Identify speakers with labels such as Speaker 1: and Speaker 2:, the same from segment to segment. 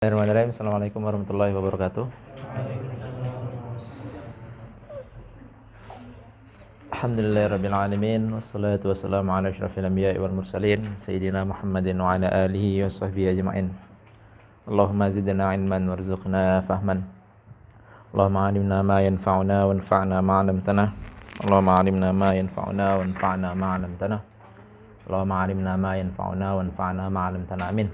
Speaker 1: Bismillahirrahmanirrahim. Assalamualaikum warahmatullahi wabarakatuh. Alhamdulillahirabbil alamin wassalatu wassalamu ala asyrafil anbiya'i wal mursalin sayyidina Muhammadin wa ala alihi wa sahbihi ajma'in. Allahumma zidna ilman warzuqna fahman. Allahumma 'allimna ma yanfa'una wanfa'na ma 'allamtana. Allahumma 'allimna ma yanfa'una wanfa'na ma 'allamtana. Allahumma 'allimna ma yanfa'una wanfa'na ma 'allamtana. Amin.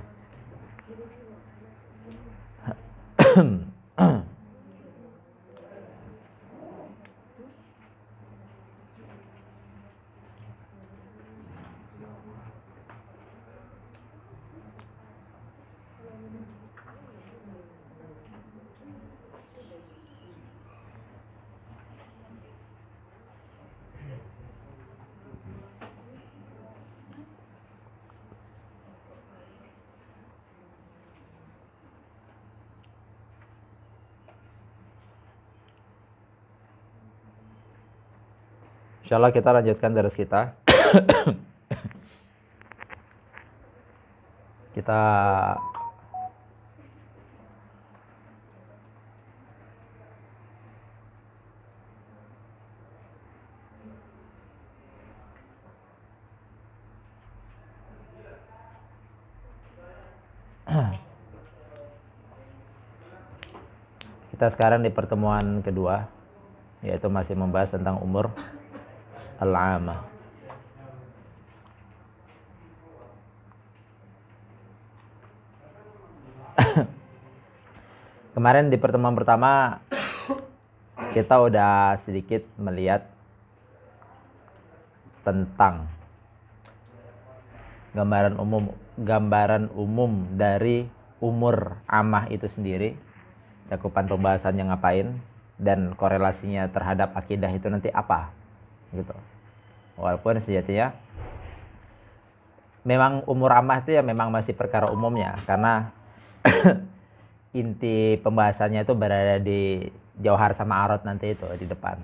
Speaker 1: Insyaallah kita lanjutkan daras kita. Kita kita sekarang di pertemuan kedua, yaitu masih membahas tentang umur al-'amah. Kemarin di pertemuan pertama kita udah sedikit melihat tentang gambaran umum dari umur amah itu sendiri, cakupan pembahasannya ngapain dan korelasinya terhadap akidah itu nanti apa gitu. Walaupun sejatinya memang umur amah itu ya memang masih perkara umumnya, karena inti pembahasannya itu berada di jauhar sama arad nanti itu di depan.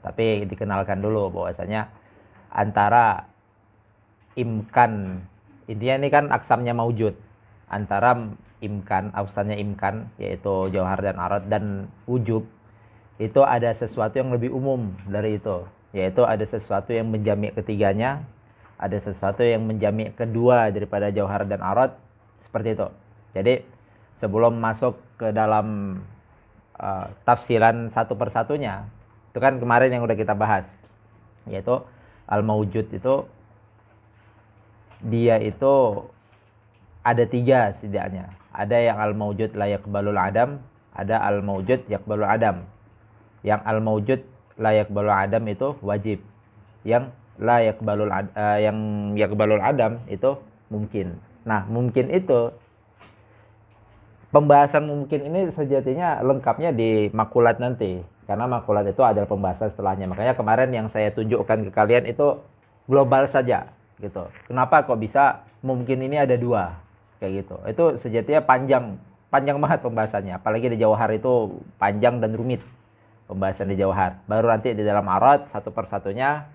Speaker 1: Tapi dikenalkan dulu bahwasanya antara imkan, intinya ini kan aksamnya maujud, antara imkan, aksamnya imkan yaitu jauhar dan arad, dan wujub itu ada sesuatu yang lebih umum dari itu, yaitu ada sesuatu yang menjamik ketiganya, ada sesuatu yang menjamik kedua daripada jauhar dan arad, seperti itu. Jadi sebelum masuk ke dalam tafsiran satu persatunya, itu kan kemarin yang udah kita bahas, yaitu al-maujud itu dia itu ada tiga setidaknya. Ada yang al-maujud la yaqbalul adam, ada al-maujud yaqbalul adam. Yang al-maujud la yaqbalul adam itu wajib. Yang la yaqbalul yang yaqbalul adam itu mungkin. Nah, mungkin itu, pembahasan mungkin ini sejatinya lengkapnya di makulat nanti, karena makulat itu adalah pembahasan setelahnya. Makanya kemarin yang saya tunjukkan ke kalian itu global saja gitu. Kenapa kok bisa mungkin ini ada dua kayak gitu? Itu sejatinya panjang banget pembahasannya. Apalagi di jauhar itu panjang dan rumit pembahasan di jauhar. Baru nanti di dalam arad satu persatunya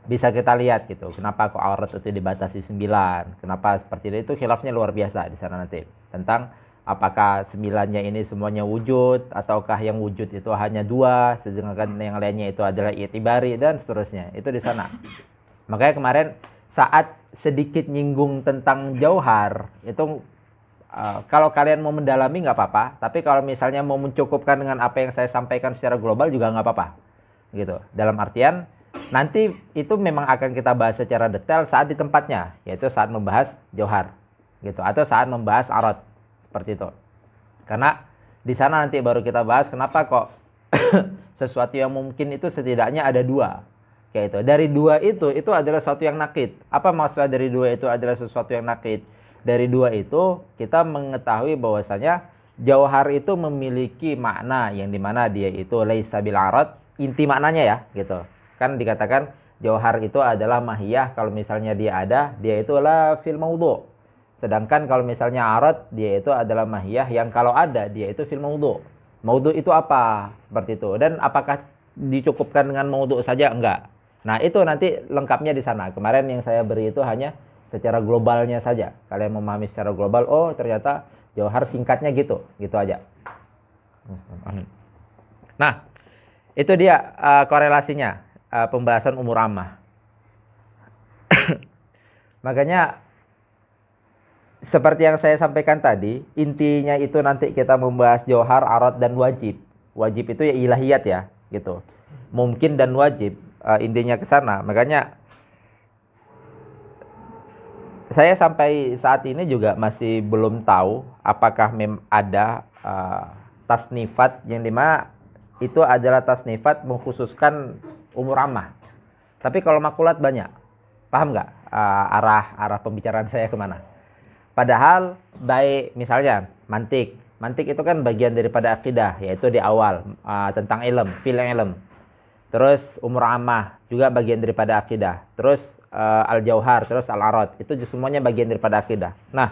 Speaker 1: bisa kita lihat gitu. Kenapa kok arad itu dibatasi 9? Kenapa seperti itu? Khilafnya luar biasa di sana nanti. Tentang apakah 9-nya ini semuanya wujud, ataukah yang wujud itu hanya 2, sedangkan yang lainnya itu adalah i'tibari, dan seterusnya. Itu di sana. Makanya kemarin saat sedikit nyinggung tentang jauhar, itu kalau kalian mau mendalami nggak apa-apa, tapi kalau misalnya mau mencukupkan dengan apa yang saya sampaikan secara global juga nggak apa-apa gitu. Dalam artian nanti itu memang akan kita bahas secara detail saat di tempatnya, yaitu saat membahas jauhar gitu, atau saat membahas arad, seperti itu. Karena di sana nanti baru kita bahas kenapa kok sesuatu yang mungkin itu setidaknya ada dua kayak itu. Dari dua itu adalah sesuatu yang nakid. Apa maksudnya dari dua itu adalah sesuatu yang nakid? Dari dua itu kita mengetahui bahwasanya jauhar itu memiliki makna yang dimana dia itu laisa bil arad, inti maknanya ya gitu. Kan dikatakan jauhar itu adalah mahiyah, kalau misalnya dia ada, dia itu la fil maudhu. Sedangkan kalau misalnya arad, dia itu adalah mahiyah yang kalau ada, dia itu fil maudhu. Maudhu itu apa? Seperti itu. Dan apakah dicukupkan dengan maudhu saja? Enggak. Nah, itu nanti lengkapnya di sana. Kemarin yang saya beri itu hanya secara globalnya saja. Kalian memahami secara global, oh ternyata Jauhar singkatnya gitu aja. Nah, itu dia korelasinya pembahasan umur ammah. Makanya seperti yang saya sampaikan tadi, intinya itu nanti kita membahas jauhar, arad dan wajib. Wajib itu ya ilahiyat ya, gitu. Mungkin dan wajib, intinya ke sana. Makanya saya sampai saat ini juga masih belum tahu apakah ada tasnifat yang dimana itu adalah tasnifat mengkhususkan umur ammah. Tapi kalau makulat banyak, paham nggak arah pembicaraan saya kemana? Padahal baik misalnya mantik itu kan bagian daripada akidah, yaitu di awal tentang ilm, fil ilm. Terus umur ammah juga bagian daripada akidah. Terus al-jauhar, terus al-arad. Itu semuanya bagian daripada akidah. Nah,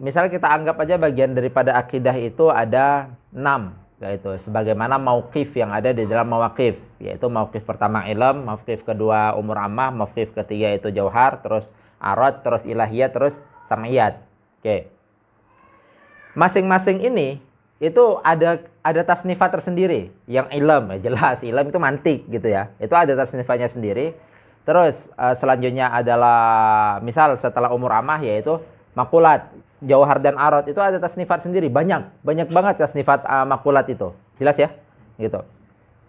Speaker 1: misalnya kita anggap aja bagian daripada akidah itu ada 6, yaitu sebagaimana mauqif yang ada di dalam mawaqif, yaitu mauqif pertama ilm, mauqif kedua umur ammah, mauqif ketiga itu jauhar, terus arad, terus ilahiyat, terus sam'iyat. Oke. Masing-masing ini itu ada tasnifat tersendiri. Yang ilm, ya jelas ilm itu mantik gitu ya. Itu ada tasnifatnya sendiri. Terus selanjutnya adalah misal setelah umur ammah yaitu makulat, jauhar dan arad, itu ada tasnifat sendiri. Banyak banget tasnifat makulat itu. Jelas ya? Gitu.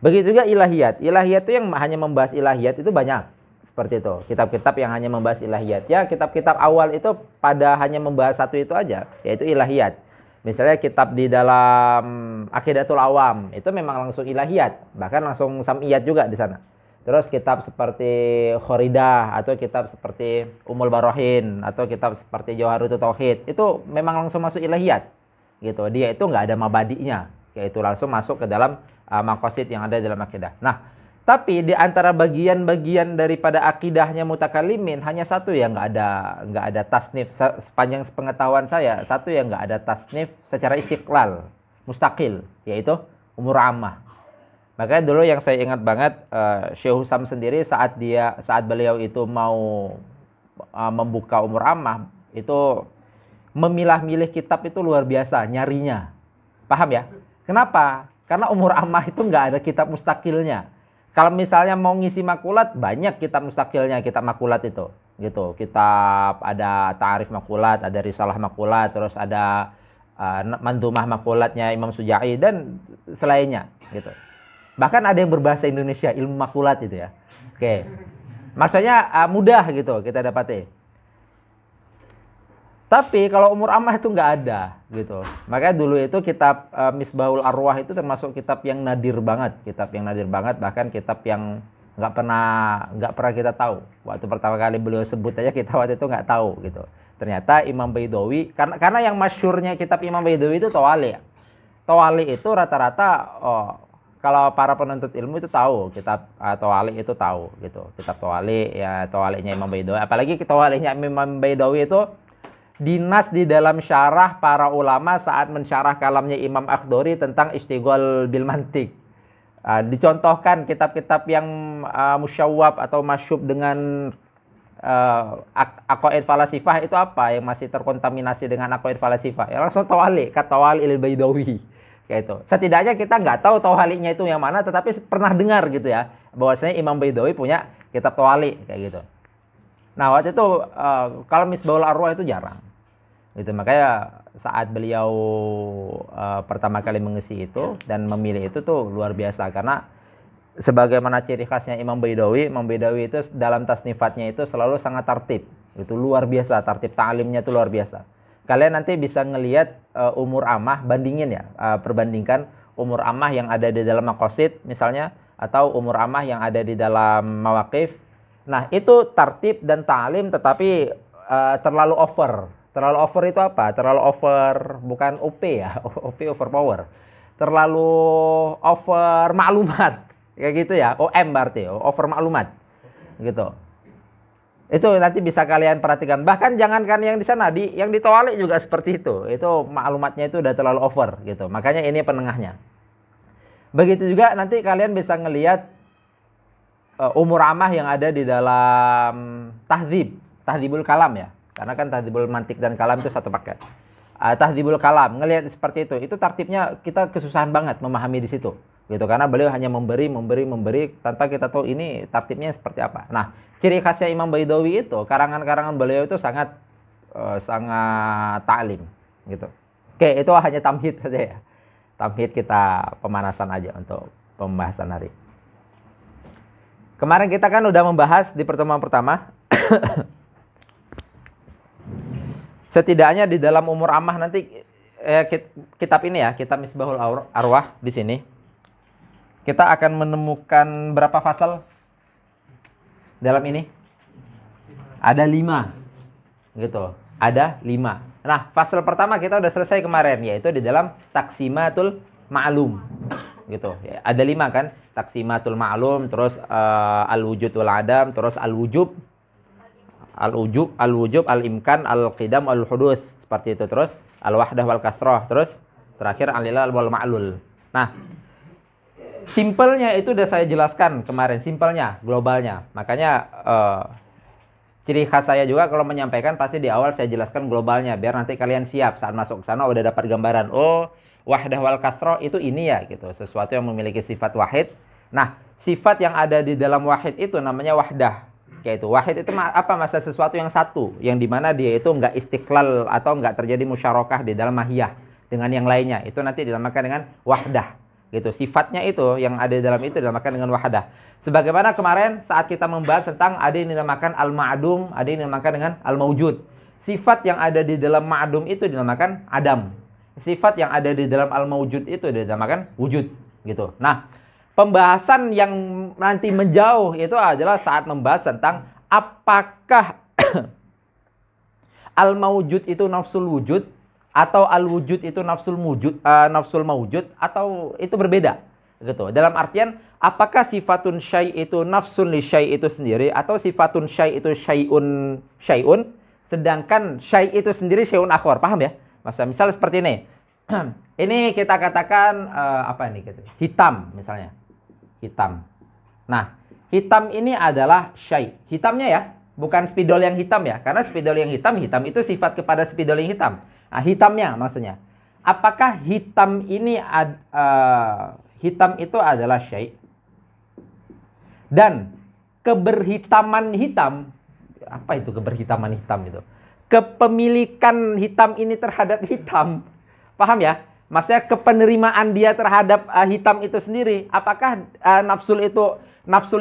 Speaker 1: Begitu juga ilahiyat. Ilahiyat itu yang hanya membahas ilahiyat itu banyak. Seperti itu. Kitab-kitab yang hanya membahas ilahiyat. Ya, kitab-kitab awal itu pada hanya membahas satu itu aja, yaitu ilahiyat. Misalnya kitab di dalam Aqidatul Awam itu memang langsung ilahiyat, bahkan langsung sam'iyat juga di sana. Terus kitab seperti Khoridah atau kitab seperti Umul Barohin atau kitab seperti Jawharut Tauhid itu memang langsung masuk ilahiyat. Gitu. Dia itu nggak ada mabadi'nya, yaitu langsung masuk ke dalam maqasid yang ada dalam akidah. Nah, tapi di antara bagian-bagian daripada akidahnya mutakallimin hanya satu yang nggak ada tasnif sepanjang pengetahuan saya, satu yang nggak ada tasnif secara istiqlal, mustaqil, yaitu umur ammah. Makanya dulu yang saya ingat banget Syekh Husam sendiri saat beliau itu mau membuka umur ammah itu memilah-milih kitab itu luar biasa nyarinya. Paham ya? Kenapa? Karena umur ammah itu nggak ada kitab mustaqilnya. Kalau misalnya mau ngisi makulat, banyak kitab mustaqilnya, kitab makulat itu. Gitu. Kitab ada ta'arif makulat, ada risalah makulat, terus ada mandumah makulatnya Imam Suja'i dan selainnya, gitu. Bahkan ada yang berbahasa Indonesia, ilmu makulat itu ya. Oke. Maksudnya mudah gitu kita dapati. Tapi kalau umur ammah itu nggak ada gitu. Makanya dulu itu kitab Misbahul Arwah itu termasuk kitab yang nadir banget, bahkan kitab yang nggak pernah kita tahu. Waktu pertama kali beliau sebut aja kita waktu itu nggak tahu gitu. Ternyata Imam Baidawi karena yang masyhurnya kitab Imam Baidawi itu Tawali. Tawali itu rata-rata kalau para penuntut ilmu itu tahu kitab Tawali itu tahu gitu. Kitab Tawali ya Tawalinya Imam Baidawi. Apalagi Tawalinya Imam Baidawi itu dinas di dalam syarah para ulama saat mensyarah kalamnya Imam Akhdari tentang Istighol bil Mantik. Dicontohkan kitab-kitab yang musyawwab atau masyhub dengan aqaid falasifah itu apa yang masih terkontaminasi dengan aqaid falasifah. Ya langsung Tawali, Tawali il Baidawi. Kayak itu. Setidaknya kita nggak tahu Tawalinya itu yang mana, tetapi pernah dengar gitu ya, bahwasanya Imam Baidawi punya kitab Tawali kayak gitu. Nah, waktu itu kalau Misbahul Arwah itu jarang. Gitu, makanya saat beliau pertama kali mengisi itu dan memilih itu tuh luar biasa karena sebagaimana ciri khasnya Imam Baidawi itu dalam tasnifatnya itu selalu sangat tertib. Itu luar biasa, tertib ta'limnya itu luar biasa. Kalian nanti bisa ngelihat umur ammah, bandingin ya, perbandingkan umur ammah yang ada di dalam maqasid misalnya atau umur ammah yang ada di dalam mawaqif. Nah, itu tertib dan ta'lim tetapi terlalu over. Terlalu over itu apa? Terlalu over, bukan OP ya, OP overpower. Terlalu over maklumat, kayak gitu ya. OM berarti, over maklumat, gitu. Itu nanti bisa kalian perhatikan. Bahkan jangankan yang di sana, yang di Tawali juga seperti itu. Itu maklumatnya itu udah terlalu over, gitu. Makanya ini penengahnya. Begitu juga nanti kalian bisa ngelihat umur ammah yang ada di dalam tahdhibul kalam ya. Karena kan tahdhibul mantik dan kalam itu satu paket. Tahdhibul Kalam, ngelihat seperti itu tartibnya kita kesusahan banget memahami di situ. Gitu, karena beliau hanya memberi tanpa kita tahu ini tartibnya seperti apa. Nah, ciri khasnya Imam Baidawi itu, karangan-karangan beliau itu sangat ta'lim gitu. Oke, itu hanya tamhid saja ya. Tamhid kita pemanasan aja untuk pembahasan hari. Kemarin kita kan udah membahas di pertemuan pertama setidaknya di dalam umur ammah nanti kitab ini ya, kitab Misbahul Arwah di sini kita akan menemukan berapa fasal dalam ini? Ada 5 gitu. Ada 5. Nah, fasal pertama kita udah selesai kemarin, yaitu di dalam Taksimatul Ma'lum gitu. Ya, ada 5 kan? Taksimatul Ma'lum, terus Al-Wujud wal Adam, terus Al-Wujub, Al-Imkan, Al-Qidam, Al-Hudus, seperti itu. Terus Al-Wahdah wal Kasrah, terus terakhir Al-Ilal wal Ma'lul. Nah, simpelnya itu udah saya jelaskan kemarin, simpelnya, globalnya. Makanya ciri khas saya juga kalau menyampaikan pasti di awal saya jelaskan globalnya, biar nanti kalian siap saat masuk ke sana udah dapat gambaran. Oh, wahdah wal kasroh itu ini ya gitu, sesuatu yang memiliki sifat wahid. Nah, sifat yang ada di dalam wahid itu namanya wahdah. Yaitu wahid itu apa? Masa sesuatu yang satu, yang dimana dia itu nggak istiqlal atau nggak terjadi musyarakah di dalam mahiyah dengan yang lainnya. Itu nanti dinamakan dengan wahdah. Gitu, sifatnya itu yang ada di dalam itu dinamakan dengan wahdah. Sebagaimana kemarin saat kita membahas tentang ada yang dinamakan al-ma'dum, ada yang dinamakan dengan al-mawjud. Sifat yang ada di dalam ma'dum itu dinamakan adam. Sifat yang ada di dalam al-mawjud itu dinamakan wujud, gitu. Nah, pembahasan yang nanti menjauh itu adalah saat membahas tentang apakah al-mawjud itu nafsul wujud atau al-wujud itu nafsul mawjud atau itu berbeda, gitu. Dalam artian apakah sifatun syai' itu nafsun li syai' itu sendiri atau sifatun syai' itu syai'un sedangkan syai' itu sendiri syai'un akhar. Paham ya? Misal seperti ini. Ini kita katakan apa ini gitu. Hitam misalnya. Hitam. Nah, hitam ini adalah syai'. Hitamnya ya, bukan spidol yang hitam ya. Karena spidol yang hitam itu sifat kepada spidol yang hitam. Nah, hitamnya maksudnya. Apakah hitam ini hitam itu adalah syai'? Dan keberhitaman hitam, apa itu keberhitaman hitam itu? Kepemilikan hitam ini terhadap hitam. Paham ya? Maksudnya kepenerimaan dia terhadap hitam itu sendiri. Apakah nafsul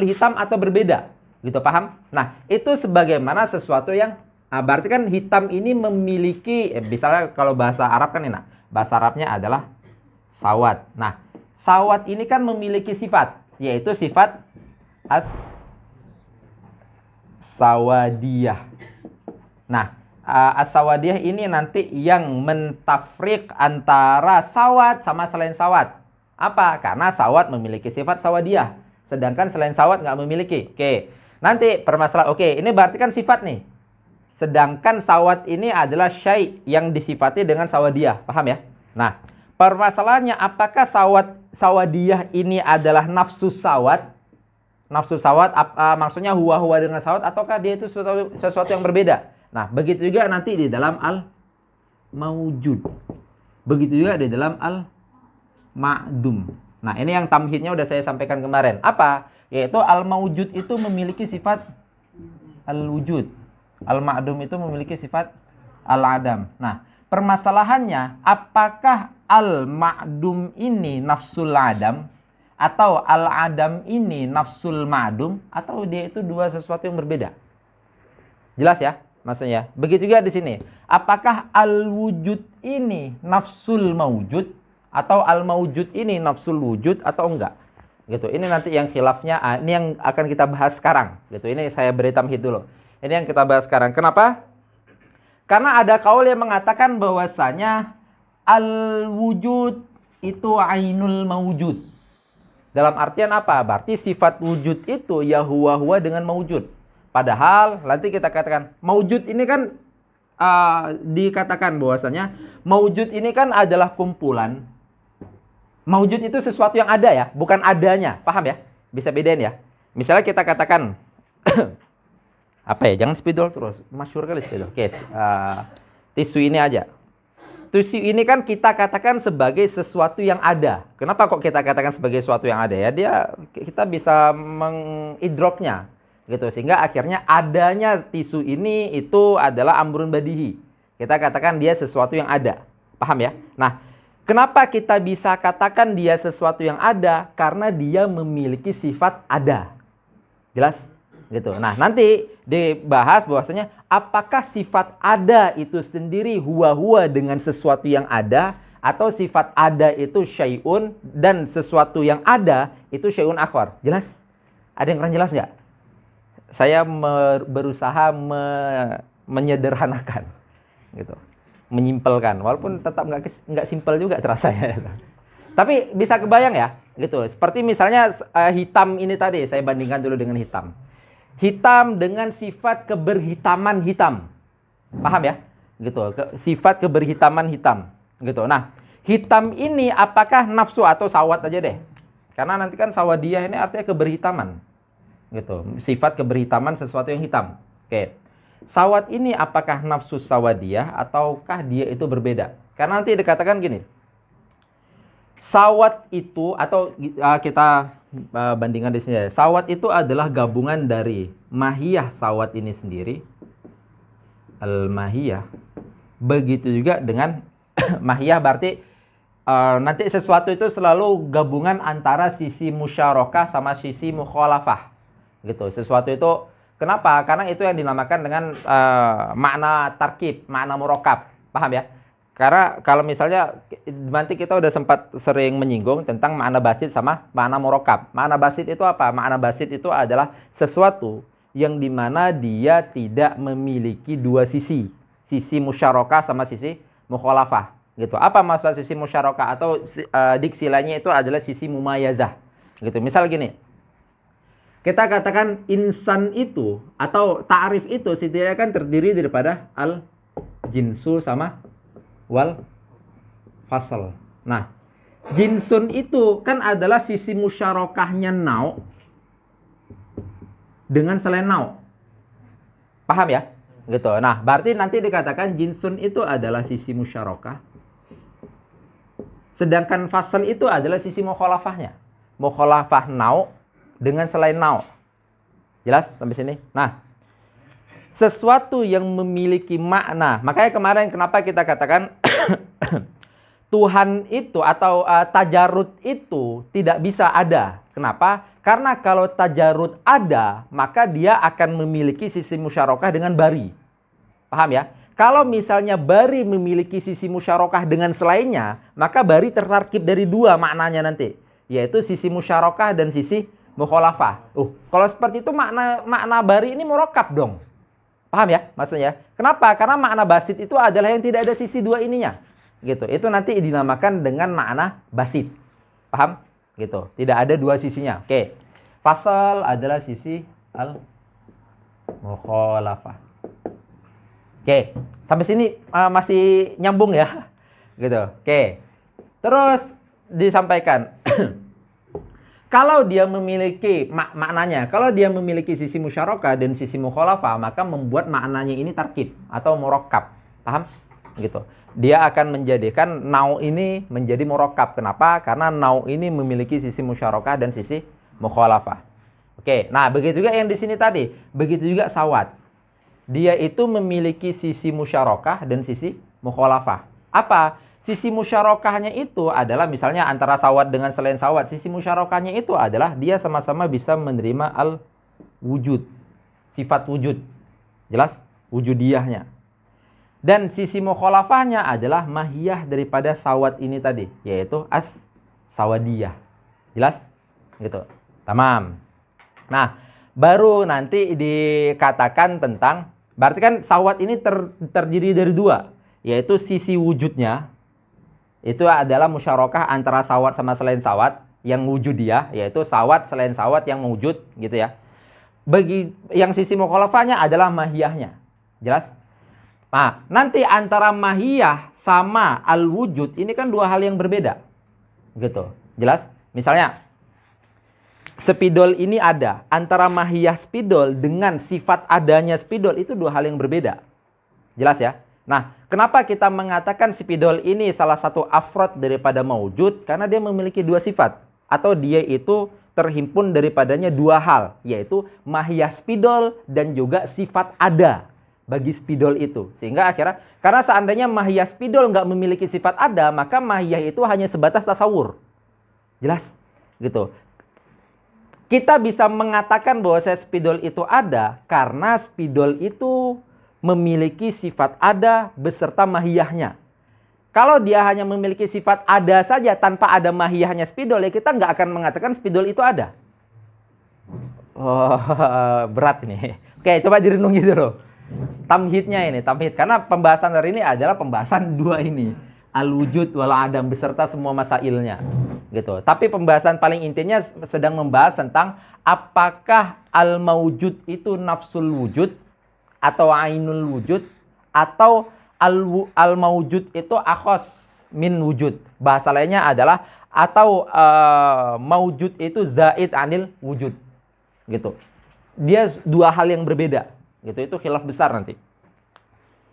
Speaker 1: hitam atau berbeda? Gitu, paham? Nah, itu sebagaimana sesuatu yang berarti kan hitam ini memiliki, misalnya kalau bahasa Arab kan enak. Bahasa Arabnya adalah sawat. Nah, sawat ini kan memiliki sifat, yaitu sifat as-sawadiyah. Nah, as-sawadiyah ini nanti yang mentafrik antara sawat sama selain sawat. Apa? Karena sawat memiliki sifat sawadiyah, sedangkan selain sawat nggak memiliki. Oke, nanti permasalahan. Oke, ini berarti kan sifat nih. Sedangkan sawat ini adalah syai' yang disifati dengan sawadiyah. Paham ya? Nah, permasalahannya apakah sawadiyah ini adalah nafsu sawat? Nafsu sawat maksudnya huwa dengan sawat ataukah dia itu sesuatu yang berbeda? Nah, begitu juga nanti di dalam al-mawjud. Begitu juga di dalam al-ma'dum. Nah, ini yang tamhidnya udah saya sampaikan kemarin. Apa? Yaitu al-mawjud itu memiliki sifat al-wujud. Al-ma'dum itu memiliki sifat al-adam. Nah, permasalahannya apakah al-ma'dum ini nafsul adam atau al-adam ini nafsul ma'dum atau dia itu dua sesuatu yang berbeda? Jelas ya maksudnya? Begitu juga di sini. Apakah al-wujud ini nafsul mawjud atau al-mawjud ini nafsul wujud atau enggak? Gitu. Ini nanti yang khilafnya, ini yang akan kita bahas sekarang. Gitu. Ini saya beri tamhid dulu. Ini yang kita bahas sekarang. Kenapa? Karena ada kaul yang mengatakan bahwasanya al-wujud itu ainul mawjud. Dalam artian apa? Berarti sifat wujud itu ya huwa dengan mawjud. Padahal nanti kita katakan mawjud ini kan dikatakan bahwasanya mawjud ini kan adalah kumpulan. Mawjud itu sesuatu yang ada ya, bukan adanya. Paham ya? Bisa bedain ya. Misalnya kita katakan apa ya? Jangan spidol terus. Masyhur kali spidol. Oke, tisu ini aja. tisu ini kan kita katakan sebagai sesuatu yang ada. Kenapa kok kita katakan sebagai sesuatu yang ada ya? Kita bisa mengidropnya gitu, sehingga akhirnya adanya tisu ini itu adalah amrun badihi. Kita katakan dia sesuatu yang ada. Paham ya? Nah, kenapa kita bisa katakan dia sesuatu yang ada? Karena dia memiliki sifat ada. Jelas? Gitu. Nah, nanti dibahas bahwasanya apakah sifat ada itu sendiri huwa dengan sesuatu yang ada, atau sifat ada itu syai'un dan sesuatu yang ada itu syai'un akhar. Jelas? Ada yang kurang jelas nggak? Saya berusaha menyederhanakan, gitu, menyimpelkan, walaupun tetap nggak simpel juga terasa ya. Tapi bisa kebayang ya, gitu. Seperti misalnya hitam ini tadi, saya bandingkan dulu dengan hitam. Hitam dengan sifat keberhitaman hitam. Paham ya? Gitu. Sifat keberhitaman hitam. Gitu. Nah, hitam ini apakah nafsu atau sawat aja deh. Karena nanti kan sawadiyah ini artinya keberhitaman. Gitu. Sifat keberhitaman sesuatu yang hitam. Oke. Sawat ini apakah nafsu sawadiyah ataukah dia itu berbeda? Karena nanti dikatakan gini. Sawat itu, atau kita bandingkan di sini. Sawat itu adalah gabungan dari mahiyah sawat ini sendiri, al-mahiyah. Begitu juga dengan mahiyah, berarti nanti sesuatu itu selalu gabungan antara sisi musyarakah sama sisi mukhalafah. Gitu. Sesuatu itu kenapa? Karena itu yang dinamakan dengan makna tarkib, makna murakkab. Paham ya? Karena kalau misalnya nanti kita udah sempat sering menyinggung tentang makna basit sama makna murakkab. Makna basit itu apa? Makna basit itu adalah sesuatu yang dimana dia tidak memiliki dua sisi. Sisi musyarakah sama sisi mukhalafah. Gitu. Apa maksud sisi musyarakah? Atau diksi lainnya itu adalah sisi mumayazah. Gitu. Misal gini. Kita katakan insan itu atau ta'rif itu setidaknya kan terdiri daripada al-jinsu sama wal fasal. Nah, jinsun itu kan adalah sisi musyarakahnya nau dengan selain nau. Paham ya? Gitu. Nah, berarti nanti dikatakan jinsun itu adalah sisi musyarakah. Sedangkan fasal itu adalah sisi mukhalafahnya. Mukhalafah nau dengan selain nau. Jelas sampai sini? Nah, sesuatu yang memiliki makna. Makanya kemarin kenapa kita katakan Tuhan itu atau tajarud itu tidak bisa ada. Kenapa? Karena kalau tajarud ada, maka dia akan memiliki sisi musyarakah dengan bari. Paham ya? Kalau misalnya bari memiliki sisi musyarakah dengan selainnya, maka bari tertarkib dari dua maknanya nanti, yaitu sisi musyarakah dan sisi mukhalafah. Kalau seperti itu makna bari ini murakkab dong. Paham ya maksudnya? Kenapa? Karena makna basit itu adalah yang tidak ada sisi dua ininya. Gitu. Itu nanti dinamakan dengan makna basit. Paham? Gitu. Tidak ada dua sisinya. Oke. Fasal adalah sisi al-mukhalafah. Oke. Sampai sini masih nyambung ya. Gitu. Oke. Terus disampaikan kalau dia memiliki maknanya, kalau dia memiliki sisi musyarakah dan sisi mukhalafah, maka membuat maknanya ini tarkib atau murakkab. Paham? Gitu. Dia akan menjadikan nau ini menjadi murakkab. Kenapa? Karena nau ini memiliki sisi musyarakah dan sisi mukhalafah. Oke. Nah, begitu juga yang di sini tadi. Begitu juga sawat. Dia itu memiliki sisi musyarakah dan sisi mukhalafah. Apa? Sisi musyarakahnya itu adalah misalnya antara sawat dengan selain sawat. Sisi musyarakahnya itu adalah dia sama-sama bisa menerima al-wujud. Sifat wujud. Jelas? Wujudiyahnya. Dan sisi mukhalafahnya adalah mahiyah daripada sawat ini tadi. Yaitu as-sawadiyah. Jelas? Gitu. Tamam. Nah, baru nanti dikatakan tentang, berarti kan sawat ini terdiri dari dua. Yaitu sisi wujudnya. Itu adalah musyarakah antara sawat sama selain sawat yang wujudiyah, yaitu sawat selain sawat yang wujud gitu ya. Bagi yang sisi mukhalafahnya adalah mahiyahnya. Jelas? Nah, nanti antara mahiyah sama al-wujud ini kan dua hal yang berbeda. Gitu. Jelas? Misalnya spidol ini ada, antara mahiyah spidol dengan sifat adanya spidol itu dua hal yang berbeda. Jelas ya? Nah, Kenapa kita mengatakan spidol ini salah satu afrod daripada maujud? Karena dia memiliki dua sifat. Atau dia itu terhimpun daripadanya dua hal. Yaitu mahiyah spidol dan juga sifat ada bagi spidol itu. Sehingga akhirnya, karena seandainya mahiyah spidol nggak memiliki sifat ada, maka mahiyah itu hanya sebatas tasawur. Jelas? Gitu. Kita bisa mengatakan bahwa spidol itu ada karena spidol itu memiliki sifat ada beserta mahiyahnya. Kalau dia hanya memiliki sifat ada saja tanpa ada mahiyahnya spidol, ya kita nggak akan mengatakan spidol itu ada. Oh, berat ini. Oke, coba direnungi dulu. Tamhidnya ini, tamhid. Karena pembahasan hari ini adalah pembahasan dua ini. Al-wujud wal adam beserta semua masailnya. Gitu. Tapi pembahasan paling intinya sedang membahas tentang apakah al-maujud itu nafsul wujud atau ainul wujud atau al-maujud itu akhos min wujud. Bahasa lainnya adalah atau maujud itu zaid anil wujud. Gitu. Dia dua hal yang berbeda. Gitu. Itu khilaf besar nanti.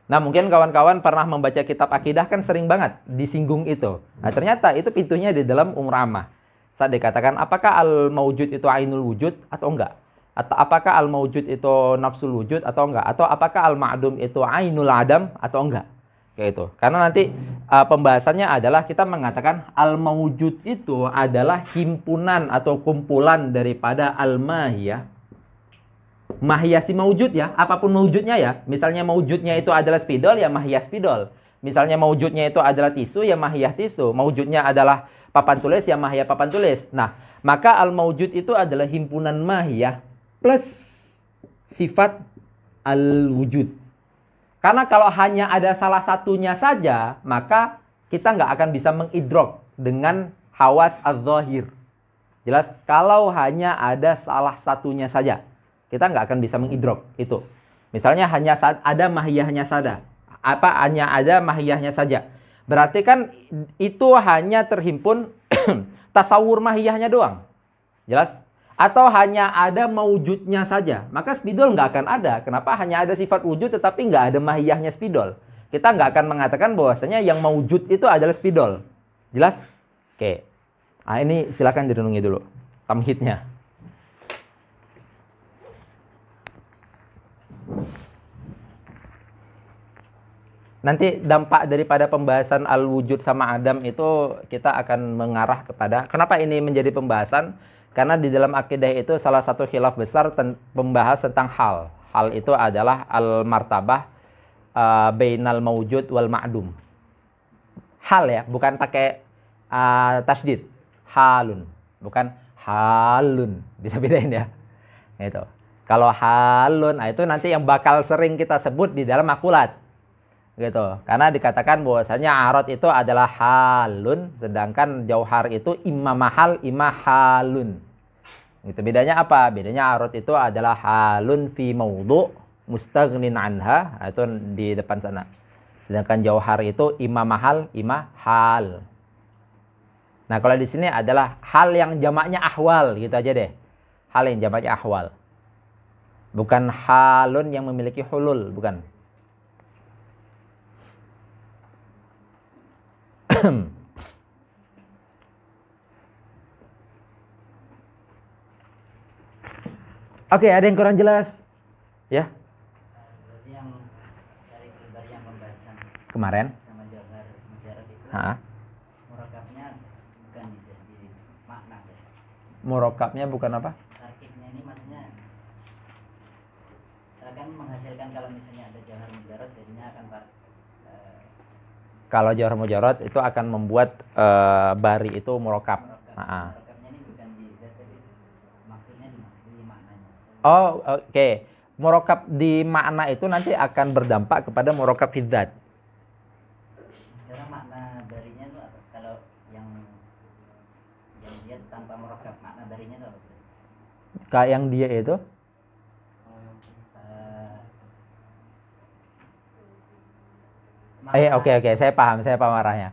Speaker 1: Nah, mungkin kawan-kawan pernah membaca kitab akidah kan sering banget disinggung itu. Nah, ternyata itu pintunya di dalam umur ammah. Saat dikatakan apakah al-maujud itu ainul wujud atau enggak? Atau apakah al-maujud itu nafsul wujud atau enggak? Atau apakah al-ma'dum itu ainul adam atau enggak? Kayak itu. Karena nanti pembahasannya adalah kita mengatakan al-maujud itu adalah himpunan atau kumpulan daripada al-mahiyah. Mahiyah si maujud ya, apapun maujudnya ya. Misalnya maujudnya itu adalah spidol, ya mahiyah spidol. Misalnya maujudnya itu adalah tisu, ya mahiyah tisu. Maujudnya adalah papan tulis, ya mahiyah papan tulis. Nah, maka al-maujud itu adalah himpunan mahiyah plus sifat al-wujud. Karena kalau hanya ada salah satunya saja, maka kita nggak akan bisa mengidrok dengan hawas az-zahir. Jelas? Kalau hanya ada salah satunya saja, kita nggak akan bisa mengidrok itu. Misalnya hanya ada mahiyahnya saja. Hanya ada mahiyahnya saja. Berarti kan itu hanya terhimpun tasawur mahiyahnya doang. Jelas? Atau hanya ada maujudnya saja. Maka spidol nggak akan ada. Kenapa? Hanya ada sifat wujud tetapi nggak ada mahiyahnya spidol. Kita nggak akan mengatakan bahwasanya yang maujud itu adalah spidol. Jelas? Oke. Nah, ini silakan direnungi dulu. Tamhidnya. Nanti dampak daripada pembahasan al-wujud sama adam itu kita akan mengarah kepada kenapa ini menjadi pembahasan? Karena di dalam akidah itu salah satu khilaf besar membahas tentang hal. Hal itu adalah al-martabah bainal maujud wal ma'dum. Hal ya, bukan pakai tasydid. Halun, bukan halun. Bisa bedain ya. Itu. Kalau halun, itu nanti yang bakal sering kita sebut di dalam makulat. Gitu. Karena dikatakan bahwasanya arad itu adalah halun, sedangkan jauhar itu imma mahal, imma halun. Gitu. Bedanya apa? Bedanya arad itu adalah halun fi maudhu mustaghnin anha, itu di depan sana. Sedangkan jauhar itu imma mahal, imma hal. Nah, kalau di sini adalah hal yang jamaknya ahwal, gitu aja deh. Hal yang jamaknya ahwal. Bukan halun yang memiliki hulul, bukan. Oke, ada yang kurang jelas? Ya.
Speaker 2: Berarti yang dari yang pembahasan
Speaker 1: Kemarin.
Speaker 2: sama jauhar mujarad itu, murakabnya bukan di makna ya.
Speaker 1: Murakabnya bukan apa?
Speaker 2: Tarkibnya ini maksudnya akan menghasilkan kalau misalnya ada jauhar mujarad jadinya akan
Speaker 1: kalau jauhar mujarad itu akan membuat bari itu murakab.
Speaker 2: Murakabnya ini bukan di zat tapi maksudnya di maknanya.
Speaker 1: Oh, oke. Murakab di makna itu nanti akan berdampak kepada murakab fi dzat.
Speaker 2: Karena makna barinya itu apa? Kalau yang dia tanpa murakab, makna barinya itu apa?
Speaker 1: Kayak yang dia itu oke, saya paham arahnya.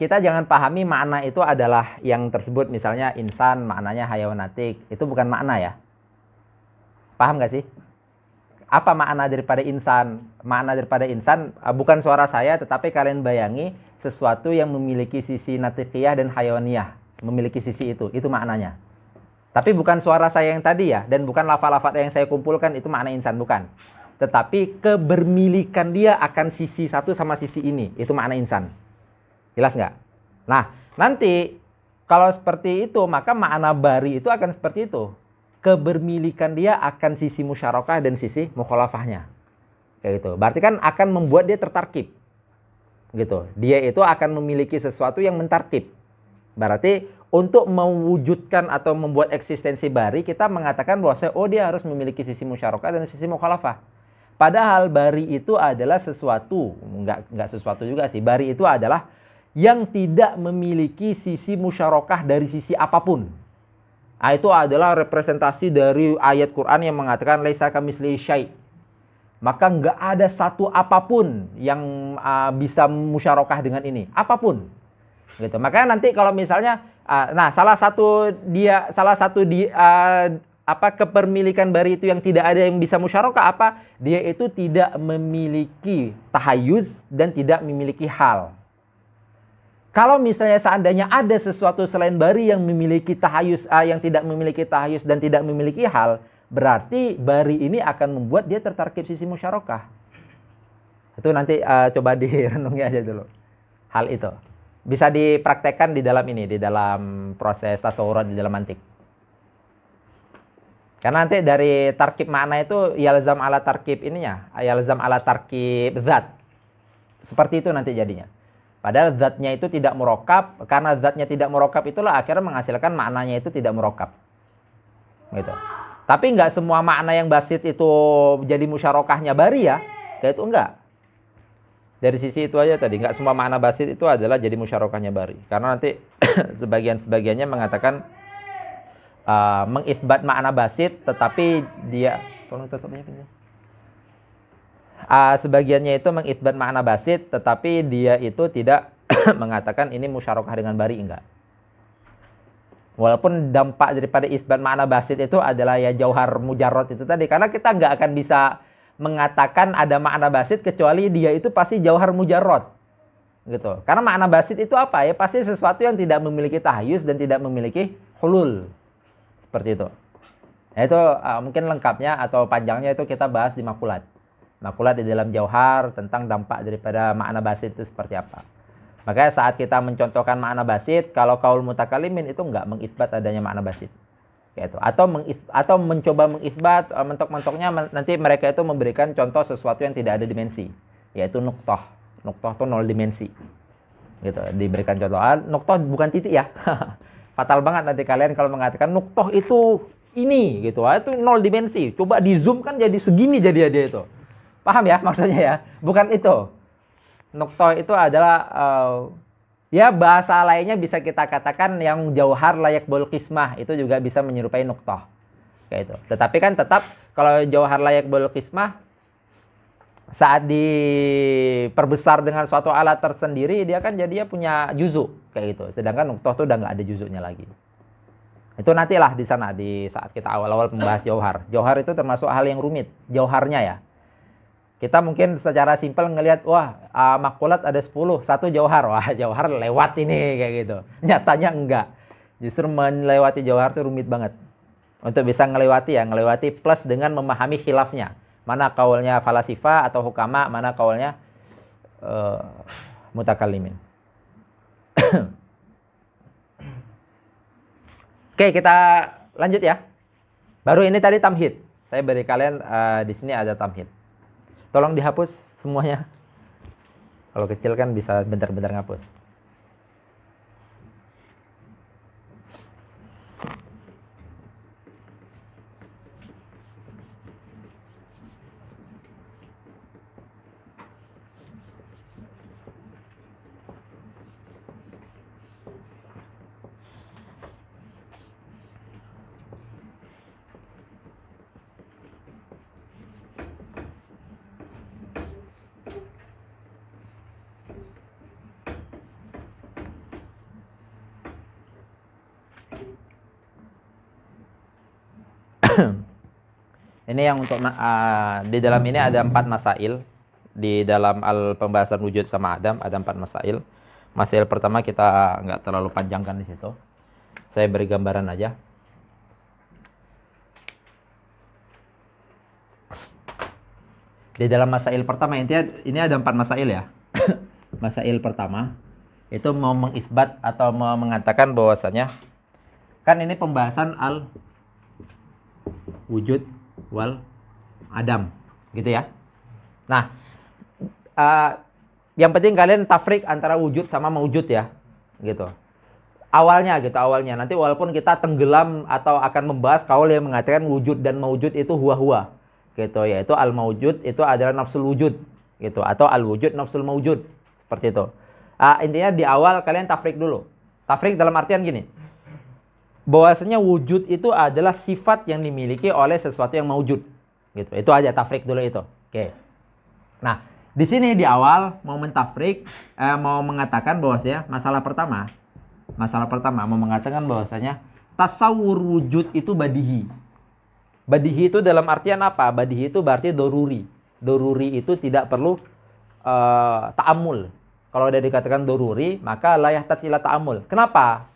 Speaker 1: Kita jangan pahami makna itu adalah yang tersebut, misalnya insan maknanya hayawanatik, itu bukan makna ya. Paham gak sih? Apa makna daripada insan? Makna daripada insan bukan suara saya, tetapi kalian bayangi sesuatu yang memiliki sisi natiqiyah dan hayawaniyah, memiliki sisi itu maknanya. Tapi bukan suara saya yang tadi ya, dan bukan lafal-lafal yang saya kumpulkan itu makna insan, bukan. Tetapi kebermilikan dia akan sisi satu sama sisi ini, itu makna insan. Jelas nggak? Nah, nanti kalau seperti itu, maka makna bari itu akan seperti itu. Kebermilikan dia akan sisi musyarakah dan sisi mukhalafahnya. Kayak gitu. Berarti kan akan membuat dia tertarkib. Gitu. Dia itu akan memiliki sesuatu yang mentarkib. Berarti untuk mewujudkan atau membuat eksistensi bari, kita mengatakan bahwa dia harus memiliki sisi musyarakah dan sisi mukhalafah. Padahal bari itu adalah sesuatu, enggak sesuatu juga sih. Bari itu adalah yang tidak memiliki sisi musyarakah dari sisi apapun. Nah, itu adalah representasi dari ayat Quran yang mengatakan laisa kamitslihi syai'. Maka nggak ada satu apapun yang bisa musyarakah dengan ini, apapun. Gitu. Makanya nanti kalau misalnya salah satu kepemilikan bari itu yang tidak ada yang bisa musyarakah apa? Dia itu tidak memiliki tahayuz dan tidak memiliki hal. Kalau misalnya seandainya ada sesuatu selain bari yang memiliki tahayuz, yang tidak memiliki tahayuz dan tidak memiliki hal, berarti bari ini akan membuat dia tertarkib sisi musyarakah. Itu nanti coba direnungi aja dulu. Hal itu bisa dipraktekkan di dalam proses tasawurat di dalam mantik. Karena nanti dari tarkib makna itu yalzam ala tarkib ininya, yalzam ala tarkib zat. Seperti itu nanti jadinya. Padahal zatnya itu tidak murokab, karena zatnya tidak murokab itulah akhirnya menghasilkan maknanya itu tidak murokab. Gitu. Tapi nggak semua makna yang basit itu jadi musyarakahnya bari ya, kayak itu enggak. Dari sisi itu aja tadi, nggak semua makna basit itu adalah jadi musyarakahnya bari. Karena nanti sebagiannya mengatakan mengisbat makna basit, tetapi dia, tolong tutupnya pinjam. Sebagiannya itu mengisbat makna basit, tetapi dia itu tidak mengatakan ini musyarakah dengan bari, enggak. Walaupun dampak daripada isbat makna basit itu adalah ya jauhar mujarrad itu tadi, karena kita nggak akan bisa mengatakan ada makna basit kecuali dia itu pasti jauhar mujarrad, gitu. Karena makna basit itu apa ya? Pasti sesuatu yang tidak memiliki tahyus dan tidak memiliki hulul, seperti itu. Nah, itu mungkin lengkapnya atau panjangnya itu kita bahas di makulat. Makulat di dalam jauhar tentang dampak daripada makna basit itu seperti apa. Makanya saat kita mencontohkan makna basit, kalau kaul mutakalimin itu enggak mengisbat adanya makna basit. Kayak itu. Atau mencoba mengisbat, mentok-mentoknya nanti mereka itu memberikan contoh sesuatu yang tidak ada dimensi, yaitu nuqtoh. Nuqtoh itu 0 dimensi. Gitu, diberikan contoh. Nuqtoh bukan titik ya. Fatal banget nanti kalian kalau mengatakan nuqtoh itu ini gitu. Itu 0 dimensi. Coba di zoom kan jadi segini jadi dia itu. Paham ya maksudnya ya? Bukan itu. Nuqtoh itu adalah ya bahasa lainnya bisa kita katakan yang jauhar layak bol qismah, itu juga bisa menyerupai nuqtoh. Kayak itu. Tetapi kan tetap kalau jauhar layak bol qismah saat diperbesar dengan suatu alat tersendiri dia kan jadinya punya juzu kayak gitu. Sedangkan nuqtoh itu udah nggak ada juzunya lagi. Itu nantilah di sana di saat kita awal-awal membahas jauhar. Jauhar itu termasuk hal yang rumit, jauharnya ya. Kita mungkin secara simpel ngelihat, wah makulat ada 10, satu jauhar. Wah jauhar lewat ini kayak gitu. Nyatanya enggak. Justru melewati jauhar itu rumit banget. Untuk bisa ngelewati plus dengan memahami khilafnya. Mana kaulnya falasifah atau hukama, mana kaulnya mutakallimin. Oke, kita lanjut ya. Baru ini tadi tamhid. Saya beri kalian di sini ada tamhid. Tolong dihapus semuanya. Kalau kecil kan bisa bentar-bentar ngapus. Ini yang untuk di dalam ini ada 4 masail. Di dalam pembahasan wujud sama Adam ada 4 masail. Masail pertama kita nggak terlalu panjangkan di situ. Saya beri gambaran aja. Di dalam masail pertama intinya ini ada 4 masail ya. Masail pertama itu mau mengisbat atau mau mengatakan bahwasanya kan ini pembahasan al wujud wal adam gitu ya. Nah, yang penting kalian tafrik antara wujud sama maujud ya, gitu. Awalnya gitu, awalnya. Nanti walaupun kita tenggelam atau akan membahas kaul yang mengatakan wujud dan maujud itu huwa-huwa, gitu. Yaitu al-maujud itu adalah nafsul wujud, gitu. Atau al-wujud nafsul maujud, seperti itu. Intinya di awal kalian tafrik dulu. Tafrik dalam artian gini, bahwasanya wujud itu adalah sifat yang dimiliki oleh sesuatu yang maujud, gitu. Itu aja tafrik dulu itu. Oke. Nah, di sini di awal mau mentafrik, mau mengatakan bahwasanya masalah pertama mau mengatakan bahwasanya tasawur wujud itu badihi. Badihi itu dalam artian apa? Badihi itu berarti doruri. Doruri itu tidak perlu ta'amul. Kalau udah dikatakan doruri, maka layak tatsila ta'amul. Kenapa?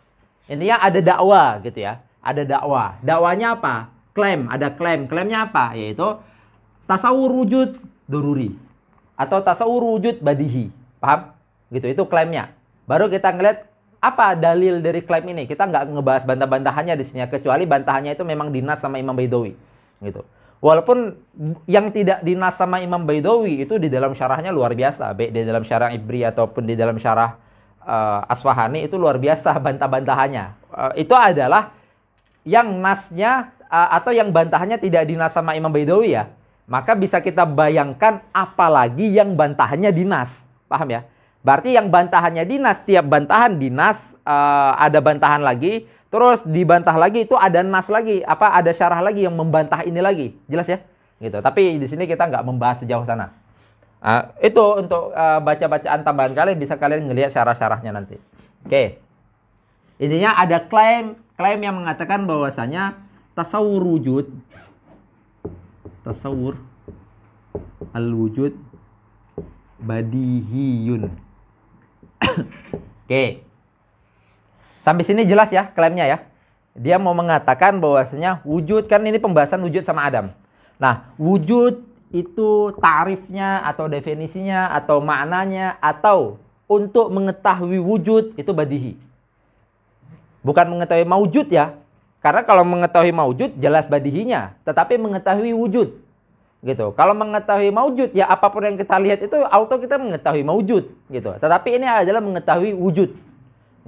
Speaker 1: Intinya ada dakwah gitu ya. Ada dakwah. Dakwanya apa? Klaim. Ada klaim. Klaimnya apa? Yaitu tasawur wujud doruri. Atau tasawur wujud badihi. Paham? Gitu, itu klaimnya. Baru kita ngeliat apa dalil dari klaim ini. Kita nggak ngebahas bantah-bantahannya di sini, kecuali bantahannya itu memang dinas sama Imam Baidawi. Gitu. Walaupun yang tidak dinas sama Imam Baidawi itu di dalam syarahnya luar biasa. Baik di dalam syarah Ibri ataupun di dalam syarah Asfahani itu luar biasa bantah-bantahannya. Itu adalah yang nasnya atau yang bantahannya tidak dinas sama Imam Baidawi ya. Maka bisa kita bayangkan apalagi yang bantahannya dinas. Paham ya? Berarti yang bantahannya dinas, tiap bantahan dinas, ada bantahan lagi, terus dibantah lagi itu ada nas lagi, ada syarah lagi yang membantah ini lagi. Jelas ya? Gitu. Tapi di sini kita nggak membahas sejauh sana. Itu untuk baca-bacaan tambahan kalian, bisa kalian ngelihat syarah-syarahnya nanti. Oke. Intinya ada klaim yang mengatakan bahwasanya tasawur wujud, tasawur al-wujud badihiyun. Oke. Sampai sini jelas ya klaimnya ya. Dia mau mengatakan bahwasanya wujud, kan ini pembahasan wujud sama Adam. Nah, wujud itu tarifnya atau definisinya atau maknanya atau untuk mengetahui wujud itu badihi. Bukan mengetahui maujud ya. Karena kalau mengetahui maujud jelas badihinya, tetapi mengetahui wujud. Gitu. Kalau mengetahui maujud ya apapun yang kita lihat itu auto kita mengetahui maujud gitu. Tetapi ini adalah mengetahui wujud.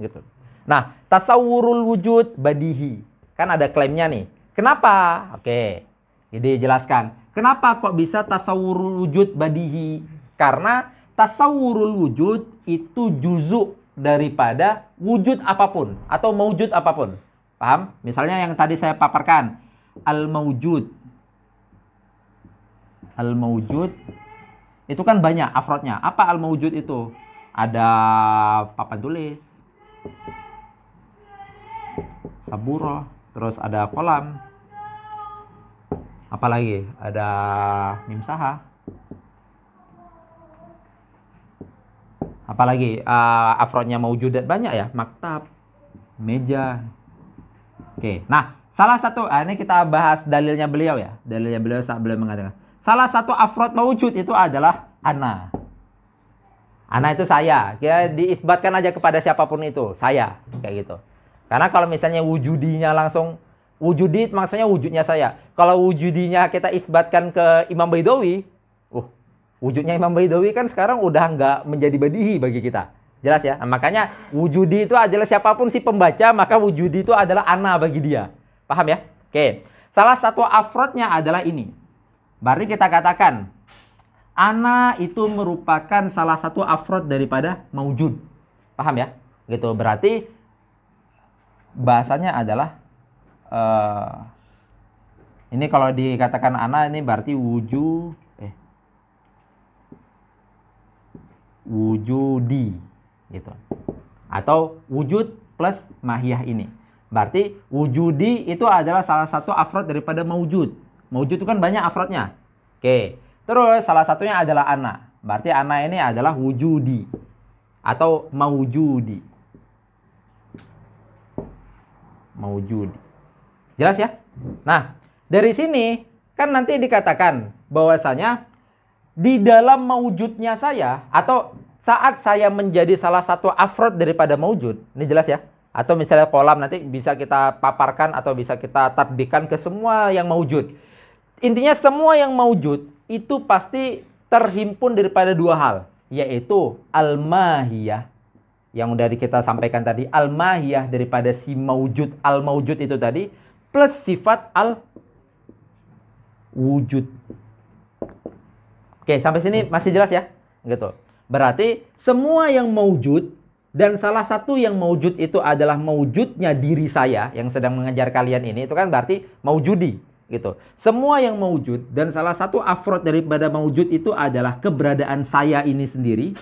Speaker 1: Gitu. Nah, tasawurul wujud badihi. Kan ada klaimnya nih. Kenapa? Oke. Jadi jelaskan. Kenapa kok bisa tasawurul wujud badihi? Karena tasawurul wujud itu juzuk daripada wujud apapun atau maujud apapun. Paham? Misalnya yang tadi saya paparkan, al-maujud. Al-maujud itu kan banyak afrodnya. Apa al-maujud itu? Ada papan tulis, saburoh, terus ada kolam. Apalagi? Ada mimsaha. Apalagi afrodnya maujudat banyak ya, maktab, meja. Oke, nah salah satu, ini kita bahas dalilnya beliau ya. Dalilnya beliau saat beliau mengatakan, salah satu afrod maujud itu adalah ana. Ana itu saya. Ya, diisbatkan aja kepada siapapun itu, saya, kayak gitu. Karena kalau misalnya wujudinya langsung, wujudi maksudnya wujudnya saya. Kalau wujudinya kita isbatkan ke Imam Baidawi, wujudnya Imam Baidawi kan sekarang udah nggak menjadi badihi bagi kita. Jelas ya? Nah, makanya wujudi itu adalah siapapun si pembaca, maka wujudi itu adalah ana bagi dia. Paham ya? Oke. Salah satu afrodnya adalah ini. Berarti kita katakan, ana itu merupakan salah satu afrod daripada maujud. Paham ya? Gitu. Berarti bahasanya adalah, ini kalau dikatakan ana ini berarti wujudi. Gitu. Atau wujud plus mahiyah ini. Berarti wujudi itu adalah salah satu afrod daripada maujud. Maujud itu kan banyak afrodnya. Oke. Terus salah satunya adalah ana. Berarti ana ini adalah wujudi atau maujudi. Maujudi. Jelas ya? Nah, dari sini kan nanti dikatakan bahwasanya di dalam maujudnya saya atau saat saya menjadi salah satu afrod daripada maujud. Ini jelas ya? Atau misalnya kolam nanti bisa kita paparkan atau bisa kita tatbikan ke semua yang maujud. Intinya semua yang maujud itu pasti terhimpun daripada dua hal, yaitu al-mahiyah yang udah kita sampaikan tadi, al-mahiyah daripada si maujud, al-maujud itu tadi, plus sifat al-wujud. Oke, sampai sini masih jelas ya? Gitu. Berarti semua yang maujud dan salah satu yang maujud itu adalah maujudnya diri saya yang sedang mengejar kalian ini, itu kan berarti maujudi. Gitu. Semua yang maujud dan salah satu afrod daripada maujud itu adalah keberadaan saya ini sendiri,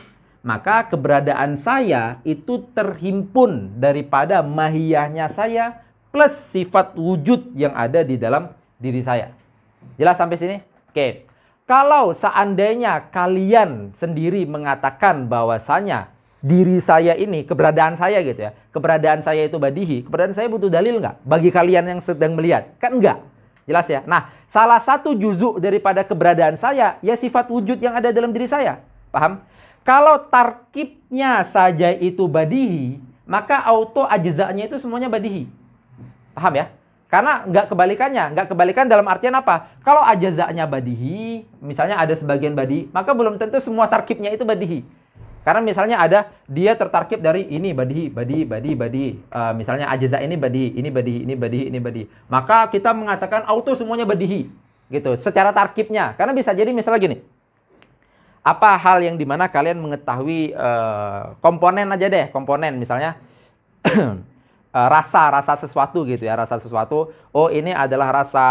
Speaker 1: maka keberadaan saya itu terhimpun daripada mahiyahnya saya plus sifat wujud yang ada di dalam diri saya. Jelas sampai sini? Oke. Kalau seandainya kalian sendiri mengatakan bahwasanya diri saya ini, keberadaan saya gitu ya, keberadaan saya itu badihi, keberadaan saya butuh dalil nggak? Bagi kalian yang sedang melihat, kan enggak. Jelas ya? Nah, salah satu juzuk daripada keberadaan saya, ya sifat wujud yang ada dalam diri saya. Paham? Kalau tarkibnya saja itu badihi, maka auto ajza'nya itu semuanya badihi. Paham ya? Karena nggak kebalikannya. Nggak kebalikan dalam artian apa? Kalau ajza'nya badihi, misalnya ada sebagian badihi, maka belum tentu semua tarkibnya itu badihi. Karena misalnya ada dia tertarkib dari ini badihi. Misalnya ajza ini badihi, ini badihi. Maka kita mengatakan auto semuanya badihi. Gitu, secara tarkibnya. Karena bisa jadi misalnya gini. Apa hal yang dimana kalian mengetahui komponen aja deh. Komponen misalnya rasa sesuatu gitu ya. Rasa sesuatu. Oh ini adalah rasa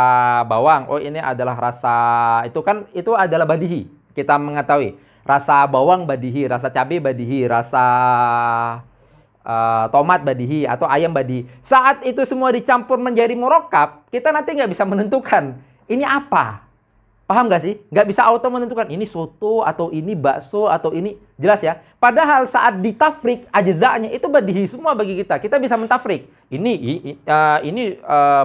Speaker 1: bawang. Oh ini adalah rasa. Itu adalah badihi. Kita mengetahui. Rasa bawang badihi, rasa cabai badihi, rasa tomat badihi, atau ayam badihi. Saat itu semua dicampur menjadi murokab, kita nanti nggak bisa menentukan ini apa. Paham nggak sih? Nggak bisa auto menentukan ini soto, atau ini bakso, atau ini. Jelas ya? Padahal saat ditafrik, ajza'nya itu badihi semua bagi kita. Kita bisa mentafrik. Ini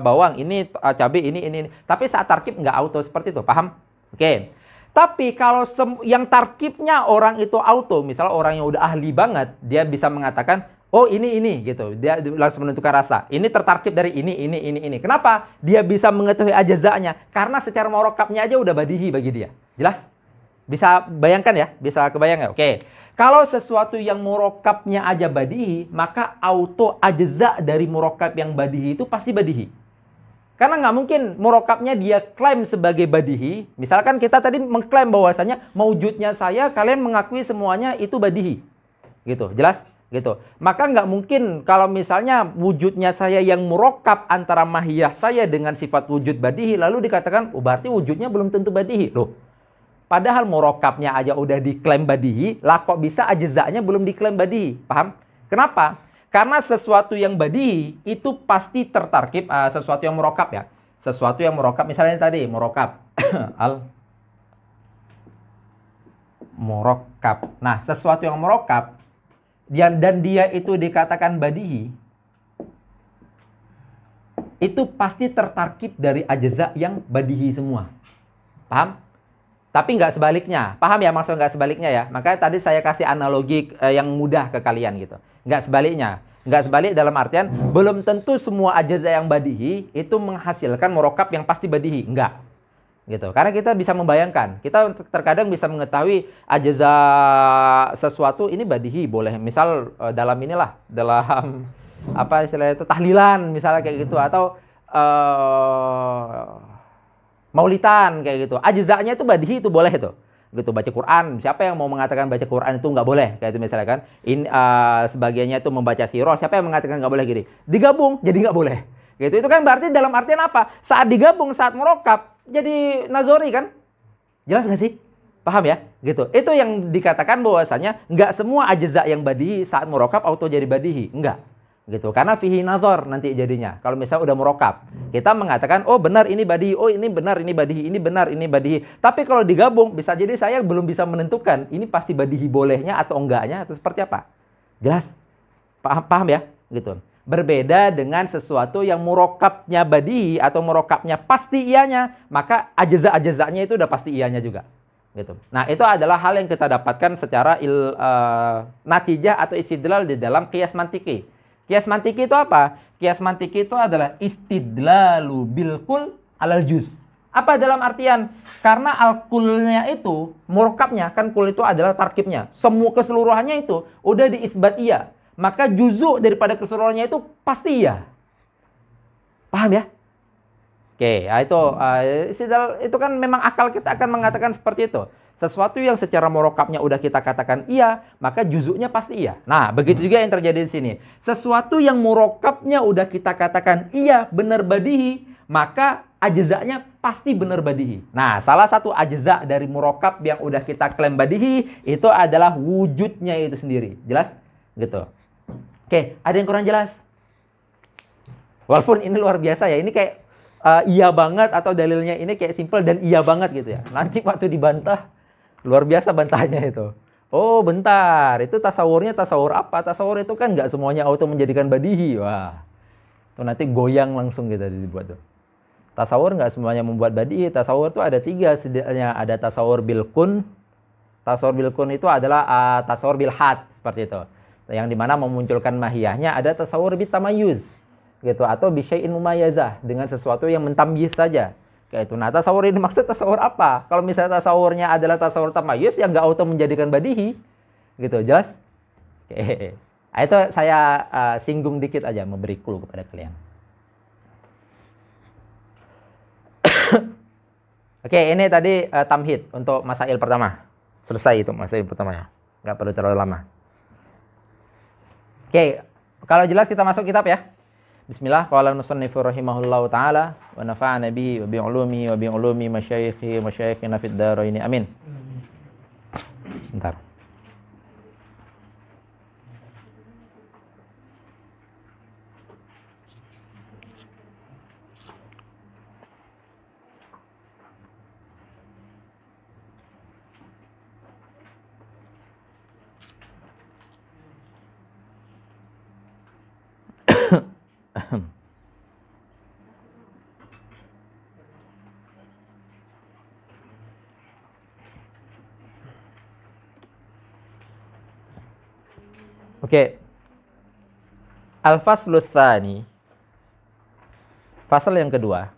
Speaker 1: bawang, ini cabai, ini. Tapi saat tarkib nggak auto seperti itu. Paham? Oke. Tapi kalau yang tarkibnya orang itu auto, misalnya orang yang udah ahli banget, dia bisa mengatakan, oh ini gitu. Dia langsung menentukan rasa. Ini tertarkib dari ini. Kenapa? Dia bisa mengetahui ajza'nya. Karena secara murokabnya aja udah badihi bagi dia. Jelas? Bisa bayangkan ya? Bisa kebayang ya? Oke. Kalau sesuatu yang murokabnya aja badihi, maka auto ajza' dari murokab yang badihi itu pasti badihi. Karena nggak mungkin murokabnya dia klaim sebagai badihi. Misalkan kita tadi mengklaim bahwasanya maujudnya saya, kalian mengakui semuanya itu badihi. Gitu, jelas? Gitu. Maka nggak mungkin kalau misalnya wujudnya saya yang murokab antara mahiyah saya dengan sifat wujud badihi, lalu dikatakan, oh berarti wujudnya belum tentu badihi. Loh, padahal murokabnya aja udah diklaim badihi, lah kok bisa ajza'nya belum diklaim badihi? Paham? Kenapa? Karena sesuatu yang badihi itu pasti tertarkib, sesuatu yang murokab ya. Sesuatu yang murokab, misalnya tadi murokab. Murokab. Nah, sesuatu yang murokab, dan dia itu dikatakan badihi, itu pasti tertarkib dari ajza' yang badihi semua. Paham? Tapi nggak sebaliknya. Paham ya maksud nggak sebaliknya ya? Makanya tadi saya kasih analogi yang mudah ke kalian gitu. Nggak sebaliknya. Nggak sebalik dalam artian belum tentu semua ajza yang badihi itu menghasilkan murokab yang pasti badihi. Enggak. Gitu. Karena kita bisa membayangkan. Kita terkadang bisa mengetahui ajza sesuatu ini badihi. Boleh misal dalam apa istilahnya itu tahlilan misalnya kayak gitu. Atau maulitan kayak gitu. Ajza'nya itu badihi itu boleh itu. Gitu, baca Quran. Siapa yang mau mengatakan baca Quran itu nggak boleh? Kayak itu misalnya kan. Sebagiannya itu membaca sirah. Siapa yang mengatakan nggak boleh gini? Digabung, jadi nggak boleh. Gitu. Itu kan berarti dalam artian apa? Saat digabung, saat murokab, jadi nazori kan? Jelas nggak sih? Paham ya? Gitu. Itu yang dikatakan bahwasanya nggak semua ajza yang badihi saat murokab auto jadi badihi. Enggak. gitu. Karena fihi nazar nanti jadinya. Kalau misalnya udah murokab, kita mengatakan oh benar ini badihi, oh ini benar ini badihi, ini benar ini badihi. Tapi kalau digabung bisa jadi saya belum bisa menentukan ini pasti badihi bolehnya atau enggaknya atau seperti apa. Jelas? Paham ya? Gitu. Berbeda dengan sesuatu yang murokabnya badihi atau murokabnya pasti iyanya, maka ajza-ajzanya itu udah pasti iyanya juga. Gitu. Nah, itu adalah hal yang kita dapatkan secara natijah atau istidlal di dalam qiyas mantiki. Qiyas mantiki itu apa? Qiyas mantiki itu adalah istidlalu bil kul alal juz. Apa dalam artian? Karena al-kulnya itu, murokabnya, kan kul itu adalah tarkibnya. Semua keseluruhannya itu udah diisbat iya. Maka juzuk daripada keseluruhannya itu pasti iya. Paham ya? Oke, itu kan memang akal kita akan mengatakan seperti itu. Sesuatu yang secara murokabnya udah kita katakan iya, maka juzuknya pasti iya. Nah, begitu juga yang terjadi di sini. Sesuatu yang murokabnya udah kita katakan iya, benar badihi, maka ajzanya pasti benar badihi. Nah, salah satu ajza dari murokab yang udah kita klaim badihi itu adalah wujudnya itu sendiri. Jelas? Gitu. Oke, ada yang kurang jelas? Walaupun ini luar biasa ya, ini kayak iya banget atau dalilnya ini kayak simple dan iya banget gitu ya. Nanti waktu dibantah, luar biasa bantahnya itu. Oh bentar, itu tasawurnya tasawur apa? Tasawur itu kan nggak semuanya auto menjadikan badihi. Wah, itu nanti goyang langsung gitu dibuat tuh. Tasawur nggak semuanya membuat badihi. Tasawur itu ada 3 setidaknya. Ada tasawur bilkun. Tasawur bilkun itu adalah tasawur bilhat seperti itu. Yang dimana memunculkan mahiyahnya ada tasawur bitamayuz gitu atau bisyai'in mumayyazah dengan sesuatu yang mentamyiz saja kayak itu. Nah, tasawur ini maksud tasawur apa? Kalau misalnya tasawurnya adalah tasawur tamayuz yang nggak auto menjadikan badihi gitu, jelas? Oke. Nah, itu saya singgung dikit aja, memberi clue kepada kalian. Oke, ini tadi tamhid untuk masail pertama. Selesai itu masail pertamanya. Nggak perlu terlalu lama. Oke, kalau jelas kita masuk kitab ya. Bismillah, qala al-musannifu rahimahullahu taala wa nafa'ana bihi wa bi ulumihi wa bi ulumi masyayikhi wa masyayikhina fid dharain. Amin. Sebentar. Oke. Al-faslu tsani. Fasal yang kedua.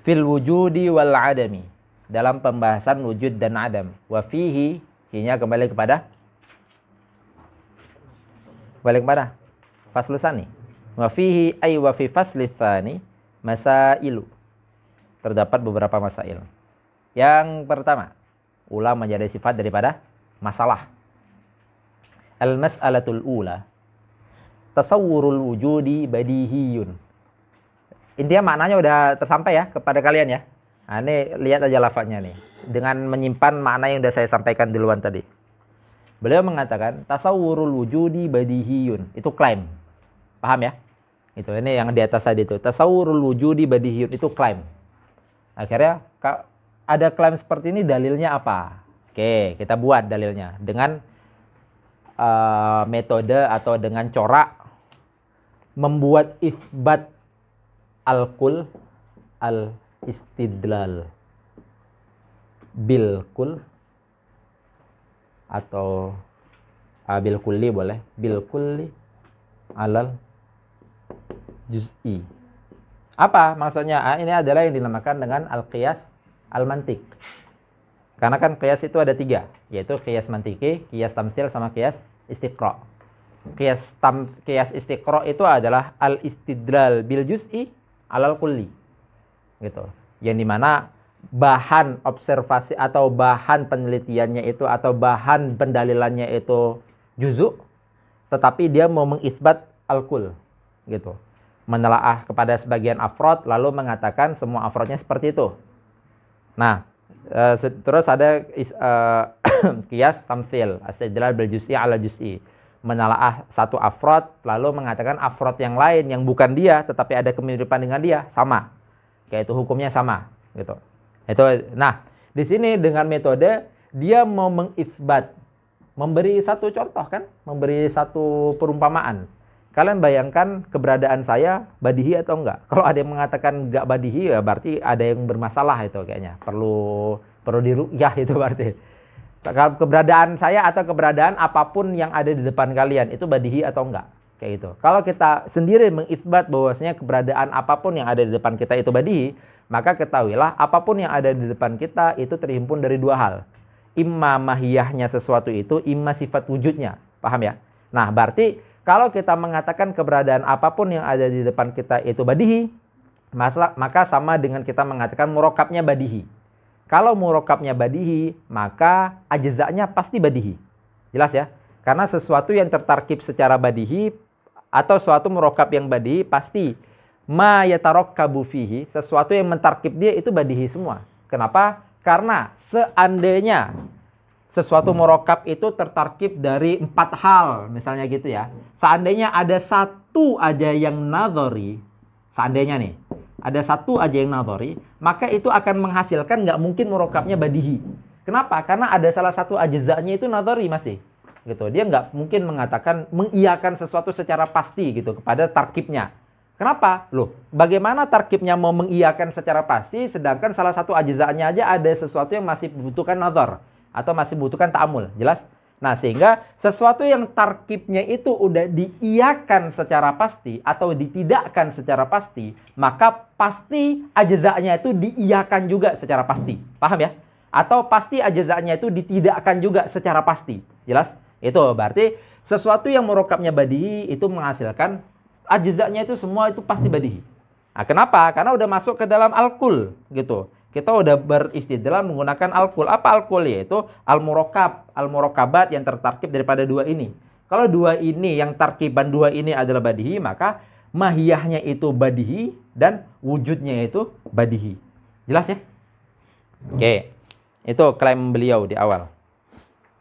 Speaker 1: Fil wujudi wal adami. Dalam pembahasan wujud dan adam. Wa fihi, hinya kembali kepada faslu tsani. Wa fihi ay wa fi fasli tsani masailu. Terdapat beberapa masail. Yang pertama, ula menjadi sifat daripada masalah. Al-mas'alatul ula tasawwurul wujudi badihiyun. Intinya maknanya udah tersampai ya kepada kalian ya. Nah, ini lihat aja lafadznya nih. Dengan menyimpan makna yang udah saya sampaikan duluan tadi. Beliau mengatakan tasawwurul wujudi badihiyun. Itu klaim. Paham ya? Itu ini yang di atas tadi itu. Tasawwurul wujudi badihiyun itu klaim. Akhirnya ada klaim seperti ini, dalilnya apa? Oke, kita buat dalilnya dengan metode atau dengan corak membuat isbat al-kul al-istidlal bil kul atau bil kulli boleh, bil kulli alal juz'i. Apa maksudnya? Ini adalah yang dinamakan dengan al-qiyas al-mantik. Karena kan qiyas itu ada 3, yaitu qiyas mantiki, qiyas tamtsil, sama qiyas istiqra. Qiyas istiqra itu adalah al-istidlal bil juz'i alal kulli. Gitu. Yang dimana bahan observasi atau bahan penelitiannya itu atau bahan pendalilannya itu juzuk, tetapi dia mau mengisbat al-kul. Gitu. Menelaah kepada sebagian afrod lalu mengatakan semua afrodnya seperti itu. Nah, terus ada qiyas tamtsil, istidlal bil juz'i ala juz'i. menalaah satu afrod lalu mengatakan afrod yang lain yang bukan dia tetapi ada kemiripan dengan dia sama. Kayak itu hukumnya sama gitu. Itu nah, di sini dengan metode dia mau mengisbat, memberi satu contoh kan, memberi satu perumpamaan. Kalian bayangkan keberadaan saya badihi atau enggak? Kalau ada yang mengatakan enggak badihi ya berarti ada yang bermasalah itu kayaknya. Perlu diruqyah itu berarti. Keberadaan saya atau keberadaan apapun yang ada di depan kalian itu badihi atau enggak, kayak gitu. Kalau kita sendiri mengisbat bahwasanya keberadaan apapun yang ada di depan kita itu badihi, maka ketahuilah apapun yang ada di depan kita itu terhimpun dari dua hal. Imma mahiyahnya sesuatu itu, imma sifat wujudnya. Paham ya? Nah, berarti kalau kita mengatakan keberadaan apapun yang ada di depan kita itu badihi, maka sama dengan kita mengatakan murokabnya badihi. Kalau murokabnya badihi, maka ajza'nya pasti badihi. Jelas ya? Karena sesuatu yang tertarkib secara badihi atau suatu murokab yang badihi pasti ma yatarokkabu fihi, sesuatu yang mentarkib dia itu badihi semua. Kenapa? Karena seandainya sesuatu murokab itu tertarkib dari 4 hal, misalnya gitu ya. Seandainya ada satu aja yang nadhari, seandainya nih, ada satu aja yang nadhari, maka itu akan menghasilkan nggak mungkin murokabnya badihi. Kenapa? Karena ada salah satu ajza'nya itu nadhari masih. Gitu. Dia nggak mungkin mengatakan, mengiyakan sesuatu secara pasti gitu kepada tarkibnya. Kenapa? Loh, bagaimana tarkibnya mau mengiyakan secara pasti, sedangkan salah satu ajza'nya aja ada sesuatu yang masih membutuhkan nadhar atau masih membutuhkan ta'amul. Jelas? Nah, sehingga sesuatu yang tarkibnya itu udah diiyakan secara pasti atau ditidakkan secara pasti, maka pasti ajza'nya itu diiyakan juga secara pasti. Paham ya? Atau pasti ajza'nya itu ditidakkan juga secara pasti. Jelas? Itu berarti sesuatu yang murokabnya badihi itu menghasilkan ajza'nya itu semua itu pasti badihi. Nah, kenapa? Karena udah masuk ke dalam al-kul gitu. Kita udah beristidlal menggunakan al-kul. Apa al-kul? Yaitu al-murokab, al-murokabat yang tertarkib daripada dua ini. Kalau dua ini, yang tarkiban dua ini adalah badihi, maka mahiyahnya itu badihi dan wujudnya itu badihi. Jelas ya? Oke. Itu klaim beliau di awal.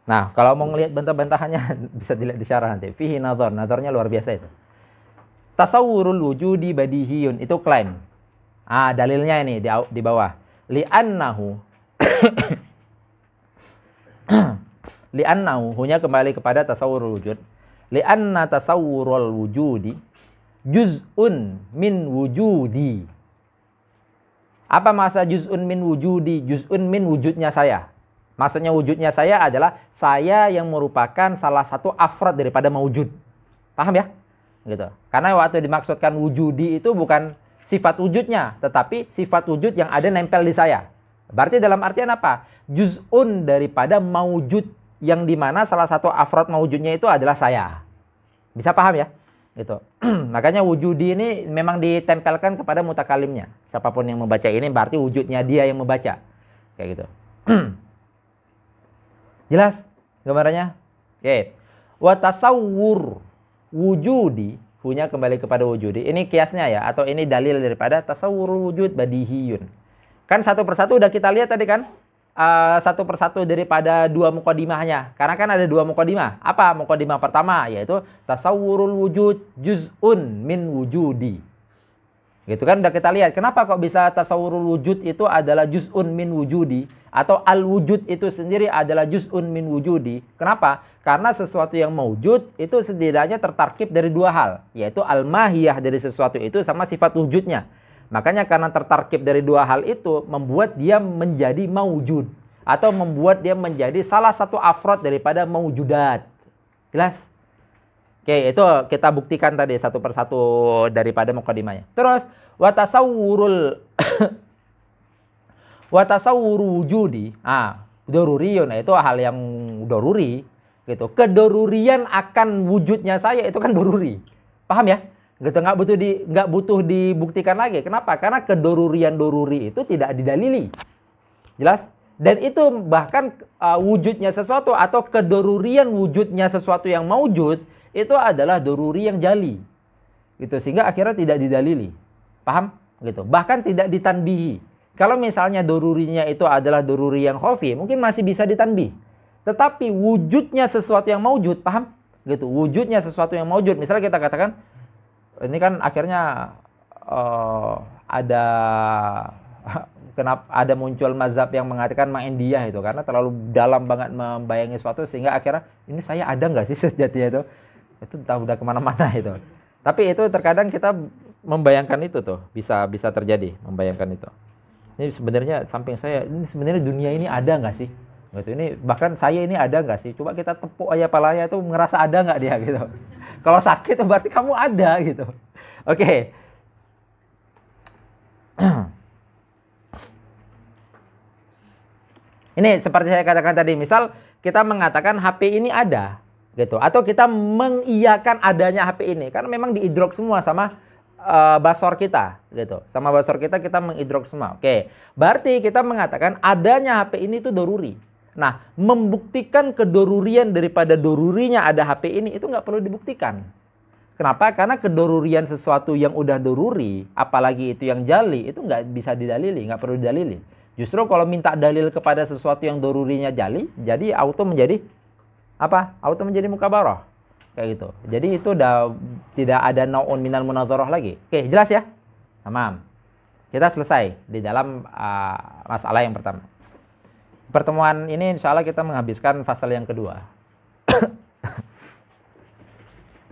Speaker 1: Nah, kalau mau ngelihat bantah-bantahannya bisa dilihat di syarah nanti. Fihi nadhar. Nadharnya luar biasa itu. Tasawwurul wujudi badihiyun. Itu klaim. Ah, dalilnya ini di bawah. Li'annahu li'annahu hunya kembali kepada tasawwurul wujud. Li'anna tasawwurul wujudi juz'un min wujudi. Apa maksud juz'un min wujudi? Juz'un min wujudnya saya. Maksudnya wujudnya saya adalah saya yang merupakan salah satu afrad daripada mawujud. Paham ya? Gitu. Karena waktu dimaksudkan wujudi itu bukan sifat wujudnya, tetapi sifat wujud yang ada nempel di saya. Berarti dalam artian apa? Juz'un daripada mawujud yang dimana salah satu afrod mawujudnya itu adalah saya. Bisa paham ya? Gitu. Makanya wujudi ini memang ditempelkan kepada mutakalimnya. Siapapun yang membaca ini berarti wujudnya dia yang membaca. Kayak gitu. Jelas gambarannya? Oke. Wa tasawwur wujudi punya kembali kepada wujudi. Ini kiasnya ya, atau ini dalil daripada tasawwur wujud badihiyun. Kan satu persatu udah kita lihat tadi kan, satu persatu daripada dua muqaddimahnya. Karena kan ada dua muqaddimah. Apa muqaddimah pertama? Yaitu tasawwurul wujud juz'un min wujudi. Gitu kan udah kita lihat. Kenapa kok bisa tasawwurul wujud itu adalah juz'un min wujudi, atau al wujud itu sendiri adalah juz'un min wujudi? Kenapa? Karena sesuatu yang mawujud itu setidaknya tertarkib dari dua hal, yaitu al-mahiyah dari sesuatu itu sama sifat wujudnya. Makanya karena tertarkib dari dua hal itu membuat dia menjadi mawujud, atau membuat dia menjadi salah satu afrod daripada mawujudat. Jelas? Oke, itu kita buktikan tadi satu persatu daripada muqaddimahnya. Terus wa tasawwurul wa tasawwuru wujudi. Daruriyun, itu hal yang daruri. Gitu. Kedorurian akan wujudnya saya itu kan doruri. Paham ya? Gitu, nggak butuh dibuktikan lagi. Kenapa? Karena kedorurian doruri itu tidak didalili. Jelas? Dan itu bahkan wujudnya sesuatu atau kedorurian wujudnya sesuatu yang maujud itu adalah doruri yang jali. Gitu, sehingga akhirnya tidak didalili. Paham? Gitu. Bahkan tidak ditanbihi. Kalau misalnya dorurinya itu adalah doruri yang khafi, mungkin masih bisa ditanbih. Tetapi wujudnya sesuatu yang maujud, paham? gitu. Wujudnya sesuatu yang maujud. Misalnya kita katakan ini kan akhirnya ada kenapa ada muncul mazhab yang mengatakan ma'indiyah itu karena terlalu dalam banget membayangi sesuatu sehingga akhirnya ini saya ada nggak sih sejatinya itu entah udah kemana-mana itu. Tapi itu terkadang kita membayangkan itu tuh bisa terjadi membayangkan itu. Ini sebenarnya samping saya ini sebenarnya dunia ini ada nggak sih? Gitu. Ini bahkan saya ini ada nggak sih? Coba kita tepuk aja palanya tuh ngerasa ada nggak dia gitu. Kalau sakit tuh berarti kamu ada gitu. Oke. Ini seperti saya katakan tadi, misal kita mengatakan HP ini ada, gitu, atau kita mengiyakan adanya HP ini, karena memang diidrok semua sama basor kita, gitu, sama basor kita mengidrok semua. Oke, berarti kita mengatakan adanya HP ini itu doruri. Nah, membuktikan kedorurian daripada dorurinya ada HP ini itu nggak perlu dibuktikan. Kenapa? Karena kedorurian sesuatu yang udah doruri, apalagi itu yang jali, itu nggak bisa didalili, nggak perlu didalili. Justru kalau minta dalil kepada sesuatu yang dorurinya jali, jadi auto menjadi apa? Auto menjadi mukabarah. Kayak gitu. Jadi itu udah tidak ada naun minal munadzarah lagi. Oke, jelas ya? Tamam. Kita selesai di dalam masalah yang pertama. Pertemuan ini insya Allah kita menghabiskan fasal yang kedua.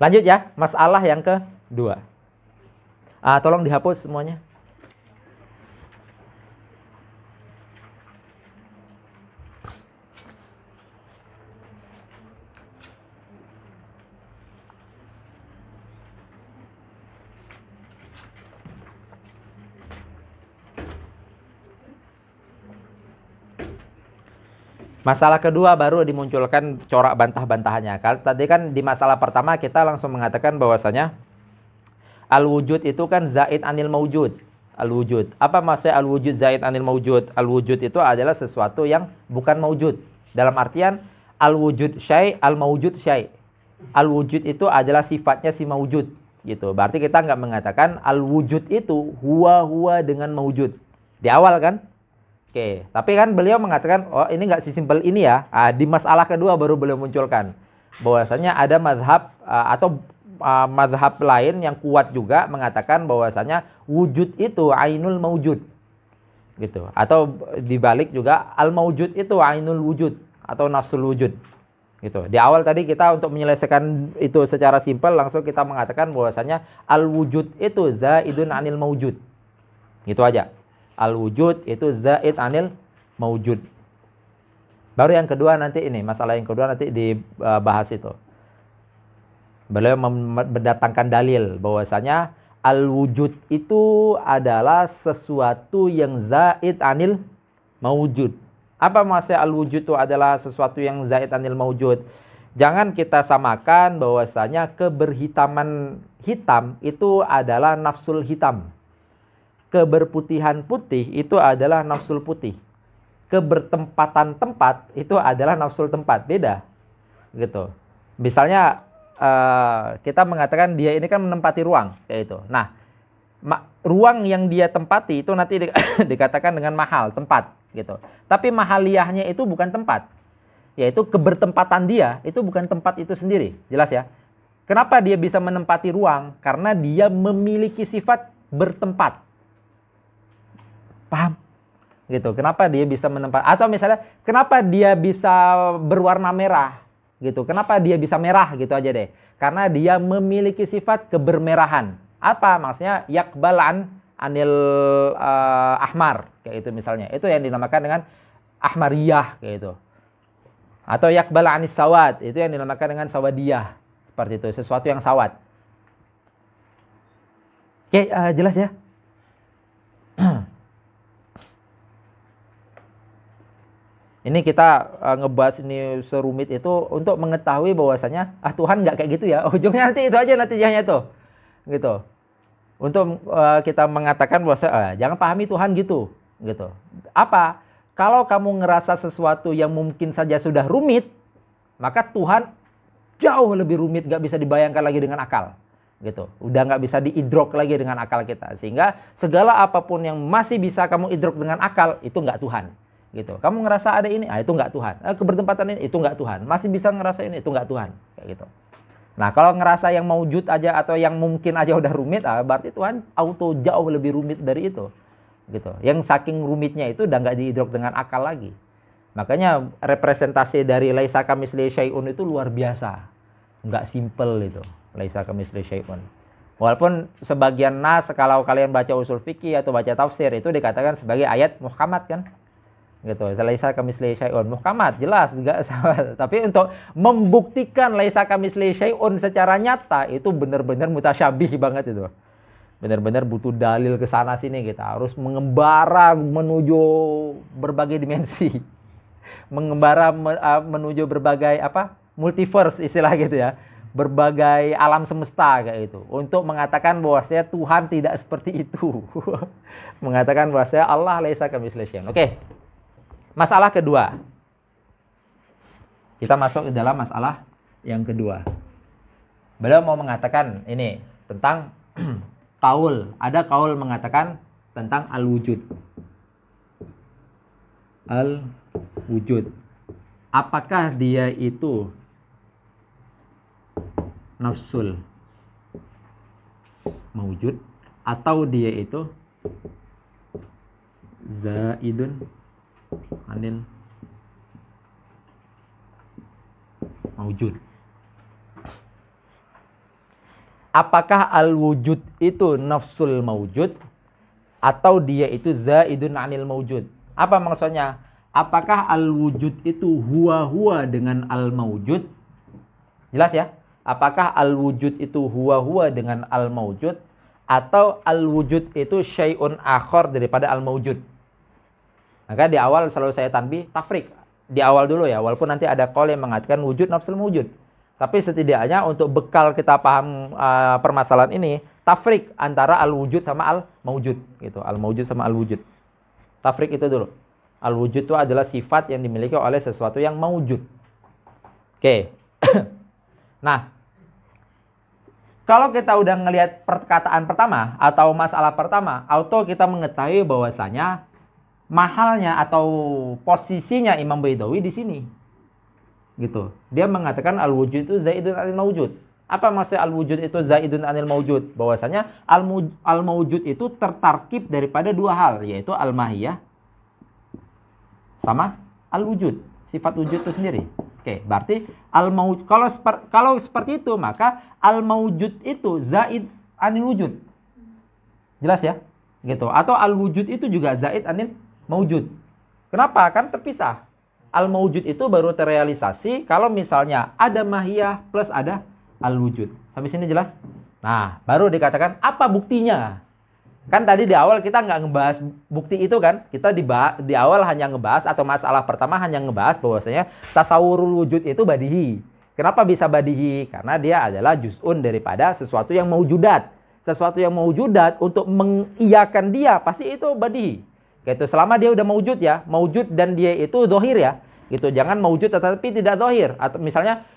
Speaker 1: Lanjut ya, masalah yang kedua. Tolong dihapus semuanya. Masalah kedua baru dimunculkan corak bantah-bantahannya. Tadi kan di masalah pertama kita langsung mengatakan bahwasanya al-wujud itu kan zaid anil maujud. Al-wujud. Apa maksudnya al-wujud zaid anil maujud? Al-wujud itu adalah sesuatu yang bukan maujud. Dalam artian al-wujud syai', al-maujud syai'. Al-wujud itu adalah sifatnya si maujud. Gitu. Berarti kita nggak mengatakan al-wujud itu huwa dengan maujud. Di awal kan? Oke, tapi kan beliau mengatakan, oh ini nggak sesimpel ini ya. Di masalah kedua baru beliau munculkan bahwasanya ada mazhab atau mazhab lain yang kuat juga mengatakan bahwasanya wujud itu ainul maujud, gitu. Atau dibalik juga al maujud itu ainul wujud atau nafsul wujud, gitu. Di awal tadi kita untuk menyelesaikan itu secara simpel langsung kita mengatakan bahwasanya al wujud itu zaidun anil maujud, gitu aja. Al-wujud itu zaid anil maujud. Baru yang kedua nanti ini, masalah yang kedua nanti dibahas itu. Beliau mendatangkan dalil bahwasanya al-wujud itu adalah sesuatu yang zaid anil maujud. Apa maksudnya al-wujud itu adalah sesuatu yang zaid anil maujud? Jangan kita samakan bahwasanya keberhitaman hitam itu adalah nafsul hitam. Keberputihan putih itu adalah nafsul putih. Kebertempatan tempat itu adalah nafsul tempat. Beda. Gitu. Misalnya kita mengatakan dia ini kan menempati ruang. Kayak itu. Nah, ruang yang dia tempati itu nanti dikatakan dengan mahal, tempat. Gitu. Tapi mahaliyahnya itu bukan tempat. Yaitu kebertempatan dia itu bukan tempat itu sendiri. Jelas ya? Kenapa dia bisa menempati ruang? Karena dia memiliki sifat bertempat. Paham? Gitu. Kenapa dia bisa menempat? Atau misalnya, kenapa dia bisa berwarna merah? Gitu. Kenapa dia bisa merah? Gitu aja deh. Karena dia memiliki sifat kebermerahan. Apa maksudnya? Yakbalan anil ahmar. Kayak itu misalnya. Itu yang dinamakan dengan ahmariyah. Kayak itu. Atau yakbalan anis sawad. Itu yang dinamakan dengan sawadiyah. Seperti itu. Sesuatu yang sawad. Oke, jelas ya? Ini kita ngebahas ini serumit itu untuk mengetahui bahwasanya Tuhan nggak kayak gitu ya. Ujungnya nanti itu aja natijahnya tuh. Gitu. Untuk kita mengatakan bahwa jangan pahami Tuhan gitu. Gitu. Apa? Kalau kamu ngerasa sesuatu yang mungkin saja sudah rumit, maka Tuhan jauh lebih rumit, nggak bisa dibayangkan lagi dengan akal. Gitu. Udah nggak bisa diidrok lagi dengan akal kita. Sehingga segala apapun yang masih bisa kamu idrok dengan akal, itu nggak Tuhan. Gitu. Kamu ngerasa ada ini, itu nggak Tuhan. Kebertempatan ini, itu nggak Tuhan. Masih bisa ngerasa ini, itu nggak Tuhan. Kayak gitu. Nah, kalau ngerasa yang maujud aja atau yang mungkin aja udah rumit, berarti Tuhan auto jauh lebih rumit dari itu. Gitu. Yang saking rumitnya itu udah nggak diidrok dengan akal lagi. Makanya representasi dari laisa kamitslihi syai'un itu luar biasa. Nggak simple itu. Laisa kamitslihi syai'un. Walaupun sebagian nas kalau kalian baca usul fikih atau baca tafsir itu dikatakan sebagai ayat muhkamat kan. Gitu. Laisa kamitslihi syai'un muhkamat jelas enggak salah. Tapi untuk membuktikan laisa kamitslihi syai'un secara nyata itu benar-benar mutasyabih banget itu. Benar-benar butuh dalil ke sana sini, kita harus mengembara menuju berbagai dimensi. Mengembara menuju berbagai multiverse istilah gitu ya. Berbagai alam semesta kayak itu untuk mengatakan bahwasanya Tuhan tidak seperti itu. Mengatakan bahwasanya Allah laisa kamitslihi syai'un. Oke. Masalah kedua. Kita masuk ke dalam masalah yang kedua. Beliau mau mengatakan ini tentang kaul. Ada kaul mengatakan tentang al-wujud. Al-wujud. Apakah dia itu nafsul mawujud atau dia itu zaidun anil mawujud? Apakah al-wujud itu nafsul mawujud atau dia itu zaidun anil mawujud? Apa maksudnya? Apakah al-wujud itu huwa dengan al-mawujud? Jelas ya? Apakah al-wujud itu huwa dengan al-mawujud atau al-wujud itu syai'un akhar daripada al-mawujud? Maka di awal selalu saya tanbih tafrik. Di awal dulu ya, walaupun nanti ada qaul yang mengatakan wujud nafsul mawujud. Tapi setidaknya untuk bekal kita paham permasalahan ini, tafrik antara al-wujud sama al-mawujud gitu. Al-mawujud sama al-wujud. Tafrik itu dulu. Al-wujud itu adalah sifat yang dimiliki oleh sesuatu yang mawujud. Oke. Nah, kalau kita udah ngelihat perkataan pertama atau masalah pertama, auto kita mengetahui bahwasanya mahalnya atau posisinya Imam Baidawi di sini. Gitu. Dia mengatakan al-wujud itu zaidun anil mawujud. Apa maksud al-wujud itu zaidun anil mawujud? Bahwasanya al-mawujud itu tertarkib daripada dua hal, yaitu al-mahiyah sama al-wujud, sifat wujud itu sendiri. Oke, berarti al-mawujud kalau seperti itu, maka al-mawujud itu zaid anil wujud. Jelas ya? Gitu. Atau al-wujud itu juga zaid anil mawujud. Kenapa? Kan terpisah. Al-mawujud itu baru terrealisasi kalau misalnya ada mahiyah plus ada al-wujud. Sampai sini jelas? Nah, baru dikatakan apa buktinya? Kan tadi di awal kita nggak ngebahas bukti itu kan. Kita di awal hanya ngebahas atau masalah pertama hanya ngebahas bahwasanya tasawurul wujud itu badihi. Kenapa bisa badihi? Karena dia adalah juz'un daripada sesuatu yang maujudat. Sesuatu yang maujudat untuk mengiyakan dia pasti itu badihi. Gitu, selama dia udah maujud ya, maujud dan dia itu dohir ya, gitu. Jangan maujud tetapi tidak dohir. Atau misalnya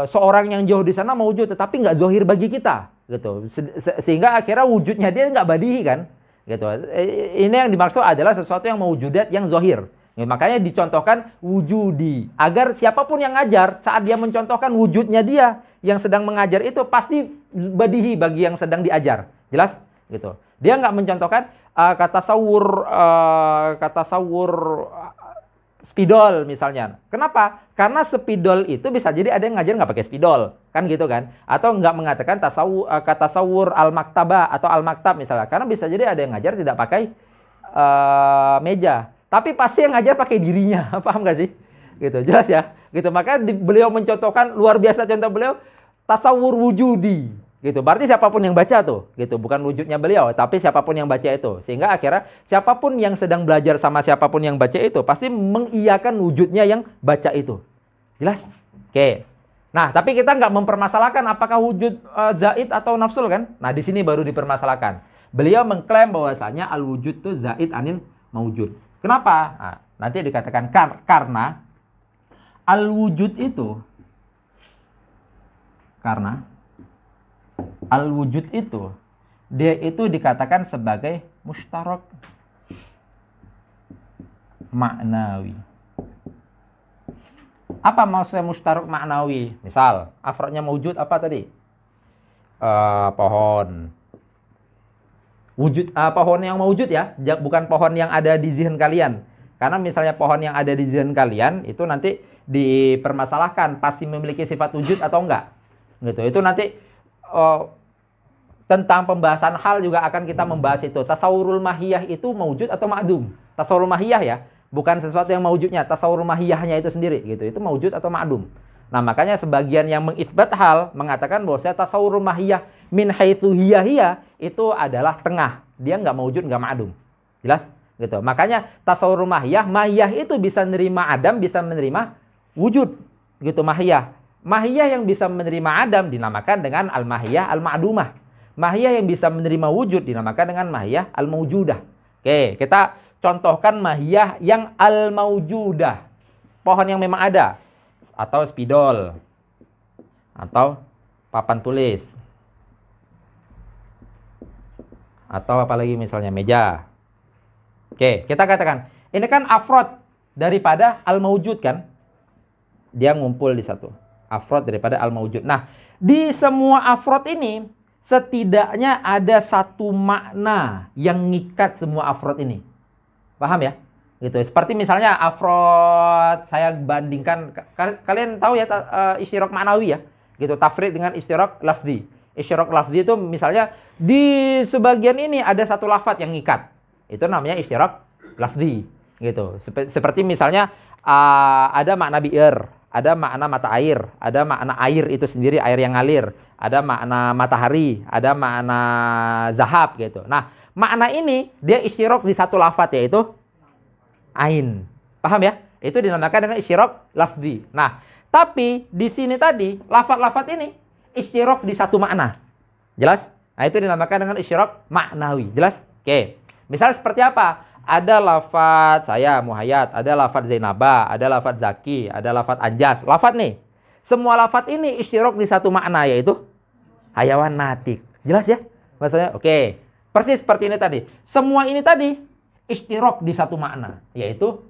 Speaker 1: seorang yang jauh di sana maujud tetapi nggak zohir bagi kita, gitu. Sehingga akhirnya wujudnya dia nggak badihi kan, gitu. Ini yang dimaksud adalah sesuatu yang maujudat yang zohir. Ya, makanya dicontohkan wujudi agar siapapun yang ngajar saat dia mencontohkan wujudnya dia yang sedang mengajar itu pasti badihi bagi yang sedang diajar. Jelas, gitu. Dia nggak mencontohkan kata sawur spidol misalnya. Kenapa? Karena spidol itu bisa jadi ada yang ngajar nggak pakai spidol, kan gitu kan? Atau nggak mengatakan kata sawur al-maktabah atau al-maktab misalnya. Karena bisa jadi ada yang ngajar tidak pakai meja, tapi pasti yang ngajar pakai dirinya. Paham nggak sih? Gitu, jelas ya? Gitu. Maka beliau mencontohkan luar biasa contoh beliau tasawur wujudi. Gitu. Berarti siapapun yang baca tuh, gitu, bukan wujudnya beliau, tapi siapapun yang baca itu. Sehingga akhirnya siapapun yang sedang belajar sama siapapun yang baca itu pasti mengiyakan wujudnya yang baca itu. Jelas? Oke. Nah, tapi kita nggak mempermasalahkan apakah wujud zaid atau nafsul kan? Nah, di sini baru dipermasalahkan. Beliau mengklaim bahwasanya al-wujud itu zaid anil mawujud. Kenapa? Nah, nanti dikatakan karena al-wujud itu al-wujud itu dia itu dikatakan sebagai mustarak maknawi. Apa maksudnya mustarok maknawi? Misal, afrodnya maujud apa tadi? Pohon. Pohon yang maujud ya, bukan pohon yang ada di zihin kalian. Karena misalnya pohon yang ada di zihin kalian itu nanti dipermasalahkan pasti memiliki sifat wujud atau enggak. Gitu. Itu nanti tentang pembahasan hal juga akan kita membahas itu. Tasawurul mahiyah itu maujud atau ma'dum? Tasawurul mahiyah ya, bukan sesuatu yang maujudnya, tasawurul mahiyahnya itu sendiri gitu. Itu maujud atau ma'dum. Nah, makanya sebagian yang mengisbat hal mengatakan bahwa tasawurul mahiyah min haitsu hiya itu adalah tengah. Dia nggak maujud, nggak ma'dum. Jelas? Gitu. Makanya tasawurul mahiyah, mahiyah itu bisa menerima adam, bisa menerima wujud. Gitu mahiyah. Mahiyah yang bisa menerima adam dinamakan dengan al-mahiyah al-ma'dumah. Mahiyah yang bisa menerima wujud dinamakan dengan mahiyah al-maujudah. Oke, kita contohkan mahiyah yang al-maujudah. Pohon yang memang ada. Atau spidol. Atau papan tulis. Atau apalagi misalnya meja. Oke, kita katakan. Ini kan afrod daripada al-maujud kan. Dia ngumpul di satu. Afrod daripada al-maujud. Nah, di semua afrod ini setidaknya ada satu makna yang ngikat semua afrod ini. Paham ya? Gitu. Seperti misalnya afrod saya bandingkan, kalian tahu ya isyraq ma'nawi ya? Gitu, tafrid dengan isyraq lafzi. Isyraq lafzi itu misalnya di sebagian ini ada satu lafaz yang ngikat. Itu namanya isyraq lafzi. Gitu. Seperti misalnya ada makna bi'ir, ada makna mata air, ada makna air itu sendiri, air yang ngalir, ada makna matahari, ada makna zahab gitu. Nah, makna ini dia isyraq di satu lafaz yaitu ain. Paham ya? Itu dinamakan dengan isyraq lafzi. Nah, tapi di sini tadi lafaz-lafaz ini isyraq di satu makna. Jelas? Nah, itu dinamakan dengan isyraq maknawi. Jelas? Oke. Misal seperti apa? Ada lafaz saya Muhayyad, ada lafaz Zainaba, ada lafaz Zaki, ada lafaz Anjas. Lafaz nih. Semua lafaz ini isyraq di satu makna yaitu hayawan natik. Jelas ya? Maksudnya? Oke. Persis seperti ini tadi. Semua ini tadi isyraq di satu makna yaitu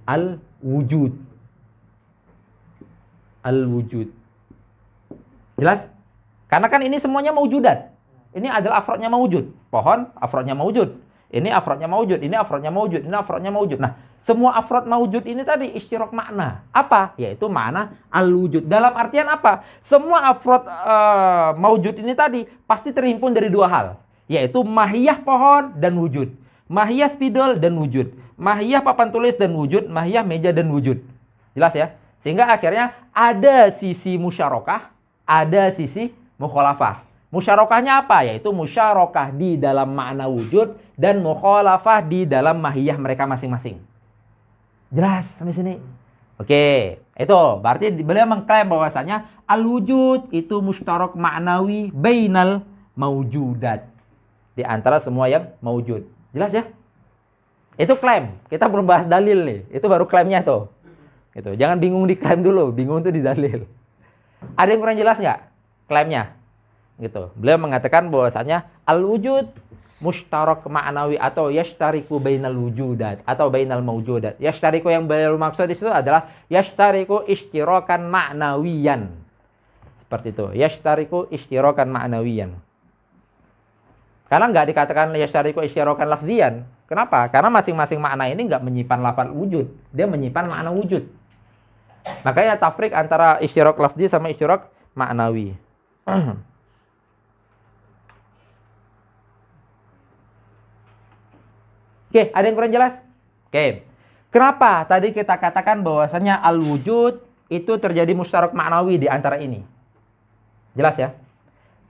Speaker 1: al-wujud. Al-wujud. Jelas? Karena kan ini semuanya maujudat. Ini adalah afrodnya maujud. Pohon afrodnya maujud. Ini afrodnya maujud, ini afrodnya maujud, ini afrodnya maujud. Nah, semua afrod maujud ini tadi isyraq makna. Apa? Yaitu makna al-wujud. Dalam artian apa? Semua afrod maujud ini tadi pasti terhimpun dari dua hal. Yaitu mahiyah pohon dan wujud. Mahiyah spidol dan wujud. Mahiyah papan tulis dan wujud. Mahiyah meja dan wujud. Jelas ya? Sehingga akhirnya ada sisi musyarakah, ada sisi mukhalafah. Musyarakahnya apa? Yaitu musyarakah di dalam makna wujud dan mukhalafah di dalam mahiyah mereka masing-masing. Jelas sampai sini? Oke, itu berarti beliau mengklaim bahwasanya al-wujud itu mustarak maknawi bainal maujudat. Di antara semua yang maujud. Jelas ya? Itu klaim. Kita belum bahas dalil nih. Itu baru klaimnya tuh. Gitu. Jangan bingung di klaim dulu, bingung tuh di dalil. Ada yang kurang jelas nggak klaimnya? Gitu. Beliau mengatakan bahwasanya al-wujud mustarak ma'nawi atau yashtariku bainal wujudat atau bainal maujudat. Yashtariku yang beliau maksud di situ adalah yashtariku ishtirakan ma'nawiyan. Seperti itu. Yashtariku ishtirakan ma'nawiyan. Karena nggak dikatakan yashtariku ishtirakan lafziyan. Kenapa? Karena masing-masing makna ini nggak menyimpan lafaz wujud. Dia menyimpan makna wujud. Makanya tafrik antara isyraq lafzi sama isyraq maknawi. Oke, ada yang kurang jelas? Oke. Kenapa tadi kita katakan bahwasanya al-wujud itu terjadi musyarak maknawi di antara ini? Jelas ya?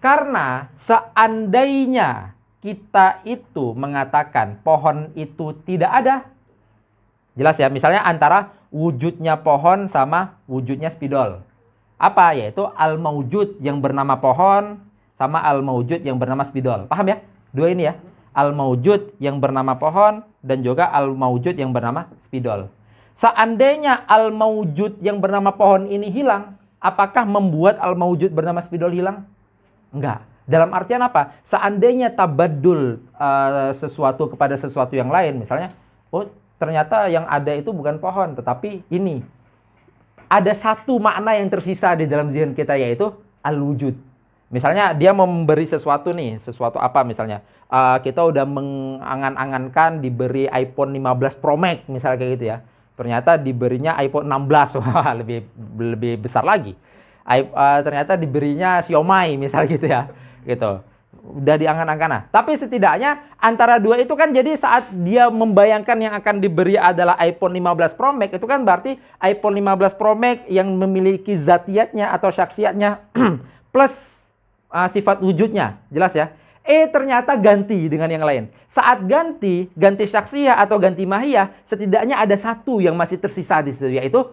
Speaker 1: Karena seandainya kita itu mengatakan pohon itu tidak ada. Jelas ya? Misalnya antara wujudnya pohon sama wujudnya spidol. Apa? Yaitu al-maujud yang bernama pohon sama al-maujud yang bernama spidol. Paham ya? Dua ini ya. Al-maujud yang bernama pohon dan juga al-maujud yang bernama spidol. Seandainya al-maujud yang bernama pohon ini hilang, apakah membuat al-maujud bernama spidol hilang? Enggak. Dalam artian apa? Seandainya tabaddul sesuatu kepada sesuatu yang lain, misalnya, oh ternyata yang ada itu bukan pohon, tetapi ini. ada satu makna yang tersisa di dalam zihin kita, yaitu al-wujud. Misalnya dia memberi sesuatu nih, sesuatu apa misalnya. Kita udah mengangan-angankan diberi iPhone 15 Pro Max misalnya kayak gitu ya. Ternyata diberinya iPhone 16, wah lebih besar lagi. Ternyata diberinya Xiaomi misalnya gitu ya. Gitu. Udah diangan-angan. Nah, tapi setidaknya antara dua itu kan, jadi saat dia membayangkan yang akan diberi adalah iPhone 15 Pro Max, itu kan berarti iPhone 15 Pro Max yang memiliki zatiatnya atau syaksiatnya plus sifat wujudnya. Jelas ya? Ternyata ganti dengan yang lain. Saat ganti syaksiyah atau ganti mahiyah, setidaknya ada satu yang masih tersisa di situ, yaitu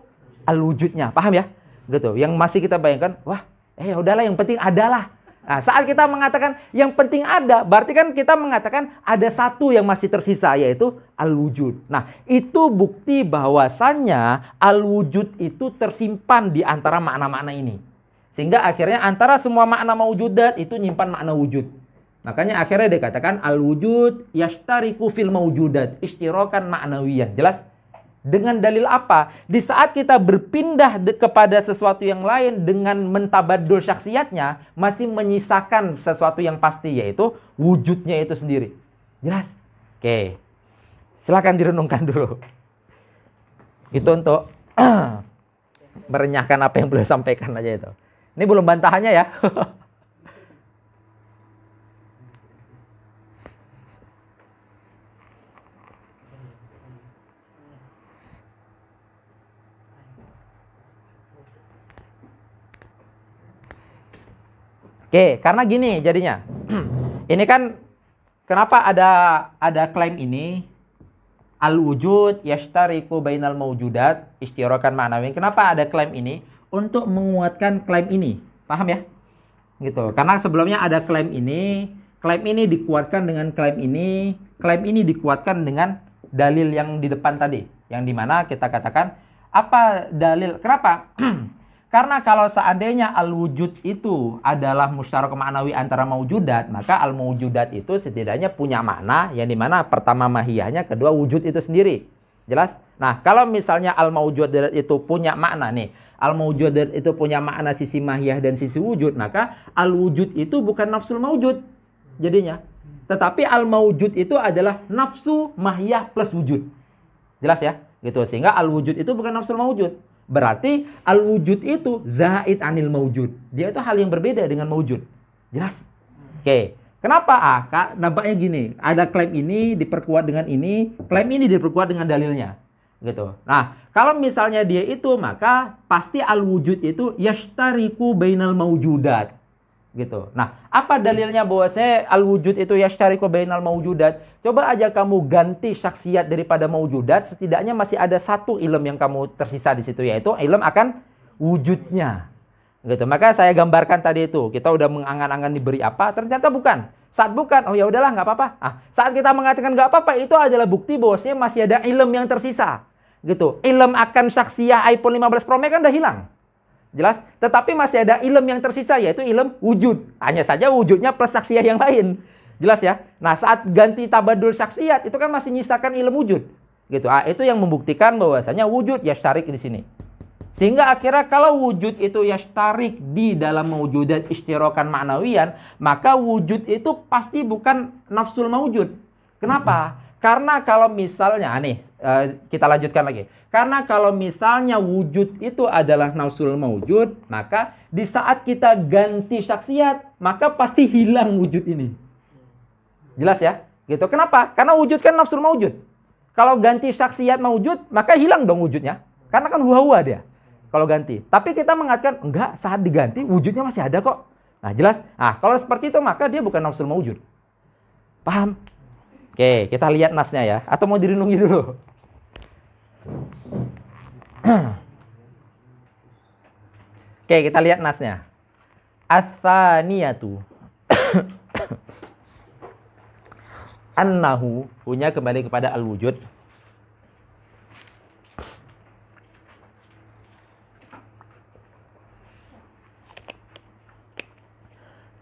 Speaker 1: al-wujudnya. Paham ya? Gitu. Yang masih kita bayangkan, wah, ya udahlah, yang penting adalah. Nah, saat kita mengatakan yang penting ada, berarti kan kita mengatakan ada satu yang masih tersisa, yaitu al-wujud. Nah, itu bukti bahwasannya al-wujud itu tersimpan di antara makna-makna ini. Sehingga akhirnya antara semua makna maujudat itu nyimpan makna wujud. Makanya akhirnya dikatakan al-wujud yashtariku fil maujudat, ishtirakan ma'nawiyan. Jelas? Dengan dalil apa? Di saat kita berpindah kepada sesuatu yang lain dengan mentabadul syaksiatnya, masih menyisakan sesuatu yang pasti, yaitu wujudnya itu sendiri. Jelas? Oke. Silakan direnungkan dulu. Itu untuk merenyahkan apa yang boleh sampaikan aja itu. Ini belum bantahannya ya. Oke, karena gini jadinya. Ini kan kenapa ada klaim ini? Al-wujud yashtariku bainal maujudat istirakan ma'nawi. Kenapa ada klaim ini? Untuk menguatkan klaim ini. Paham ya? Gitu. Karena sebelumnya ada klaim ini dikuatkan dengan klaim ini dikuatkan dengan dalil yang di depan tadi, yang dimana kita katakan apa dalil? Kenapa? Karena kalau seandainya al-wujud itu adalah musyarak ma'nawi antara maujudat, maka al-maujudat itu setidaknya punya makna yang dimana pertama mahiyahnya, kedua wujud itu sendiri. Jelas? Nah, kalau misalnya al-maujudat itu punya makna nih, al-maujudat itu punya makna sisi mahiyah dan sisi wujud, maka al-wujud itu bukan nafsul maujud jadinya. Tetapi al-maujud itu adalah nafsu mahiyah plus wujud. Jelas ya? Gitu. Sehingga al-wujud itu bukan nafsul maujud. Berarti al-wujud itu zaid anil maujud. Dia itu hal yang berbeda dengan maujud. Jelas? Oke. Kenapa? Kak, nampaknya gini. Ada klaim ini diperkuat dengan ini. Klaim ini diperkuat dengan dalilnya. Gitu. Nah, kalau misalnya dia itu, maka pasti al-wujud itu yashtariku bainal maujudat. Gitu. Nah, apa dalilnya bahwasanya al-wujud itu yashtariku bainal maujudat? Coba aja kamu ganti syaksiat daripada maujudat, setidaknya masih ada satu ilm yang kamu tersisa di situ, yaitu ilm akan wujudnya. Gitu. Maka saya gambarkan tadi itu, kita udah mengangan-angan diberi apa, ternyata bukan. Saat bukan, oh ya udahlah nggak apa-apa. Saat kita mengatakan nggak apa-apa, itu adalah bukti bahwasanya masih ada ilm yang tersisa. Gitu. Ilm akan syaksiah iPhone 15 Pro Max kan udah hilang. Jelas? Tetapi masih ada ilm yang tersisa, yaitu ilm wujud. Hanya saja wujudnya plus saksiat yang lain. Jelas ya? Nah, saat ganti tabadul saksiat, itu kan masih nyisakan ilm wujud. Gitu. Itu yang membuktikan bahwasanya wujud yashtarik di sini. Sehingga akhirnya kalau wujud itu yashtarik di dalam maujudat istirakan ma'nawiyan, maka wujud itu pasti bukan nafsul maujud. Kenapa? Karena kalau misalnya, kita lanjutkan lagi. Karena kalau misalnya wujud itu adalah nafsul maujud, maka di saat kita ganti syaksiat, maka pasti hilang wujud ini. Jelas ya? Gitu. Kenapa? Karena wujud kan nafsul maujud. Kalau ganti syaksiat maujud, maka hilang dong wujudnya. Karena kan huwa dia. Kalau ganti. Tapi kita mengatakan, enggak, saat diganti wujudnya masih ada kok. Nah, jelas? Nah, kalau seperti itu, maka dia bukan nafsul maujud. Paham? Oke, kita lihat nasnya ya. Atau mau direnungi dulu? Oke, kita lihat nasnya. Ats-tsaniyatu. Annahu, punya kembali kepada al-wujud.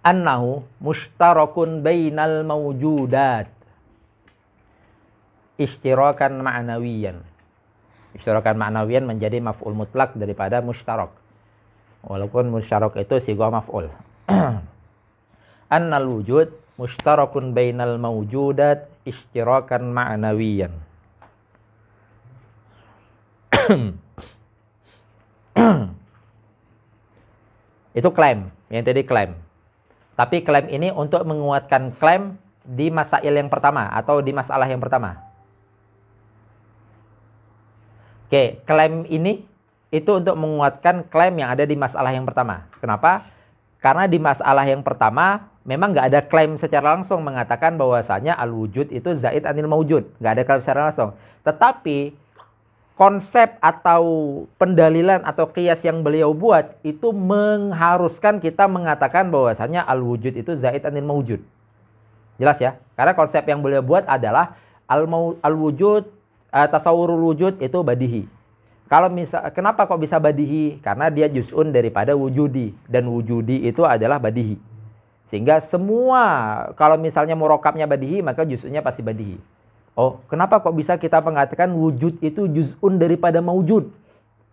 Speaker 1: Annahu mushtarakun bainal mawjudat. Ishtirakan ma'nawiyan. Isytirakan ma'nawiyan menjadi maf'ul mutlak daripada musytarak. Walaupun musytarak itu sighah maf'ul. Annal wujud mushtarakun bainal mawjudat ishtirakan ma'nawiyan. Itu klaim, yang tadi klaim. Tapi klaim ini untuk menguatkan klaim di masail yang pertama atau di masalah yang pertama. Oke, klaim ini itu untuk menguatkan klaim yang ada di masalah yang pertama. Kenapa? Karena di masalah yang pertama memang nggak ada klaim secara langsung mengatakan bahwasanya al-wujud itu zaid anil mawjud. Nggak ada klaim secara langsung. Tetapi konsep atau pendalilan atau qiyas yang beliau buat itu mengharuskan kita mengatakan bahwasanya al-wujud itu zaid anil mawjud. Jelas ya? Karena konsep yang beliau buat adalah al-wujud, tasawurul wujud itu badihi. Kalau kenapa kok bisa badihi? Karena dia juz'un daripada wujudi, dan wujudi itu adalah badihi. Sehingga semua kalau misalnya murokabnya badihi, maka juz'unnya pasti badihi. Oh, kenapa kok bisa kita mengatakan wujud itu juz'un daripada maujud?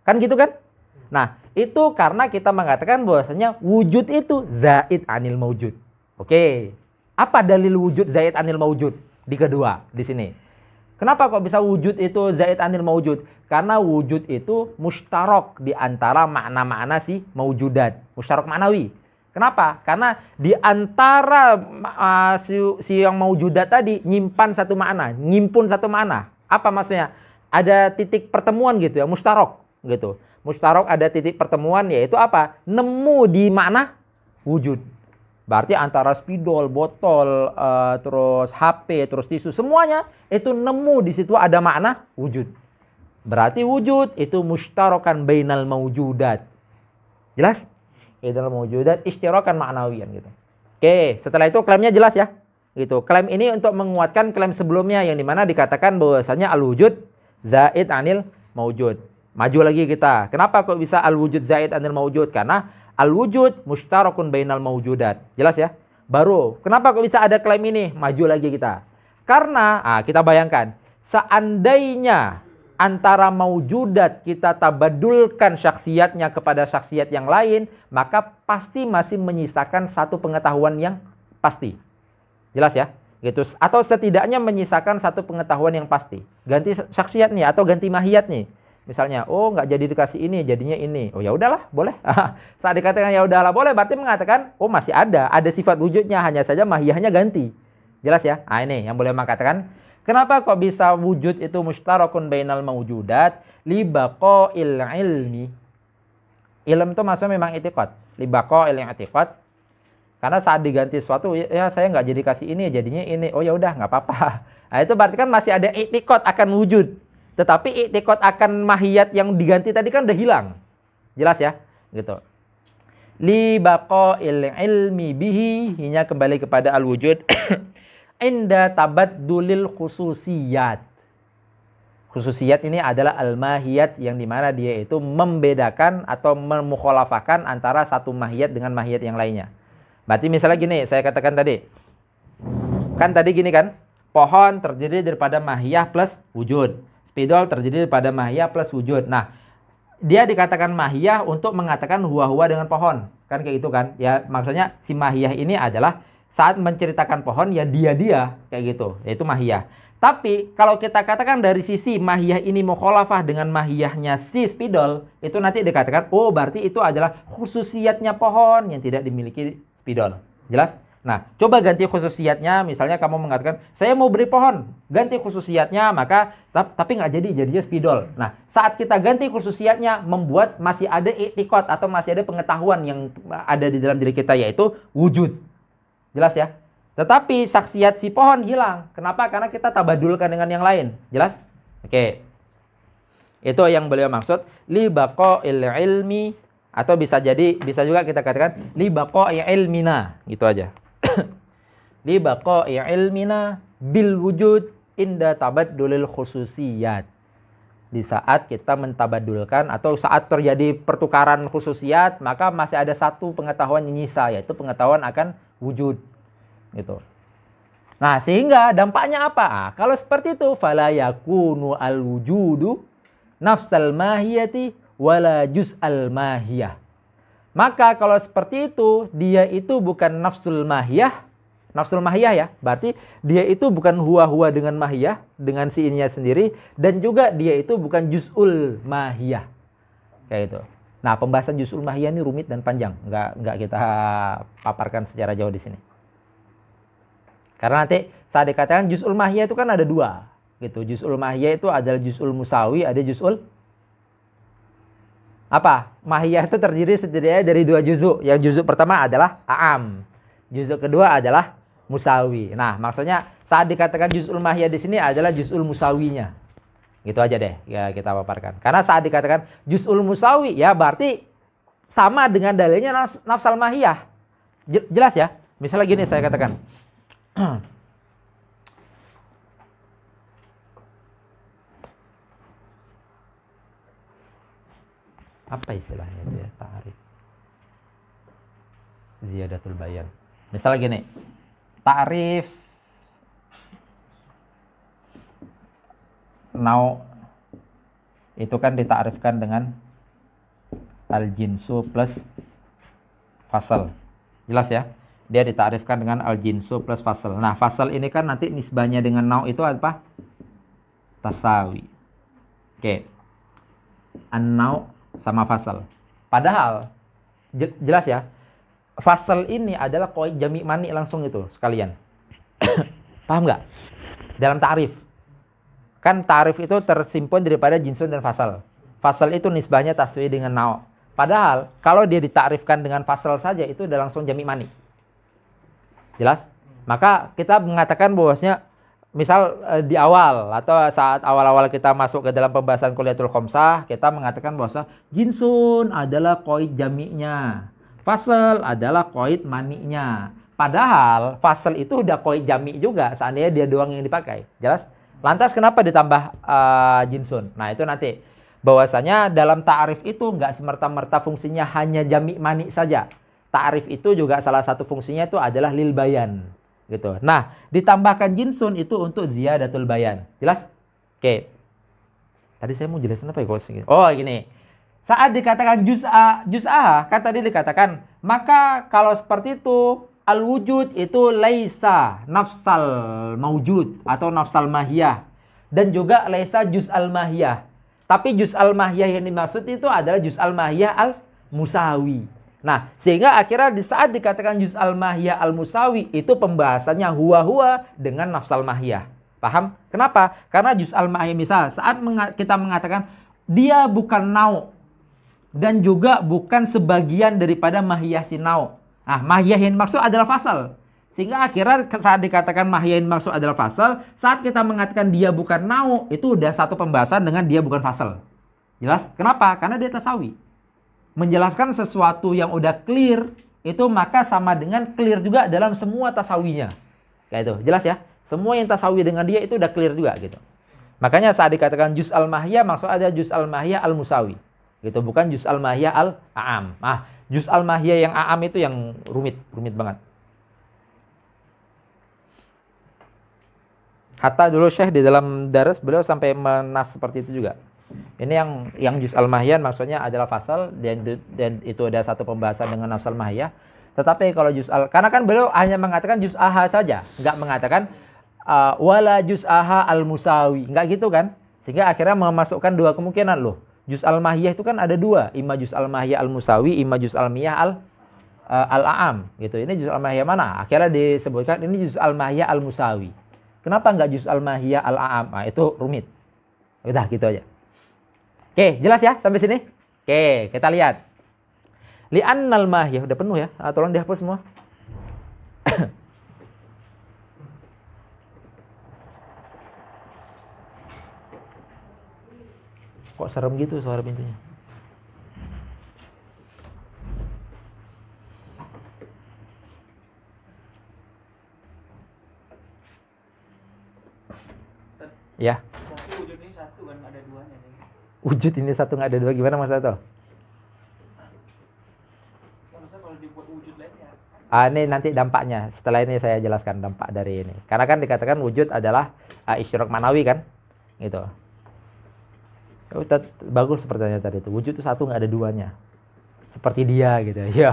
Speaker 1: Kan gitu kan? Nah, itu karena kita mengatakan bahwasanya wujud itu zaid anil maujud. Oke. Apa dalil wujud zaid anil maujud di kedua di sini? Kenapa kok bisa wujud itu zaid anil maujud? Karena wujud itu mushtarak di antara makna-makna si maujudat, mushtarak ma'nawi. Kenapa? Karena di antara si yang maujudat tadi nyimpan satu makna, ngimpun satu makna. Apa maksudnya? Ada titik pertemuan gitu ya, mushtarak gitu. Mushtarak ada titik pertemuan, yaitu apa? Nemu di makna wujud. Berarti antara spidol, botol, terus HP, terus tisu, semuanya itu nemu di situ ada makna wujud. Berarti wujud itu mushtarakan bainal mawjudat. Jelas? Bainal mawjudat ishtirakan ma'nawiyan gitu. Oke, setelah itu klaimnya jelas ya. Gitu. Klaim ini untuk menguatkan klaim sebelumnya yang dimana dikatakan bahwasanya al-wujud zaid anil mawjud. Maju lagi kita. Kenapa kok bisa al-wujud zaid anil mawjud? Karena al-wujud mushtarakun bainal mawjudat. Jelas ya? Baru, kenapa kok bisa ada klaim ini? Maju lagi kita. Karena, kita bayangkan, seandainya antara maujudat kita tabadulkan syakhsiyatnya kepada syakhsiyat yang lain, maka pasti masih menyisakan satu pengetahuan yang pasti. Jelas ya? Gitu. Atau setidaknya menyisakan satu pengetahuan yang pasti. Ganti syakhsiat nih atau ganti mahiyat nih. Misalnya, oh nggak jadi dikasih ini, jadinya ini. Oh ya udahlah, boleh. Saat dikatakan ya udahlah boleh, berarti mengatakan, oh masih ada sifat wujudnya, hanya saja mahiyahnya ganti. Jelas ya? Nah ini yang boleh mengatakan. Kenapa kok bisa wujud itu mushtarakun bainal mawjudat li baqa'il ilmi? Ilm itu maksudnya memang i'tiqad. Li baqa'il i'tiqad. Karena saat diganti sesuatu, ya saya nggak jadi kasih ini, jadinya ini. Oh ya udah, nggak apa-apa. Nah itu berarti kan masih ada i'tiqad akan wujud. Tetapi i'tiqad akan mahiyat yang diganti tadi kan udah hilang. Jelas ya? Gitu. Li baqa'il ilmi bihi, hanya kembali kepada al-wujud. Inda tabaddulil khususiyat. Khususiyat ini adalah al-mahiyat yang dimana dia itu membedakan atau memukhalafahkan antara satu mahiyat dengan mahiyat yang lainnya. Berarti misalnya gini, saya katakan tadi. Kan tadi gini kan, pohon terdiri daripada mahiyah plus wujud. Spidol terdiri daripada mahiyah plus wujud. Nah, dia dikatakan mahiyah untuk mengatakan huwa-huwa dengan pohon. Kan kayak gitu kan. Ya maksudnya si mahiyah ini adalah saat menceritakan pohon ya dia kayak gitu, yaitu mahiyah. Tapi kalau kita katakan dari sisi mahiyah ini mukhalafah dengan mahiyahnya si spidol, itu nanti dikatakan oh berarti itu adalah khususiyatnya pohon yang tidak dimiliki spidol. Jelas? Nah, coba ganti khususiyatnya, misalnya kamu mengatakan saya mau beri pohon, ganti khususiyatnya, maka tapi nggak jadinya spidol. Nah, saat kita ganti khususiyatnya membuat masih ada i'tiqad atau masih ada pengetahuan yang ada di dalam diri kita, yaitu wujud. Jelas ya? Tetapi saksiat si pohon hilang. Kenapa? Karena kita tabadulkan dengan yang lain. Jelas? Oke. Itu yang beliau maksud. Li baqa'il ilmi. Atau bisa juga kita katakan li baqa'i ilmina. Gitu aja. Li baqa'i ilmina bil wujud inda tabaddulil khususiyat. Di saat kita mentabadulkan atau saat terjadi pertukaran khususiyat, maka masih ada satu pengetahuan yang nyisa, yaitu pengetahuan akan wujud gitu. Nah, sehingga dampaknya apa? Kalau seperti itu fala yakunu al-wujudu nafsal mahiyati wala juz'al mahiyah. Maka kalau seperti itu, dia itu bukan nafsul mahiyah ya, berarti dia itu bukan huwa-huwa dengan mahiyah, dengan si ininya sendiri, dan juga dia itu bukan juz'ul mahiyah. Kayak itu. Nah, pembahasan juz'ul mahiyah ini rumit dan panjang, nggak kita paparkan secara jauh di sini. Karena nanti saat dikatakan juz'ul mahiyah itu kan ada dua, gitu. Juz'ul mahiyah itu adalah juz'ul musawi, ada juz'ul apa? Mahiyah itu terdiri setidaknya dari dua juzuk. Yang juzuk pertama adalah a'am. Juzuk kedua adalah musawi. Nah, maksudnya saat dikatakan juz'ul mahiyah di sini adalah juz'ul musawinya. Gitu aja deh ya kita paparkan. Karena saat dikatakan juz'ul musawi ya berarti sama dengan dalilnya nafsal mahiyah. Jelas ya? Misalnya gini saya katakan. Apa istilahnya itu ya, ta'rif ziyadatul bayan. Misalnya gini, ta'rif nau itu kan ditakrifkan dengan al-jinsu plus fasal. Jelas ya? Dia ditakrifkan dengan al-jinsu plus fasal. Nah, fasal ini kan nanti nisbahnya dengan nau itu apa? Tasawi. Oke. An-nau sama fasal. Padahal jelas ya, fasal ini adalah qaid jami' mani langsung itu sekalian. Paham nggak? Dalam ta'rif. Kan ta'rif itu tersimpun daripada jinsun dan fasal. Fasal itu nisbahnya taswi dengan nau. Padahal kalau dia ditakrifkan dengan fasal saja itu udah langsung jami' mani. Jelas? Maka kita mengatakan bahwasanya misal di awal atau saat awal-awal kita masuk ke dalam pembahasan kuliatul khamsah, kita mengatakan bahwa jinsun adalah qaid jami'nya, fasal adalah qaid mani'nya. Padahal fasal itu udah qaid jami' juga, seandainya dia doang yang dipakai. Jelas? Lantas kenapa ditambah jinsun? Nah, itu nanti bahwasanya dalam ta'rif itu nggak semerta-merta fungsinya hanya jami' mani saja. Ta'rif itu juga salah satu fungsinya itu adalah lil bayan. Gitu. Nah, ditambahkan jinsun itu untuk ziyadatul bayan. Jelas? Oke. Tadi saya mau jelasin apa ya? Oh, gini. Saat dikatakan juz'ah, kan tadi dikatakan, maka kalau seperti itu, al-wujud itu laisa nafsal maujud atau nafsal mahiyah. Dan juga laisa juz'al mahiyah. Tapi juz'al mahiyah yang dimaksud itu adalah juz'al mahiyah al-musawi. Nah, sehingga akhirnya di saat dikatakan juz al-mahiyah al-musawi itu pembahasannya huwa-huwa dengan nafsal mahiyah. Paham? Kenapa? Karena juz al-mahiyah misal saat kita mengatakan dia bukan nau dan juga bukan sebagian daripada mahiyah si nau. Nah, mahiyah yang maksud adalah fasal. Sehingga akhirnya saat dikatakan mahiyah yang maksud adalah fasal, saat kita mengatakan dia bukan nau, itu udah satu pembahasan dengan dia bukan fasal. Jelas? Kenapa? Karena dia tasawi. Menjelaskan sesuatu yang udah clear itu maka sama dengan clear juga dalam semua tasawinya. Kayak itu, jelas ya? Semua yang tasawi dengan dia itu udah clear juga gitu. Makanya saat dikatakan juz al-mahiyah maksud ada juz al-mahiyah al-musawi. Gitu, bukan juz al-mahiyah al-a'am. Ah, juz al-mahiyah yang a'am itu yang rumit banget. Hatta dulu Syekh di dalam daras beliau sampai menas seperti itu juga. Ini yang juz al-mahiyah maksudnya adalah fasal dan itu ada satu pembahasan dengan nafsal mahiyah. Tetapi kalau karena kan beliau hanya mengatakan juz aha saja, nggak mengatakan wala juz aha al-musawi, nggak gitu kan? Sehingga akhirnya memasukkan dua kemungkinan loh. Juz al-mahiyah itu kan ada dua, imma juz al-mahiyah al-musawi, imma juz al-mahiyah al-a'am gitu. Ini juz al-mahiyah mana? Akhirnya disebutkan ini juz al-mahiyah al-musawi. Kenapa nggak juz al-mahiyah al-a'am? Nah, itu rumit. Udah gitu aja. Oke, jelas ya sampai sini? Oke, kita lihat. Li'annal mahiyah udah penuh ya. Tolong dihapus semua. Kok serem gitu suara pintunya? Ya.
Speaker 3: Wujud ini satu kan ada duanya nih.
Speaker 1: Wujud ini satu nggak ada dua, gimana Mas Ato?
Speaker 3: Maksudnya kalau dibuat wujud lainnya.
Speaker 1: Ini nanti dampaknya. Setelah ini saya jelaskan dampak dari ini. Karena kan dikatakan wujud adalah isyraq manawi kan, gitu. Bagus pertanyaan tadi itu. Wujud itu satu, nggak ada duanya. Seperti dia gitu. Ya,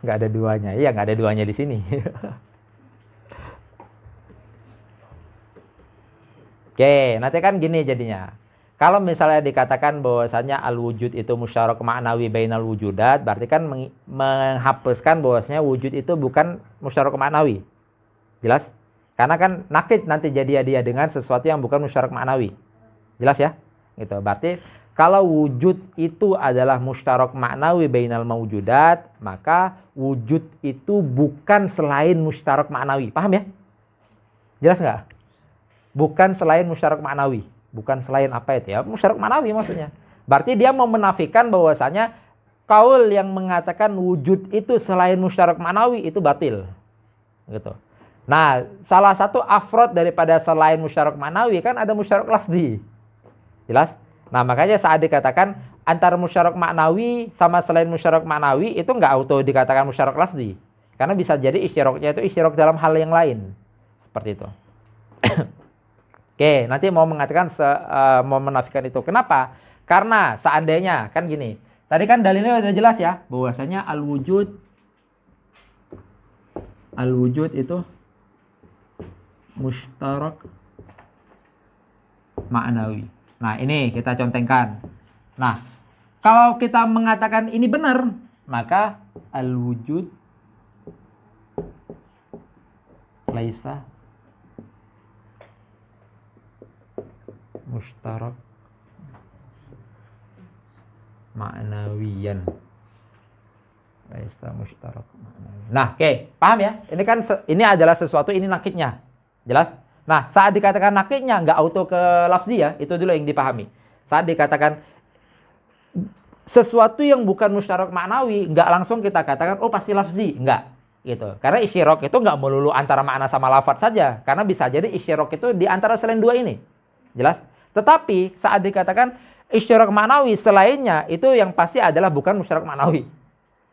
Speaker 1: nggak ada duanya. Iya, nggak ada duanya di sini. Oke, nanti kan gini jadinya. Kalau misalnya dikatakan bahwasanya al-wujud itu musyarak ma'nawi bainal wujudat, berarti kan menghapuskan bahwasanya wujud itu bukan musyarak ma'nawi. Jelas? Karena kan nakid nanti jadi dia dengan sesuatu yang bukan musyarak ma'nawi. Jelas ya? Gitu. Berarti kalau wujud itu adalah musyarak ma'nawi bainal mawjudat, maka wujud itu bukan selain musyarak ma'nawi. Paham ya? Jelas nggak? Bukan selain musyarak ma'nawi. Bukan selain apa itu ya? Musyarak ma'nawi maksudnya. Berarti dia mau menafikan bahwasanya kaul yang mengatakan wujud itu selain musyarak ma'nawi itu batil. Gitu. Nah, salah satu afrod daripada selain musyarak ma'nawi kan ada musyarak lafzi. Jelas? Nah, makanya saat dikatakan antara musyarak ma'nawi sama selain musyarak ma'nawi itu nggak auto dikatakan musyarak lafzi. Karena bisa jadi isyroknya itu isyrok dalam hal yang lain. Seperti itu. Oke, nanti mau mengatakan mau menafikan itu. Kenapa? Karena seandainya kan gini. Tadi kan dalilnya udah jelas ya, bahwasanya al-wujud itu mustarak ma'nawi. Nah, ini kita contohkan. Nah, kalau kita mengatakan ini benar, maka al-wujud laisa mustarak ma'nawiyan. Laisa mustarak ma'nawi. Nah, oke, paham ya? Ini kan ini adalah sesuatu, ini nakidnya. Jelas? Nah, saat dikatakan nakidnya nggak auto ke lafzi ya, itu dulu yang dipahami. Saat dikatakan sesuatu yang bukan musyarak ma'nawi, nggak langsung kita katakan oh pasti lafzi, nggak gitu. Karena isyirok itu nggak melulu antara makna sama lafaz saja, karena bisa jadi isyirok itu di antara selain dua ini. Jelas? Tetapi saat dikatakan isyarak ma'nawi selainnya itu yang pasti adalah bukan musyarak ma'nawi.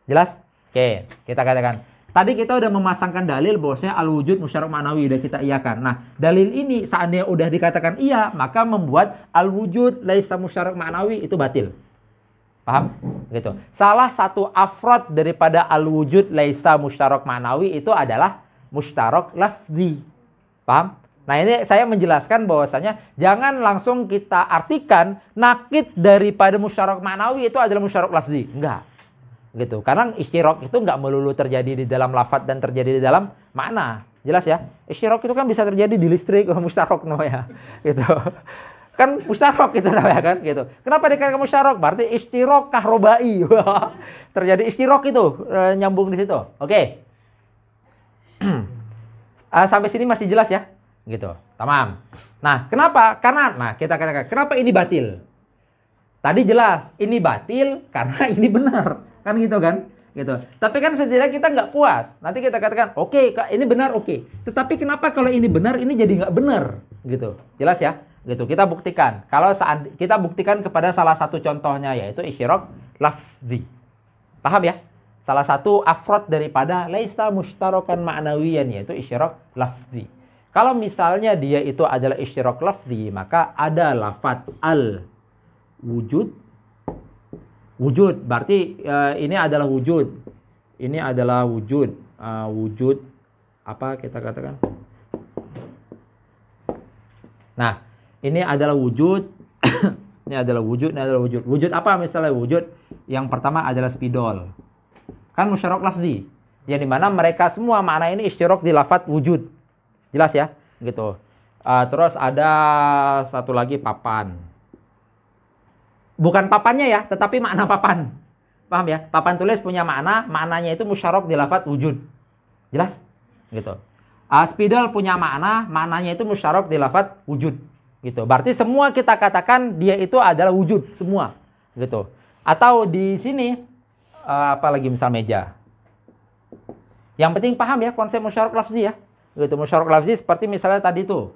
Speaker 1: Jelas? Oke, kita katakan. Tadi kita udah memasangkan dalil bahwasanya al-wujud musyarak ma'nawi udah kita iyakan. Nah, dalil ini seandainya udah dikatakan iya, maka membuat al-wujud laisa musyarak ma'nawi itu batil. Paham? Gitu. Salah satu afrod daripada al-wujud laisa musyarak ma'nawi itu adalah musyarak lafzi. Paham? Nah, ini saya menjelaskan bahwasanya jangan langsung kita artikan nakid daripada musyarak ma'nawi itu adalah musyarak lafzi. Enggak. Gitu. Karena isyirok itu enggak melulu terjadi di dalam lafaz dan terjadi di dalam makna. Jelas ya? Isyirok itu kan bisa terjadi di listrik, musyarak namanya. Gitu. Kan musyarak itu namanya kan gitu. Kenapa dikatakan musyarak? Berarti istirok kahrobai. Terjadi istirok itu nyambung di situ. Oke. Sampai sini masih jelas ya? Gitu. Tamam. Nah, kenapa? Karena kita katakan kenapa ini batil? Tadi jelas, ini batil karena ini benar. Kan gitu kan? Gitu. Tapi kan setidaknya kita nggak puas. Nanti kita katakan, oke, ini benar, oke. Tetapi kenapa kalau ini benar, ini jadi nggak benar? Gitu. Jelas ya? Gitu. Kita buktikan. Kalau saat kita buktikan kepada salah satu contohnya yaitu isyirok lafzi. Paham ya? Salah satu afrod daripada laisa mushtarakan ma'nawiyan yaitu isyirok lafzi. Kalau misalnya dia itu adalah isyirok lafzi, maka ada lafaz al-wujud. Wujud, berarti ini adalah wujud. Ini adalah wujud. Wujud, apa kita katakan? Nah, ini adalah wujud. Ini adalah wujud, ini adalah wujud. Wujud apa misalnya wujud? Yang pertama adalah spidol. Kan musyarak lafzi. Yang dimana mereka semua makna ini isyirok di lafaz wujud. Jelas ya, gitu. Terus ada satu lagi papan. Bukan papannya ya, tetapi makna papan. Paham ya? Papan tulis punya makna, maknanya itu musyarak di lafaz wujud. Jelas? Gitu. Spidol punya makna, maknanya itu musyarak di lafaz wujud. Gitu. Berarti semua kita katakan dia itu adalah wujud semua. Gitu. Atau di sini apalagi misal meja. Yang penting paham ya konsep musyarak lafzi ya. Gitu, musyarak lafzi seperti misalnya tadi tuh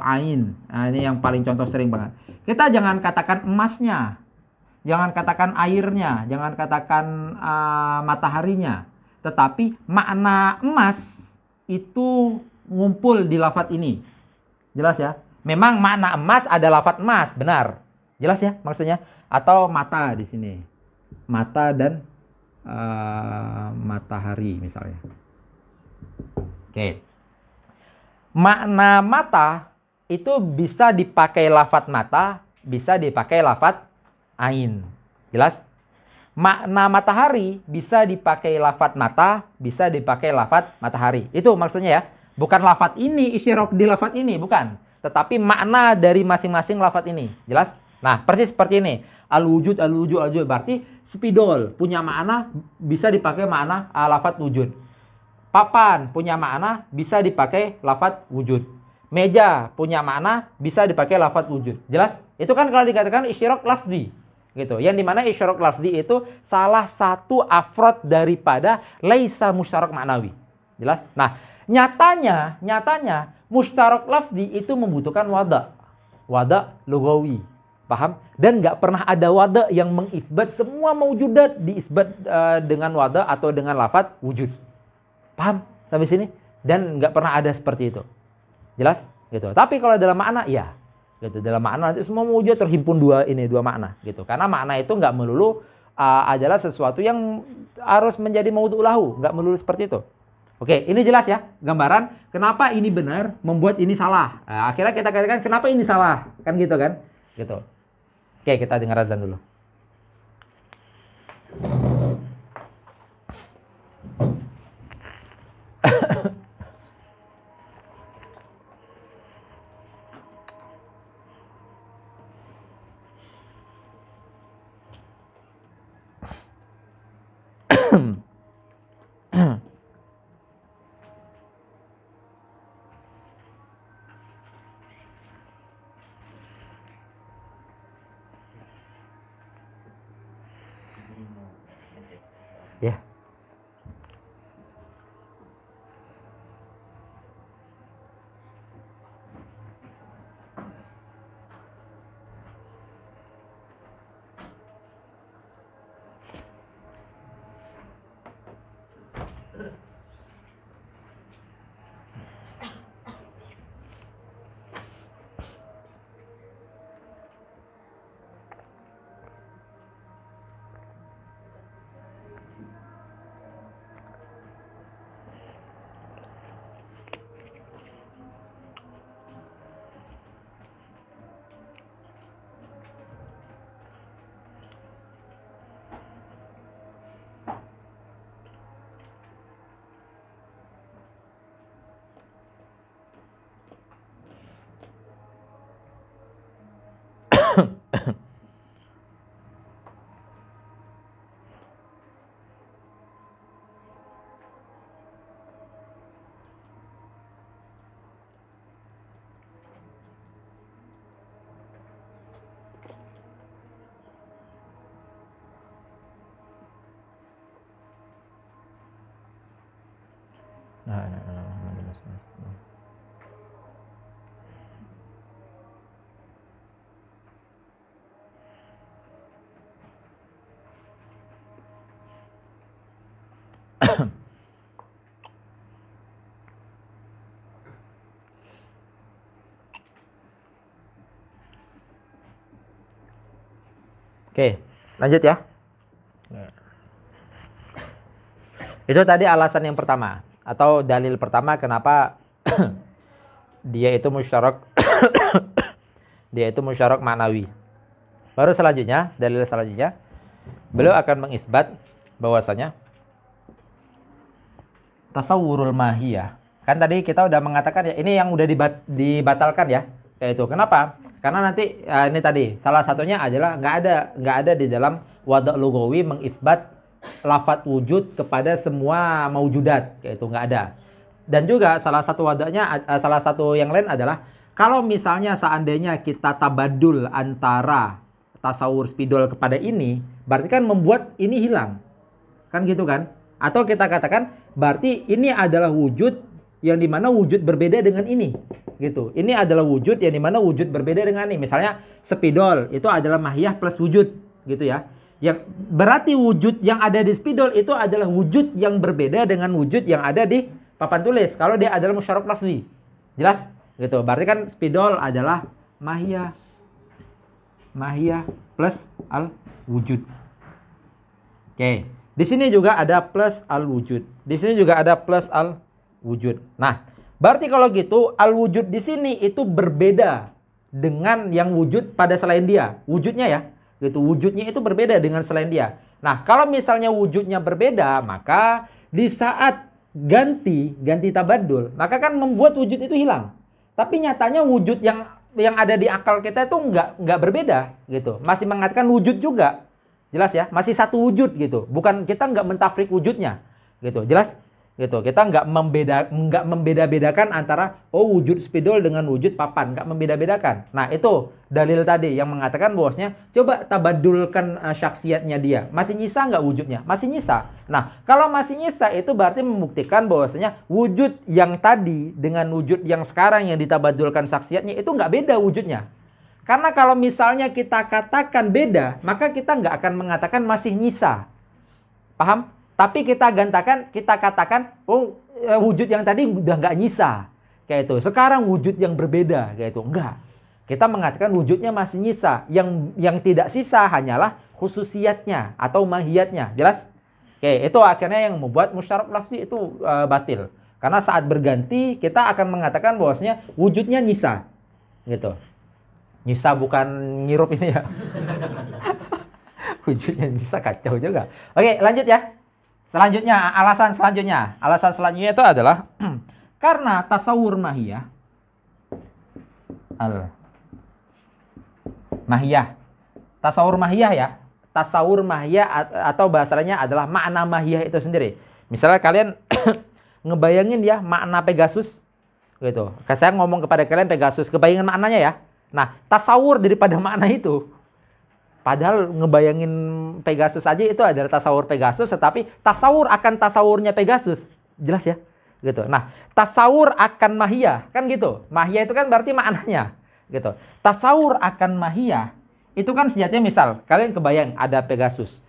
Speaker 1: ain. Nah, ini yang paling contoh sering banget. Kita jangan katakan emasnya, jangan katakan airnya, jangan katakan mataharinya, tetapi makna emas itu ngumpul di lafaz ini. Jelas ya? Memang makna emas ada lafadz emas, benar. Jelas ya maksudnya? Atau mata di sini. Mata dan matahari misalnya. Oke. Makna mata itu bisa dipakai lafadz mata, bisa dipakai lafadz ain. Jelas? Makna matahari bisa dipakai lafadz mata, bisa dipakai lafadz matahari. Itu maksudnya ya. Bukan lafadz ini, isyarok di lafadz ini, bukan. Tetapi makna dari masing-masing lafadz ini. Jelas? Nah, persis seperti ini. Al-wujud, al-wujud, al-wujud. Berarti spidol punya makna bisa dipakai makna lafadz wujud. Papan punya makna bisa dipakai lafadz wujud. Meja punya makna bisa dipakai lafadz wujud. Jelas? Itu kan kalau dikatakan isyarok lafzi. Gitu. Yang dimana isyarok lafzi itu salah satu afrod daripada laisa musyarak maknawi. Jelas? Nah, nyatanya musyarak lafzi itu membutuhkan wada lugawi. Paham? Dan nggak pernah ada wada yang mengisbat semua maujudat diisbat dengan wada atau dengan lafadz wujud. Paham sampai sini? Dan nggak pernah ada seperti itu. Jelas? Gitu. Tapi kalau dalam makna, ya. Gitu. Dalam makna nanti semua maujudat terhimpun dua makna. Gitu. Karena makna itu nggak melulu adalah sesuatu yang harus menjadi maudhu lahu. Nggak melulu seperti itu. Oke, ini jelas ya gambaran kenapa ini benar, membuat ini salah. Nah, akhirnya kita katakan kenapa ini salah, kan gitu kan? Gitu. Oke, kita dengar azan dulu. Ya. Oke, lanjut ya. Itu tadi alasan yang pertama atau dalil pertama kenapa dia itu musyarak dia itu musyarak maknawi. Baru selanjutnya, dalil selanjutnya beliau akan mengisbat bahwasanya tasawwurul mahiyah. Kan tadi kita udah mengatakan ya, ini yang udah dibatalkan ya. Yaitu kenapa? Karena nanti ini tadi salah satunya adalah nggak ada di dalam wada' lugawi mengisbat lafadz wujud kepada semua maujudat, yaitu nggak ada. Dan juga salah satu wada'nya, salah satu yang lain adalah kalau misalnya seandainya kita tabadul antara tasawur spidol kepada ini, berarti kan membuat ini hilang, kan gitu kan? Atau kita katakan berarti ini adalah wujud yang dimana wujud berbeda dengan ini, gitu. Ini adalah wujud yang dimana wujud berbeda dengan ini. Misalnya spidol itu adalah mahiyah plus wujud, gitu ya. Yang berarti wujud yang ada di spidol itu adalah wujud yang berbeda dengan wujud yang ada di papan tulis. Kalau dia adalah musyarak lafzi, jelas. Gitu. Berarti kan spidol adalah mahiyah. Mahiyah plus al-wujud. Oke. Di sini juga ada plus al-wujud. Di sini juga ada plus al-wujud. Nah, berarti kalau gitu al-wujud di sini itu berbeda dengan yang wujud pada selain dia. Wujudnya ya. Gitu. Wujudnya itu berbeda dengan selain dia. Nah, kalau misalnya wujudnya berbeda, maka di saat ganti tabaddul, maka kan membuat wujud itu hilang. Tapi nyatanya wujud yang ada di akal kita itu nggak berbeda gitu. Masih mengatakan wujud juga. Jelas ya? Masih satu wujud gitu. Bukan, kita nggak mentafrik wujudnya. Gitu. Jelas? Gitu. Kita nggak membeda-bedakan antara wujud spidol dengan wujud papan, nggak membeda-bedakan. Nah, itu dalil tadi yang mengatakan bahwasanya coba tabadulkan syaksiatnya dia. Masih nyisa nggak wujudnya? Masih nyisa. Nah, kalau masih nyisa itu berarti membuktikan bahwasanya wujud yang tadi dengan wujud yang sekarang yang ditabadulkan syaksiatnya itu nggak beda wujudnya. Karena kalau misalnya kita katakan beda, maka kita nggak akan mengatakan masih nyisa. Paham? Tapi kita katakan, wujud yang tadi udah nggak nyisa. Kayak itu. Sekarang wujud yang berbeda. Kayak itu. Enggak. Kita mengatakan wujudnya masih nyisa. Yang tidak sisa hanyalah khususiyatnya atau mahiyatnya. Jelas? Oke, itu akhirnya yang membuat musyarak lafzi itu batil. Karena saat berganti, kita akan mengatakan bahwasanya wujudnya nyisa. Gitu. Nyisa bukan ngirup ini ya. Wujudnya nyisa kacau juga. Oke, lanjut ya. Selanjutnya, alasan selanjutnya itu adalah karena tasawur mahiyah tasawur mahiyah ya. Tasawur mahiyah atau bahasanya adalah makna mahiyah itu sendiri. Misalnya kalian ngebayangin ya makna Pegasus gitu. Saya ngomong kepada kalian Pegasus, kebayangin maknanya ya. Nah, tasawur daripada makna itu. Padahal ngebayangin Pegasus aja itu adalah tasawur Pegasus, tetapi tasawur akan tasawurnya Pegasus. Jelas ya? Gitu. Nah, tasawur akan mahiyah, kan gitu. Mahiyah itu kan berarti maknanya, gitu. Tasawur akan mahiyah itu kan sejatinya misal kalian kebayang ada Pegasus.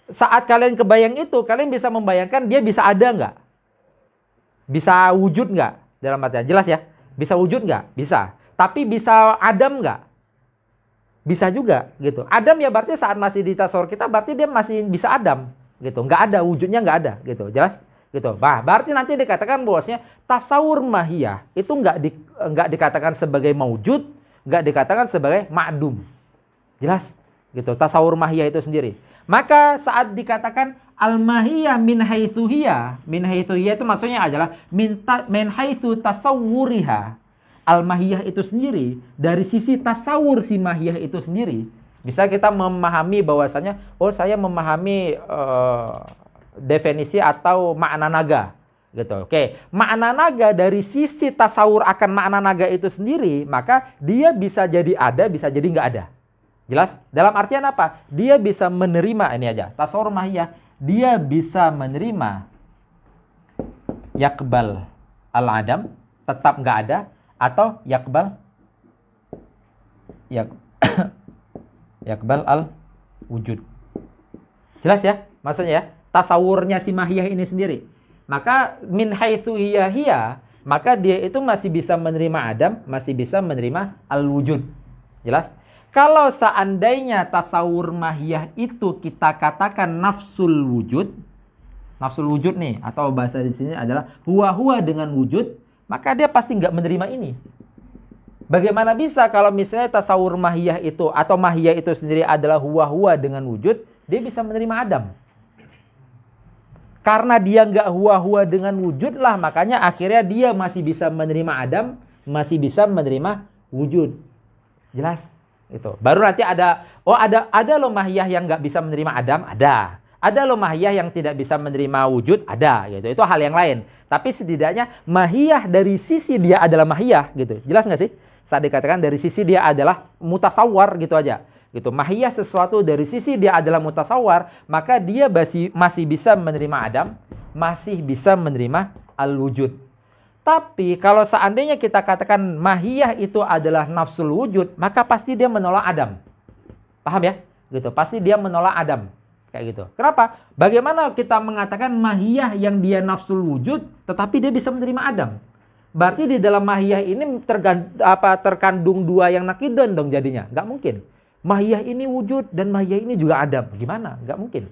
Speaker 1: Saat kalian kebayang itu, kalian bisa membayangkan dia bisa ada nggak? Bisa wujud nggak? Dalam artian jelas ya? Bisa wujud nggak? Bisa. Tapi bisa adam nggak? Bisa juga gitu. Adam ya berarti saat masih di tasawur kita berarti dia masih bisa adam gitu. Nggak ada wujudnya, nggak ada gitu. Jelas gitu. Bah, berarti nanti dikatakan bahwasanya tasawur mahiyah itu nggak dikatakan sebagai maujud, nggak dikatakan sebagai ma'dum. Jelas gitu. Tasawur mahiyah itu sendiri. Maka saat dikatakan al-mahiyah min haitsu hiya itu maksudnya adalah min haitsu tasawwuriha. Al-mahiyah itu sendiri, dari sisi tasawur si mahiyah itu sendiri, bisa kita memahami bahwasanya, saya memahami definisi atau makna naga. Gitu. Oke, makna naga dari sisi tasawur akan makna naga itu sendiri, maka dia bisa jadi ada, bisa jadi nggak ada. Jelas? Dalam artian apa? Dia bisa menerima, ini aja, tasawur mahiyah, dia bisa menerima yakbal al-adam, tetap nggak ada, atau yakbal al-wujud. Jelas ya? Maksudnya ya, tasawurnya si mahiyah ini sendiri. Maka min haitsu hiya, maka dia itu masih bisa menerima adam, masih bisa menerima al-wujud. Jelas? Kalau seandainya tasawur mahiyah itu kita katakan nafsul wujud nih, atau bahasa di sini adalah huwa dengan wujud, maka dia pasti nggak menerima ini. Bagaimana bisa kalau misalnya tasawur mahiyah itu atau mahiyah itu sendiri adalah huwa dengan wujud, dia bisa menerima adam. Karena dia nggak huwa dengan wujud lah, makanya akhirnya dia masih bisa menerima adam, masih bisa menerima wujud. Jelas? Itu. Baru nanti ada loh mahiyah yang nggak bisa menerima adam, ada. Ada loh mahiyah yang tidak bisa menerima wujud, ada gitu. Itu hal yang lain. Tapi setidaknya mahiyah dari sisi dia adalah mahiyah gitu. Jelas nggak sih? Saat dikatakan dari sisi dia adalah mutasawwar gitu aja. Gitu. Mahiyah sesuatu dari sisi dia adalah mutasawwar, maka dia masih bisa menerima adam, masih bisa menerima al-wujud. Tapi kalau seandainya kita katakan mahiyah itu adalah nafsul wujud, maka pasti dia menolak adam. Paham ya? Gitu. Pasti dia menolak adam. Kayak gitu. Kenapa? Bagaimana kita mengatakan mahiyah yang dia nafsul wujud, tetapi dia bisa menerima adam? Berarti di dalam mahiyah ini terkandung dua yang nakidon dong jadinya. Nggak mungkin. Mahiyah ini wujud dan mahiyah ini juga adam. Gimana? Nggak mungkin.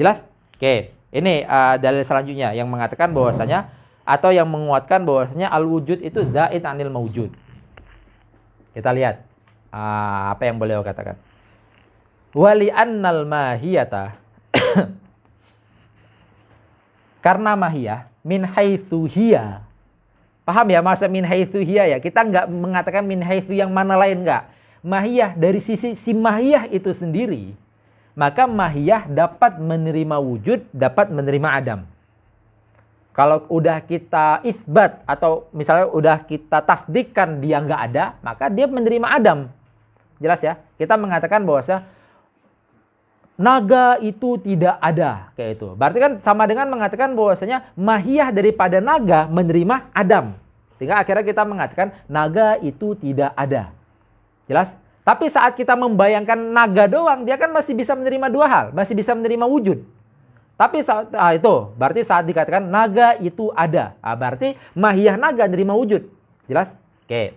Speaker 1: Jelas? Oke. Ini dalil selanjutnya yang mengatakan bahwasanya atau yang menguatkan bahwasanya al-wujud itu zaid anil mawjud. Kita lihat apa yang beliau katakan. Wali annal mahiyata karena mahiyah min haitsu hiya. Paham ya maksud min haitsu hiya ya? Kita nggak mengatakan min haitsu yang mana lain, nggak. Mahiyah dari sisi si mahiyah itu sendiri. Maka mahiyah dapat menerima wujud, dapat menerima adam. Kalau udah kita isbat atau misalnya udah kita tasdikkan dia nggak ada, maka dia menerima adam. Jelas ya? Kita mengatakan bahwasanya naga itu tidak ada, kayak itu. Berarti kan sama dengan mengatakan bahwasanya mahiyah daripada naga menerima adam. Sehingga akhirnya kita mengatakan naga itu tidak ada. Jelas? Tapi saat kita membayangkan naga doang, dia kan masih bisa menerima dua hal, masih bisa menerima wujud. Tapi saat itu berarti saat dikatakan naga itu ada, berarti mahiyah naga menerima wujud. Jelas? Oke.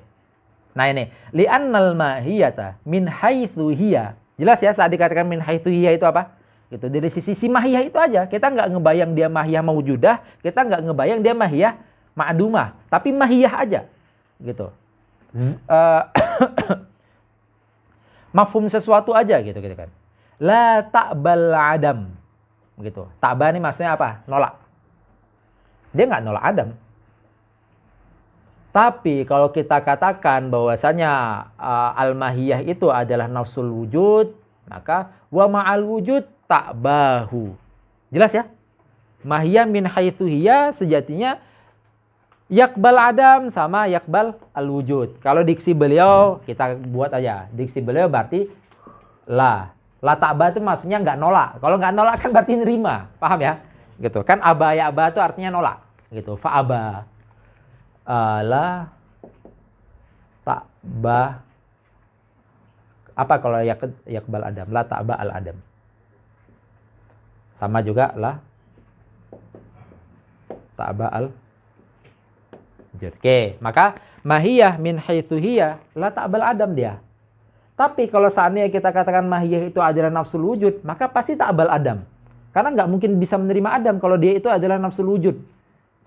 Speaker 1: Nah ini, li'annal mahiyata min haitsu hiya. Jelas ya saat dikatakan min haitsu hiya itu apa? Gitu. Dari sisi mahiyah itu aja. Kita nggak ngebayang dia mahiyah mawjudah, kita nggak ngebayang dia mahiyah ma'dumah, tapi mahiyah aja. Gitu. Mafhum sesuatu aja gitu kan. La ta'bal adam. Gitu. Ta'ba ini maksudnya apa? Nolak. Dia nggak nolak adam. Tapi kalau kita katakan bahwasanya al-mahiyah itu adalah nafsul wujud, maka wa ma'al wujud ta'bahu. Jelas ya? Mahiyah min haitsu hiya sejatinya yakbal adam sama yakbal al-wujud. Kalau diksi beliau kita buat aja. Diksi beliau berarti la. La ta'ba itu maksudnya nggak nolak. Kalau nggak nolak kan berarti nerima. Paham ya? Gitu. Kan aba ya aba itu artinya nolak. Gitu. Fa'aba. La ta'ba. Apa kalau yakbal adam? La ta'ba al adam. Sama juga la ta'ba al wujud. Oke, maka mahiyah min haitsu hiya la ta'bal adam dia. Tapi kalau seandainya kita katakan mahiyah itu adalah nafsul wujud, maka pasti ta'bal adam. Karena nggak mungkin bisa menerima adam kalau dia itu adalah nafsul wujud.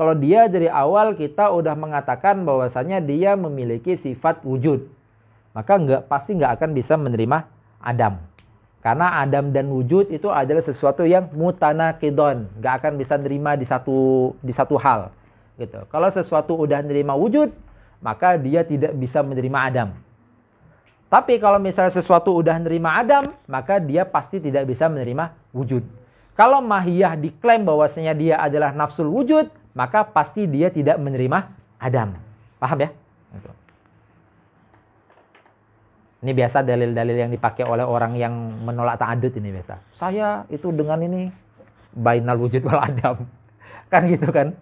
Speaker 1: Kalau dia dari awal kita udah mengatakan bahwasanya dia memiliki sifat wujud, maka pasti nggak akan bisa menerima adam. Karena adam dan wujud itu adalah sesuatu yang mutanaqidon, nggak akan bisa menerima di satu hal. Gitu. Kalau sesuatu udah menerima wujud, maka dia tidak bisa menerima adam. Tapi kalau misalnya sesuatu udah menerima adam, maka dia pasti tidak bisa menerima wujud. Kalau mahiyah diklaim bahwasanya dia adalah nafsul wujud, maka pasti dia tidak menerima adam. Paham ya? Gitu. Ini biasa dalil-dalil yang dipakai oleh orang yang menolak ta'adud ini biasa. Saya itu dengan ini bainal wujud wal adam. Kan gitu kan?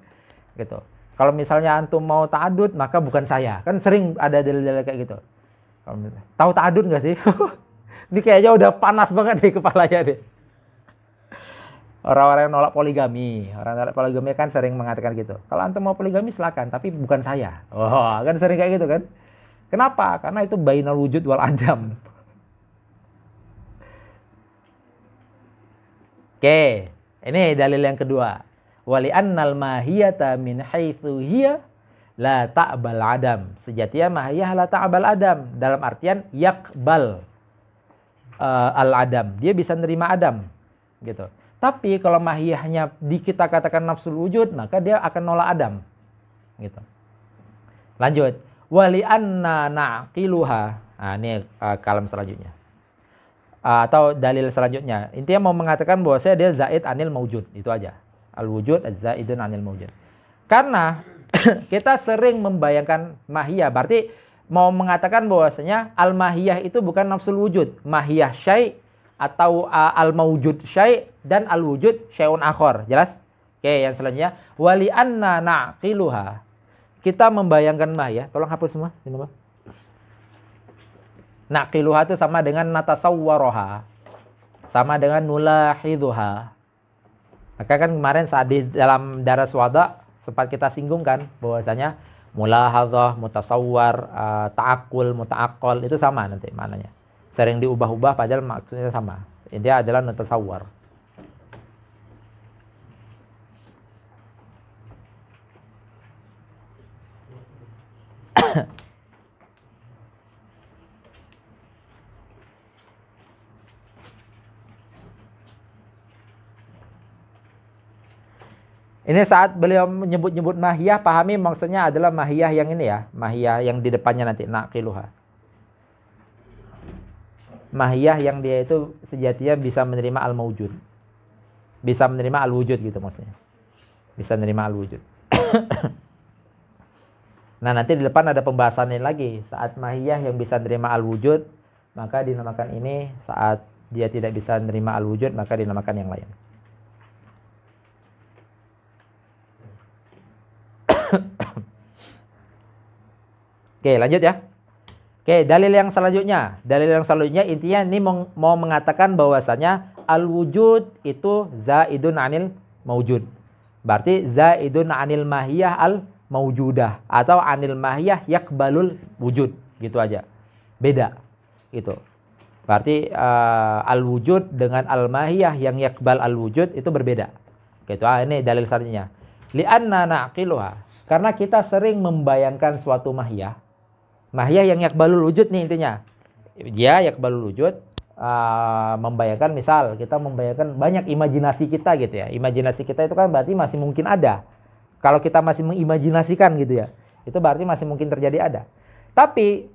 Speaker 1: Gitu. Kalau misalnya antum mau ta'adud, maka bukan saya. Kan sering ada dalil-dalil kayak gitu. Tahu ta'adud nggak sih? Ini kayaknya udah panas banget di kepalanya deh. Orang-orang yang nolak poligami. Orang nolak poligami kan sering mengatakan gitu. Kalau antum mau poligami silakan, tapi bukan saya. Oh, kan sering kayak gitu kan? Kenapa? Karena itu bainal wujud wal adam. Oke, ini dalil yang kedua. Wali annal mahiyata min haitsu hiya la ta'bal adam. Sejatinya mahiyah la ta'bal adam. Dalam artian yakbal al adam. Dia bisa nerima adam. Gitu. Tapi kalau mahiyahnya kita katakan nafsul wujud, maka dia akan nolak adam. Gitu. Lanjut. Wali anna naqiluha. Nah, ini kalam selanjutnya. Atau dalil selanjutnya. Intinya mau mengatakan bahwa dia zaid anil maujud. Itu aja. Al-wujud az-zaidun anil maujud. Karena kita sering membayangkan mahiyah. Berarti mau mengatakan bahwasanya al-mahiyah itu bukan nafsul wujud. Mahiyah syai' atau al-maujud syai' dan al-wujud syai'un akhar. Jelas? Oke, yang selanjutnya. Wali anna naqiluha. Kita membayangkan mahiyah. Tolong hapus semua. Naqiluha itu sama dengan natasawwaroha. Sama dengan nulahidhuha. Maka kan kemarin saat di dalam daras wada sempat kita singgung kan bahwasanya mulahadzah, mutasawwar, ta'akul, muta'aqqal, itu sama nanti maknanya. Sering diubah-ubah padahal maksudnya sama. Dia adalah mutasawwar. Ini saat beliau menyebut-nyebut mahiyah, pahami maksudnya adalah mahiyah yang ini ya, mahiyah yang di depannya nanti, naqiluha. Mahiyah yang dia itu sejatinya bisa menerima al-mawjud. Bisa menerima al-wujud gitu maksudnya. Bisa menerima al-wujud. Nah, nanti di depan ada pembahasannya lagi. Saat mahiyah yang bisa menerima al-wujud, maka dinamakan ini. Saat dia tidak bisa menerima al-wujud, maka dinamakan yang lain. Oke, lanjut ya. Oke, dalil yang selanjutnya. Dalil yang selanjutnya intinya ini mau mengatakan bahwasanya al-wujud itu zaidun anil mawjud. Berarti zaidun anil mahiyah al-mawjudah atau anil mahiyah yakbalul wujud, gitu aja. Beda gitu. Berarti al-wujud dengan al-mahiyah yang yakbal al-wujud itu berbeda. Gitu. Ini dalil selanjutnya. Li'anna naqiluha. Karena kita sering membayangkan suatu mahiyah. Mahiyah yang yakbalul wujud nih intinya. Dia yakbalul wujud, membayangkan, misal kita membayangkan banyak imajinasi kita gitu ya. Imajinasi kita itu kan berarti masih mungkin ada. Kalau kita masih mengimajinasikan gitu ya, itu berarti masih mungkin terjadi ada. Tapi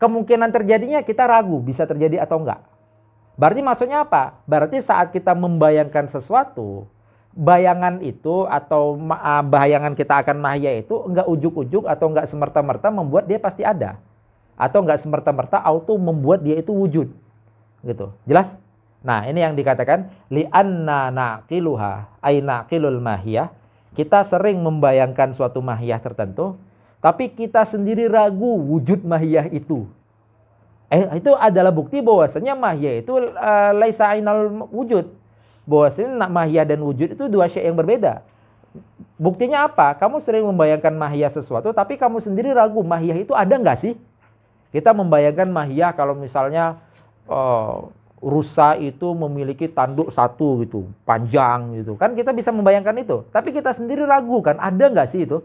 Speaker 1: kemungkinan terjadinya kita ragu bisa terjadi atau enggak. Berarti maksudnya apa? Berarti saat kita membayangkan sesuatu, bayangan itu atau bayangan kita akan mahiyah itu enggak ujuk-ujuk atau enggak semerta-merta membuat dia pasti ada, atau enggak semerta-merta auto membuat dia itu wujud, gitu. Jelas? Nah, ini yang dikatakan li'anna naqiluha ay naqilul mahiyah. Kita sering membayangkan suatu mahiyah tertentu, tapi kita sendiri ragu wujud mahiyah itu. Itu adalah bukti bahwasanya mahiyah itu laisa ainal wujud. Bahwasanya mahiyah dan wujud itu dua syai yang berbeda. Buktinya apa? Kamu sering membayangkan mahiyah sesuatu, tapi kamu sendiri ragu mahiyah itu ada nggak sih? Kita membayangkan mahiyah kalau misalnya rusa itu memiliki tanduk satu gitu, panjang gitu. Kan kita bisa membayangkan itu, tapi kita sendiri ragu kan, ada nggak sih itu?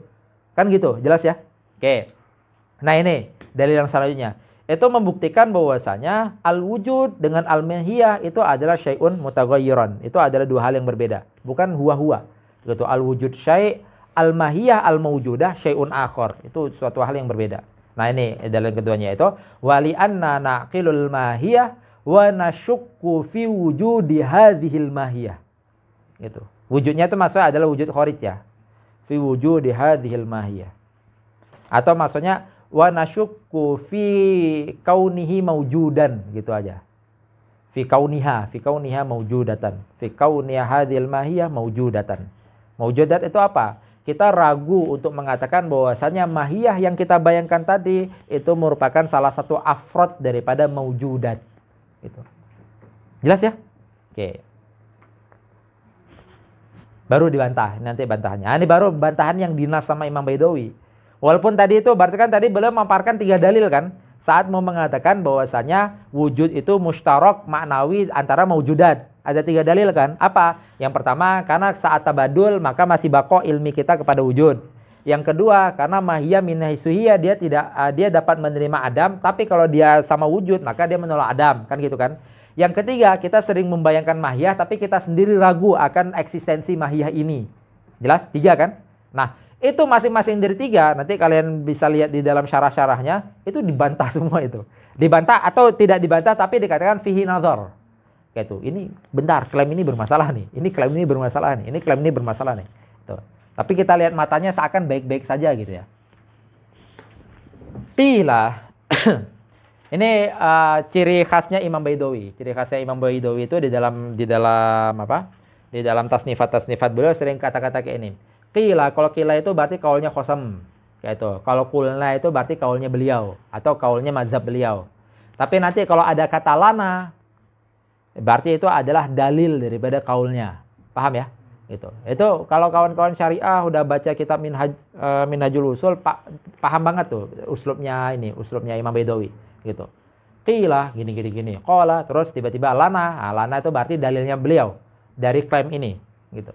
Speaker 1: Kan gitu, jelas ya? Oke. Nah ini dalil yang selanjutnya. Itu membuktikan bahwasanya al-wujud dengan al-mahiyah itu adalah syai'un mutaghayyiran. Itu adalah dua hal yang berbeda, bukan huwa-huwa. Gitu, al-wujud syai', al-mahiyah al-mawjudah syai'un akhar. Itu suatu hal yang berbeda. Nah, ini dalil keduanya itu wali anna naqilul mahiyah wa nasyukku fi wujudi hadhil mahiyah. Gitu. Wujudnya itu maksudnya adalah wujud kharij ya. Fi wujudi hadhil mahiyah. Atau maksudnya wa nasyukku fi kaunihi maujudan, gitu aja. Fi kauniha maujudatan. Fi kauniha hadhil mahiyah maujudatan. Maujudat itu apa? Kita ragu untuk mengatakan bahwasanya mahiyah yang kita bayangkan tadi itu merupakan salah satu afrod daripada maujudat. Gitu. Jelas ya? Oke. Baru dibantah, nanti bantahannya. Ini baru bantahan yang dinas sama Imam Baidawi. Walaupun tadi itu berarti kan tadi beliau memaparkan 3 dalil kan saat mau mengatakan bahwasanya wujud itu mustarok maknawi antara maujudat. Ada 3 dalil kan? Apa? Yang pertama karena saat tabadul maka masih bako ilmi kita kepada wujud. Yang kedua karena mahiyah min haitsuhiyah dia dapat menerima adam, tapi kalau dia sama wujud maka dia menolak adam, kan gitu kan? Yang ketiga kita sering membayangkan mahiyah tapi kita sendiri ragu akan eksistensi mahiyah ini. Jelas? 3 kan? Nah, itu masing-masing dari 3, nanti kalian bisa lihat di dalam syarah-syarahnya, itu dibantah semua itu. Dibantah atau tidak dibantah, tapi dikatakan fihi nazar. Kayak itu, ini bentar, klaim ini bermasalah nih. Ini klaim ini bermasalah nih. Ini klaim ini bermasalah nih. Tuh. Tapi kita lihat matanya seakan baik-baik saja gitu ya. Qila. Ini ciri khasnya Imam Baidawi. Ciri khasnya Imam Baidawi itu di dalam apa? Di dalam tasnifat beliau sering kata-kata kayak ini. Qila, kalau qila itu berarti kaulnya Qasam. Kayak itu. Kalau qulna itu berarti kaulnya beliau atau kaulnya mazhab beliau. Tapi nanti kalau ada kata lana, berarti itu adalah dalil daripada kaulnya. Paham ya? Gitu. Itu kalau kawan-kawan syariah udah baca kitab Minhajul Usul, paham banget tuh uslubnya Imam Baidawi gitu. Qila gini. Qala terus tiba-tiba lana. Nah, lana itu berarti dalilnya beliau dari klaim ini gitu.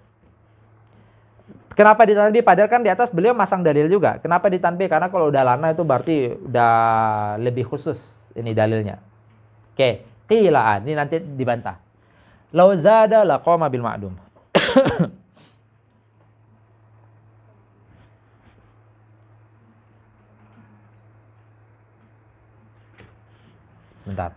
Speaker 1: Kenapa ditanbih? Padahal kan di atas beliau masang dalil juga. Kenapa ditanbih? Karena kalau udah lana itu berarti udah lebih khusus ini dalilnya. Oke, qila ini nanti dibantah. Lau zada laqama bil ma'dum. Bentar.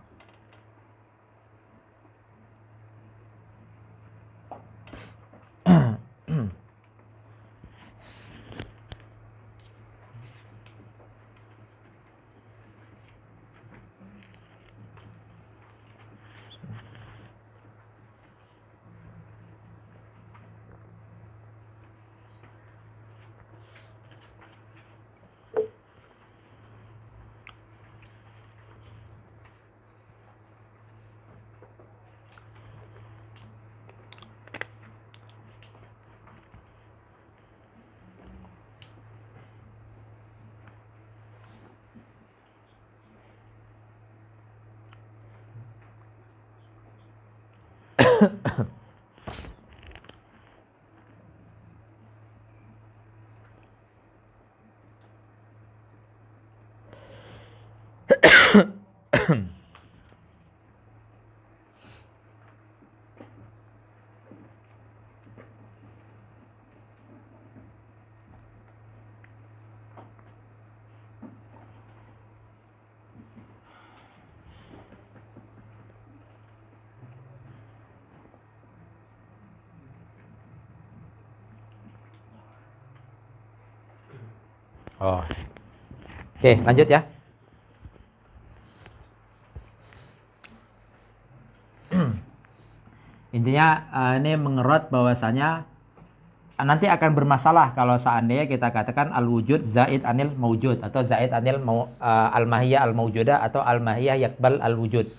Speaker 1: Oh. Oke, lanjut ya. Intinya ini mengerot bahwasanya nanti akan bermasalah kalau seandainya kita katakan al-wujud zaid anil maujud atau zaid anil al-mahiyah al-maujudah atau al-mahiyah yakbal al-wujud.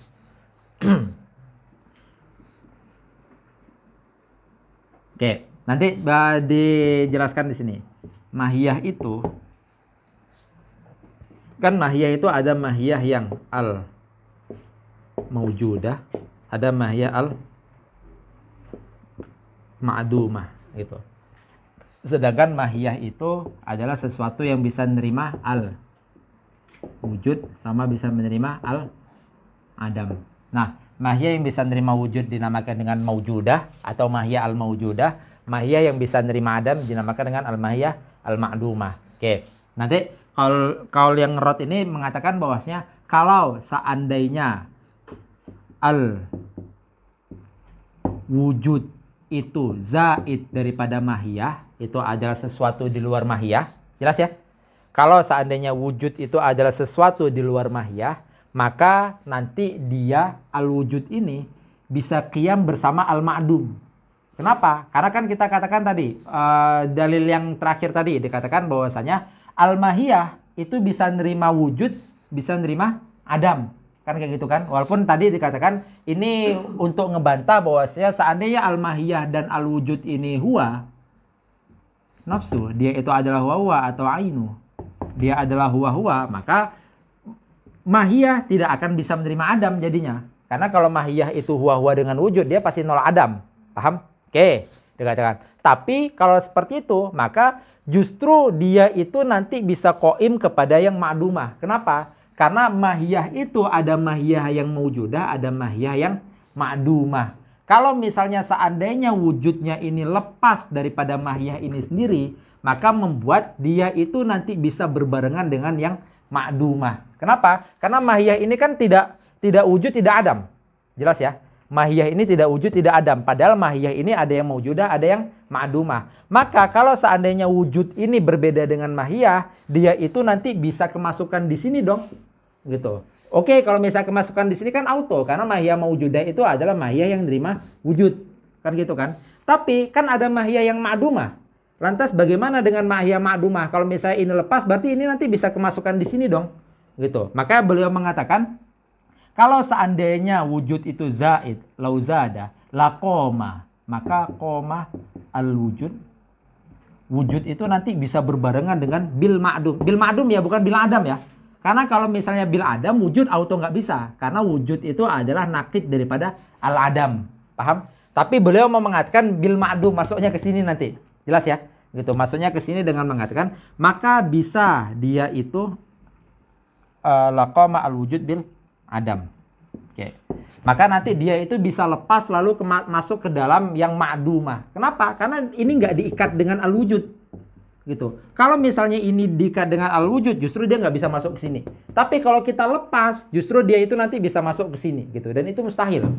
Speaker 1: Oke, nanti dijelaskan di sini. Mahiyah itu kan mahiyah itu ada mahiyah yang al-maujudah, ada mahiyah al-ma'dumah gitu. Sedangkan mahiyah itu adalah sesuatu yang bisa menerima al-wujud sama bisa menerima al-adam. Nah, mahiyah yang bisa menerima wujud dinamakan dengan maujudah atau mahiyah al-maujudah. Mahiyah yang bisa menerima adam dinamakan dengan al-mahiyah al-ma'dumah. Oke. Nanti kalau yang rot ini mengatakan bahwasanya kalau seandainya al-wujud itu zaid daripada mahiyah, itu adalah sesuatu di luar mahiyah. Jelas ya? Kalau seandainya wujud itu adalah sesuatu di luar mahiyah, maka nanti dia al-wujud ini bisa qiyam bersama al-ma'dum. Kenapa? Karena kan kita katakan tadi, dalil yang terakhir tadi dikatakan bahwasanya al-mahiyah itu bisa nerima wujud, bisa nerima adam. Kan kayak gitu kan? Walaupun tadi dikatakan ini untuk ngebantah bahwasanya seandainya al-mahiyah dan al-wujud ini huwa nafsu, dia itu adalah huwa atau ainu. Dia adalah huwa, maka mahiyah tidak akan bisa menerima adam jadinya. Karena kalau mahiyah itu huwa dengan wujud, dia pasti nolak adam. Paham? Oke, dikatakan. Tapi kalau seperti itu, maka justru dia itu nanti bisa qaim kepada yang ma'dumah. Kenapa? Karena mahiyah itu ada mahiyah yang maujudah, ada mahiyah yang ma'dumah. Kalau misalnya seandainya wujudnya ini lepas daripada mahiyah ini sendiri, maka membuat dia itu nanti bisa berbarengan dengan yang ma'dumah. Kenapa? Karena mahiyah ini kan tidak wujud, tidak adam. Jelas ya? Mahiyah ini tidak wujud, tidak adam. Padahal mahiyah ini ada yang maujudah, ada yang ma'dumah. Maka kalau seandainya wujud ini berbeda dengan mahiyah, dia itu nanti bisa kemasukan di sini dong. Gitu. Oke, kalau misalnya kemasukan di sini kan auto. Karena mahiyah maujudah itu adalah mahiyah yang menerima wujud. Kan gitu kan. Tapi kan ada mahiyah yang ma'dumah. Lantas bagaimana dengan mahiyah ma'dumah? Kalau misalnya ini lepas, berarti ini nanti bisa kemasukan di sini dong. Gitu. Maka beliau mengatakan, kalau seandainya wujud itu zaid, lau zada, laqoma maka koma al-wujud. Wujud itu nanti bisa berbarengan dengan bil ma'dum. Bil ma'dum ya, bukan bil adam ya. Karena kalau misalnya bil adam, wujud auto nggak bisa. Karena wujud itu adalah nakid daripada al-adam. Paham? Tapi beliau mau mengatakan bil ma'dum, masuknya ke sini nanti. Jelas ya? Gitu. Masuknya ke sini dengan mengatakan, maka bisa dia itu laqama al-wujud bil adam. Oke. Maka nanti dia itu bisa lepas lalu masuk ke dalam yang ma'dumah. Kenapa? Karena ini nggak diikat dengan al-wujud. Gitu. Kalau misalnya ini diikat dengan al-wujud, justru dia nggak bisa masuk ke sini. Tapi kalau kita lepas, justru dia itu nanti bisa masuk ke sini. Gitu. Dan itu mustahil.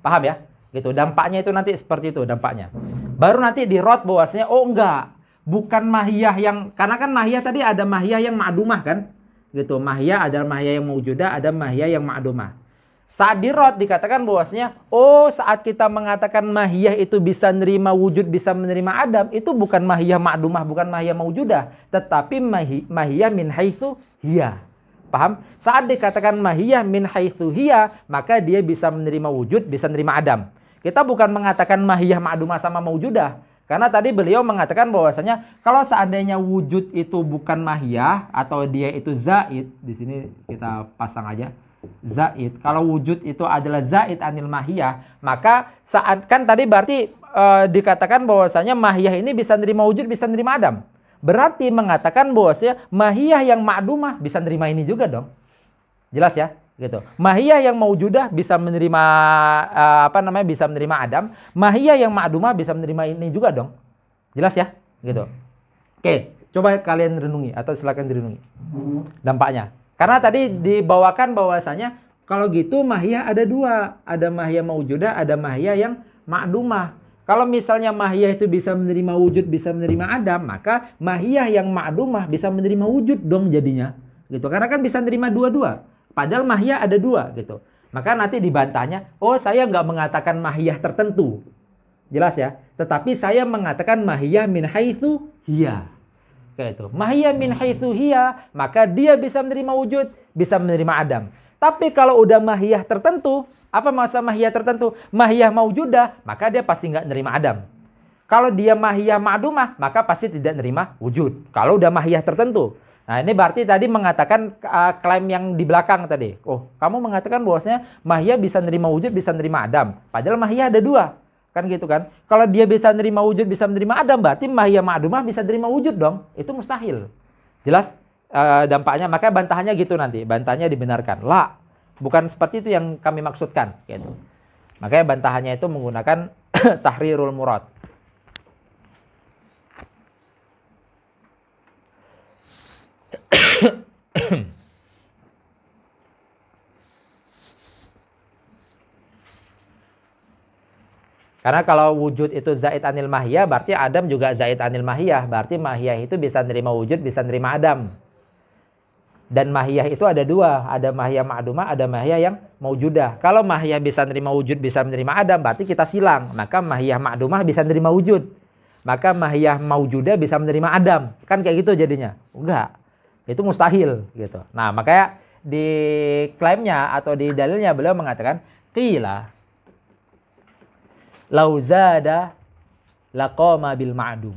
Speaker 1: Paham ya? Gitu. Dampaknya itu nanti seperti itu dampaknya. Baru nanti dirot bahwasanya, oh enggak. Bukan mahiyah yang, karena kan mahiyah tadi ada mahiyah yang ma'dumah kan? Gitu. Mahiyah adalah mahiyah yang mawjudah, ada mahiyah yang ma'dumah. Saat dirot dikatakan bahwasanya, oh saat kita mengatakan mahiyah itu bisa menerima wujud, bisa menerima adam, itu bukan mahiyah ma'dumah, bukan mahiyah mawjudah, tetapi mahiyah min haitsu hiya. Paham? Saat dikatakan mahiyah min haitsu hiya, maka dia bisa menerima wujud, bisa menerima adam. Kita bukan mengatakan mahiyah ma'dumah sama mawjudah. Karena tadi beliau mengatakan bahwasanya kalau seandainya wujud itu bukan mahiyah atau dia itu zaid, di sini kita pasang aja. Zaid, kalau wujud itu adalah zaid anil mahiyah, maka saat kan tadi berarti dikatakan bahwasanya mahiyah ini bisa nerima wujud, bisa nerima adam. Berarti mengatakan bahwasanya mahiyah yang ma'dumah bisa nerima ini juga dong. Jelas ya? Gitu. Mahiyah yang mawjudah bisa menerima bisa menerima adam, mahiyah yang ma'dumah bisa menerima ini juga dong. Jelas ya? Gitu. Oke, coba kalian renungi atau silakan direnungi dampaknya. Karena tadi dibawakan bahwasanya kalau gitu mahiyah ada dua. Ada mahiyah mawjudah, ada mahiyah yang ma'dumah. Kalau misalnya mahiyah itu bisa menerima wujud, bisa menerima adam, maka mahiyah yang ma'dumah bisa menerima wujud dong jadinya. Gitu. Karena kan bisa menerima dua-dua. Padahal mahiyah ada dua gitu. Maka nanti dibantahnya, oh saya nggak mengatakan mahiyah tertentu. Jelas ya? Tetapi saya mengatakan mahiyah min haitsu hiya. Kayak itu. Mahiyah min haitsu hiya, maka dia bisa menerima wujud, bisa menerima adam. Tapi kalau udah mahiyah tertentu, apa maksud mahiyah tertentu? Mahiyah mawjudah, maka dia pasti nggak nerima adam. Kalau dia mahiyah ma'dumah, maka pasti tidak nerima wujud. Kalau udah mahiyah tertentu. Nah, ini berarti tadi mengatakan klaim yang di belakang tadi. Oh, kamu mengatakan bahwasanya mahiyah bisa nerima wujud, bisa nerima adam. Padahal mahiyah ada dua. Kan gitu kan. Kalau dia bisa nerima wujud, bisa menerima adam, berarti mahiyah ma'dumah bisa nerima wujud dong. Itu mustahil. Jelas dampaknya, maka bantahannya gitu nanti. Bantahannya dibenarkan. La, bukan seperti itu yang kami maksudkan. Gitu. Makanya bantahannya itu menggunakan tahrirul murad. Karena kalau wujud itu zaid anil mahiyah, berarti adam juga zaid anil mahiyah. Berarti mahiyah itu bisa nerima wujud, bisa nerima adam. Dan mahiyah itu ada dua. Ada mahiyah ma'dumah, ada mahiyah yang mawjudah. Kalau mahiyah bisa nerima wujud, bisa menerima adam, berarti kita silang. Maka mahiyah ma'dumah bisa menerima wujud. Maka mahiyah mawjudah bisa menerima adam. Kan kayak gitu jadinya. Enggak. Itu mustahil. Gitu. Nah, makanya di klaimnya atau di dalilnya beliau mengatakan, qila lau zada laqama bil ma'dum.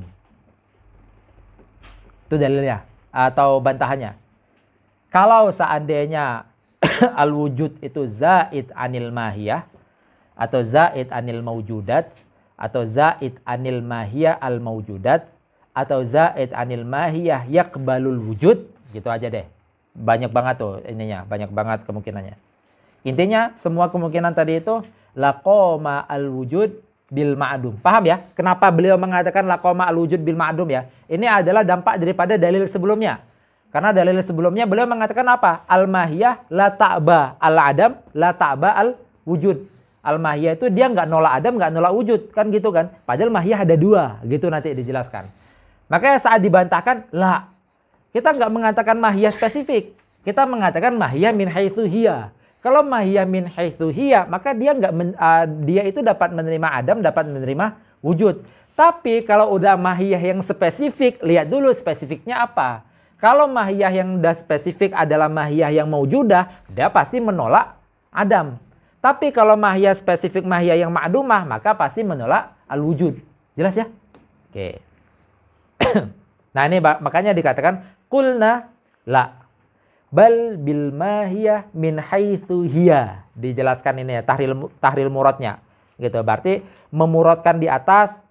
Speaker 1: Itu dalilnya atau bantahannya. Kalau seandainya al-wujud itu zaid anil mahiyah atau zaid anil mawjudat atau zaid anil mahiyah al mawjudat atau zaid anil mahiyah yaqbalul wujud, gitu aja deh. Banyak banget tuh ininya, banyak banget kemungkinannya. Intinya semua kemungkinan tadi itu laqama al-wujud bil ma'dum. Paham ya? Kenapa beliau mengatakan laqama al-wujud bil ma'dum ya? Ini adalah dampak daripada dalil sebelumnya. Karena dalil sebelumnya beliau mengatakan apa? Al-mahiyah la ta'ba al-adam, la ta'ba al-wujud. Al-mahiyah itu dia nggak nolak adam, nggak nolak wujud. Kan gitu kan? Padahal mahiyah ada dua. Gitu nanti dijelaskan. Makanya saat dibantahkan, la. Kita nggak mengatakan mahiyah spesifik. Kita mengatakan mahiyah min haitsu hiya. Kalau mahiyah min haitsu hiya, maka dia dia itu dapat menerima adam, dapat menerima wujud. Tapi kalau udah mahiyah yang spesifik, lihat dulu spesifiknya apa. Kalau mahiyah yang udah spesifik adalah mahiyah yang mawjudah, dia pasti menolak adam. Tapi kalau mahiyah spesifik mahiyah yang ma'dumah, maka pasti menolak al-wujud. Jelas ya? Oke. Nah ini makanya dikatakan kulna la bal bil mahiyah min haitsu hiya. Dijelaskan ini ya tahril muradnya. Gitu. Berarti memuradkan di atas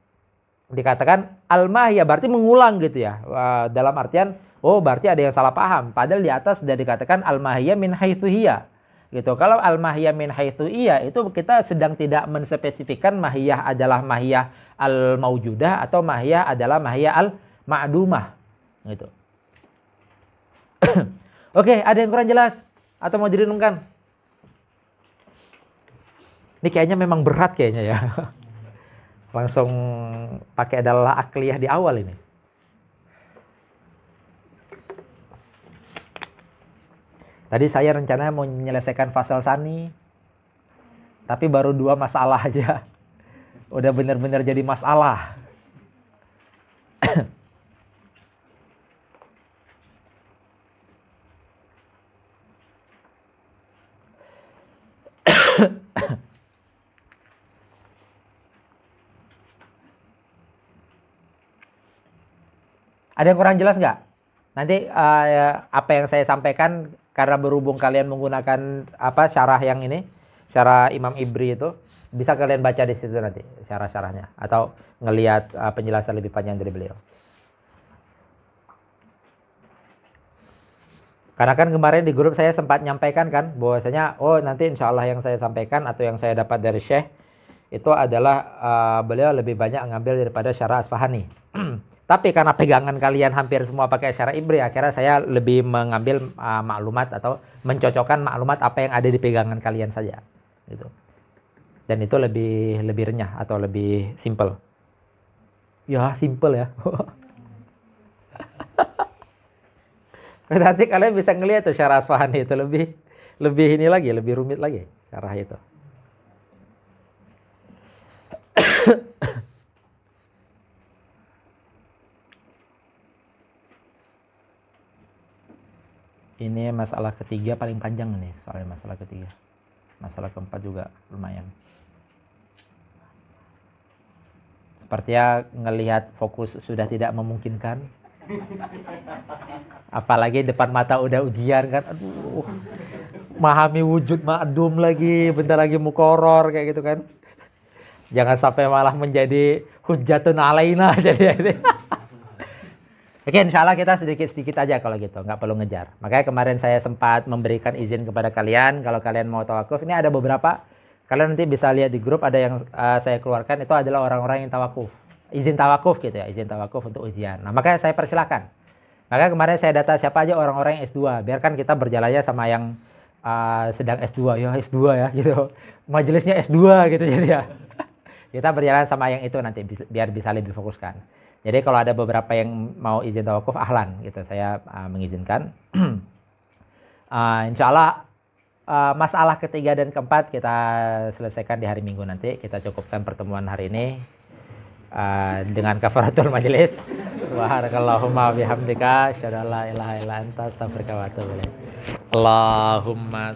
Speaker 1: dikatakan al-mahiyah berarti mengulang gitu ya. Dalam artian berarti ada yang salah paham. Padahal di atas sudah dikatakan al-mahiyah min haitsu hiya. Gitu. Kalau al-mahiyah min haitsu iya itu kita sedang tidak menspesifikkan mahiyah adalah mahiyah al-maujudah atau mahiyah adalah mahiyah al-ma'dumah. Gitu. Oke, ada yang kurang jelas atau mau direnungkan? Ini kayaknya memang berat kayaknya ya. Langsung pakai adalah akliyah di awal ini. Tadi saya rencananya mau menyelesaikan fasal sani, tapi baru 2 masalah aja. Udah benar-benar jadi masalah. Ada yang kurang jelas nggak? Nanti apa yang saya sampaikan karena berhubung kalian menggunakan syarah yang ini, syarah Imam Ibri itu, bisa kalian baca di situ nanti syarah-syarahnya atau ngelihat penjelasan lebih panjang dari beliau. Karena kan kemarin di grup saya sempat nyampaikan kan bahwasanya nanti insya Allah yang saya sampaikan atau yang saya dapat dari Syekh itu adalah beliau lebih banyak ngambil daripada syarah Asfahani. Tapi karena pegangan kalian hampir semua pakai syarah Ibri, akhirnya saya lebih mengambil maklumat atau mencocokkan maklumat apa yang ada di pegangan kalian saja, gitu. Dan itu lebih renyah atau lebih simple. Ya simple ya. Nanti kalian bisa ngelihat tuh syarah Asfahani itu lebih ini lagi, lebih rumit lagi syarah itu. Ini masalah ketiga paling panjang nih, soalnya masalah ketiga. Masalah keempat juga lumayan. Sepertinya ngelihat fokus sudah tidak memungkinkan. Apalagi depan mata udah ujian kan. Aduh. Memahami wujud ma'dum lagi, bentar lagi mukoror kayak gitu kan. Jangan sampai malah menjadi hujjatun alaina jadi ini. Oke, insya Allah kita sedikit-sedikit aja kalau gitu, nggak perlu ngejar. Makanya kemarin saya sempat memberikan izin kepada kalian, kalau kalian mau tawakuf, ini ada beberapa, kalian nanti bisa lihat di grup, ada yang saya keluarkan, itu adalah orang-orang yang tawakuf. Izin tawakuf gitu ya, izin tawakuf untuk ujian. Nah, makanya saya persilakan. Makanya kemarin saya data siapa aja orang-orang yang S2, biarkan kita berjalannya sama yang sedang S2, ya S2 ya gitu. Majelisnya S2 gitu jadi ya. Kita berjalan sama yang itu nanti, biar bisa lebih fokuskan. Jadi kalau ada beberapa yang mau izin tawakuf, ahlan gitu, saya mengizinkan. Insya Allah masalah ketiga dan keempat kita selesaikan di hari Minggu nanti. Kita cukupkan pertemuan hari ini dengan kafaratul majelis. Subhanakallahumma bihamdika, asyhadu an la ilaha illa anta, astaghfiruka wa atubu ilaik. Allahumma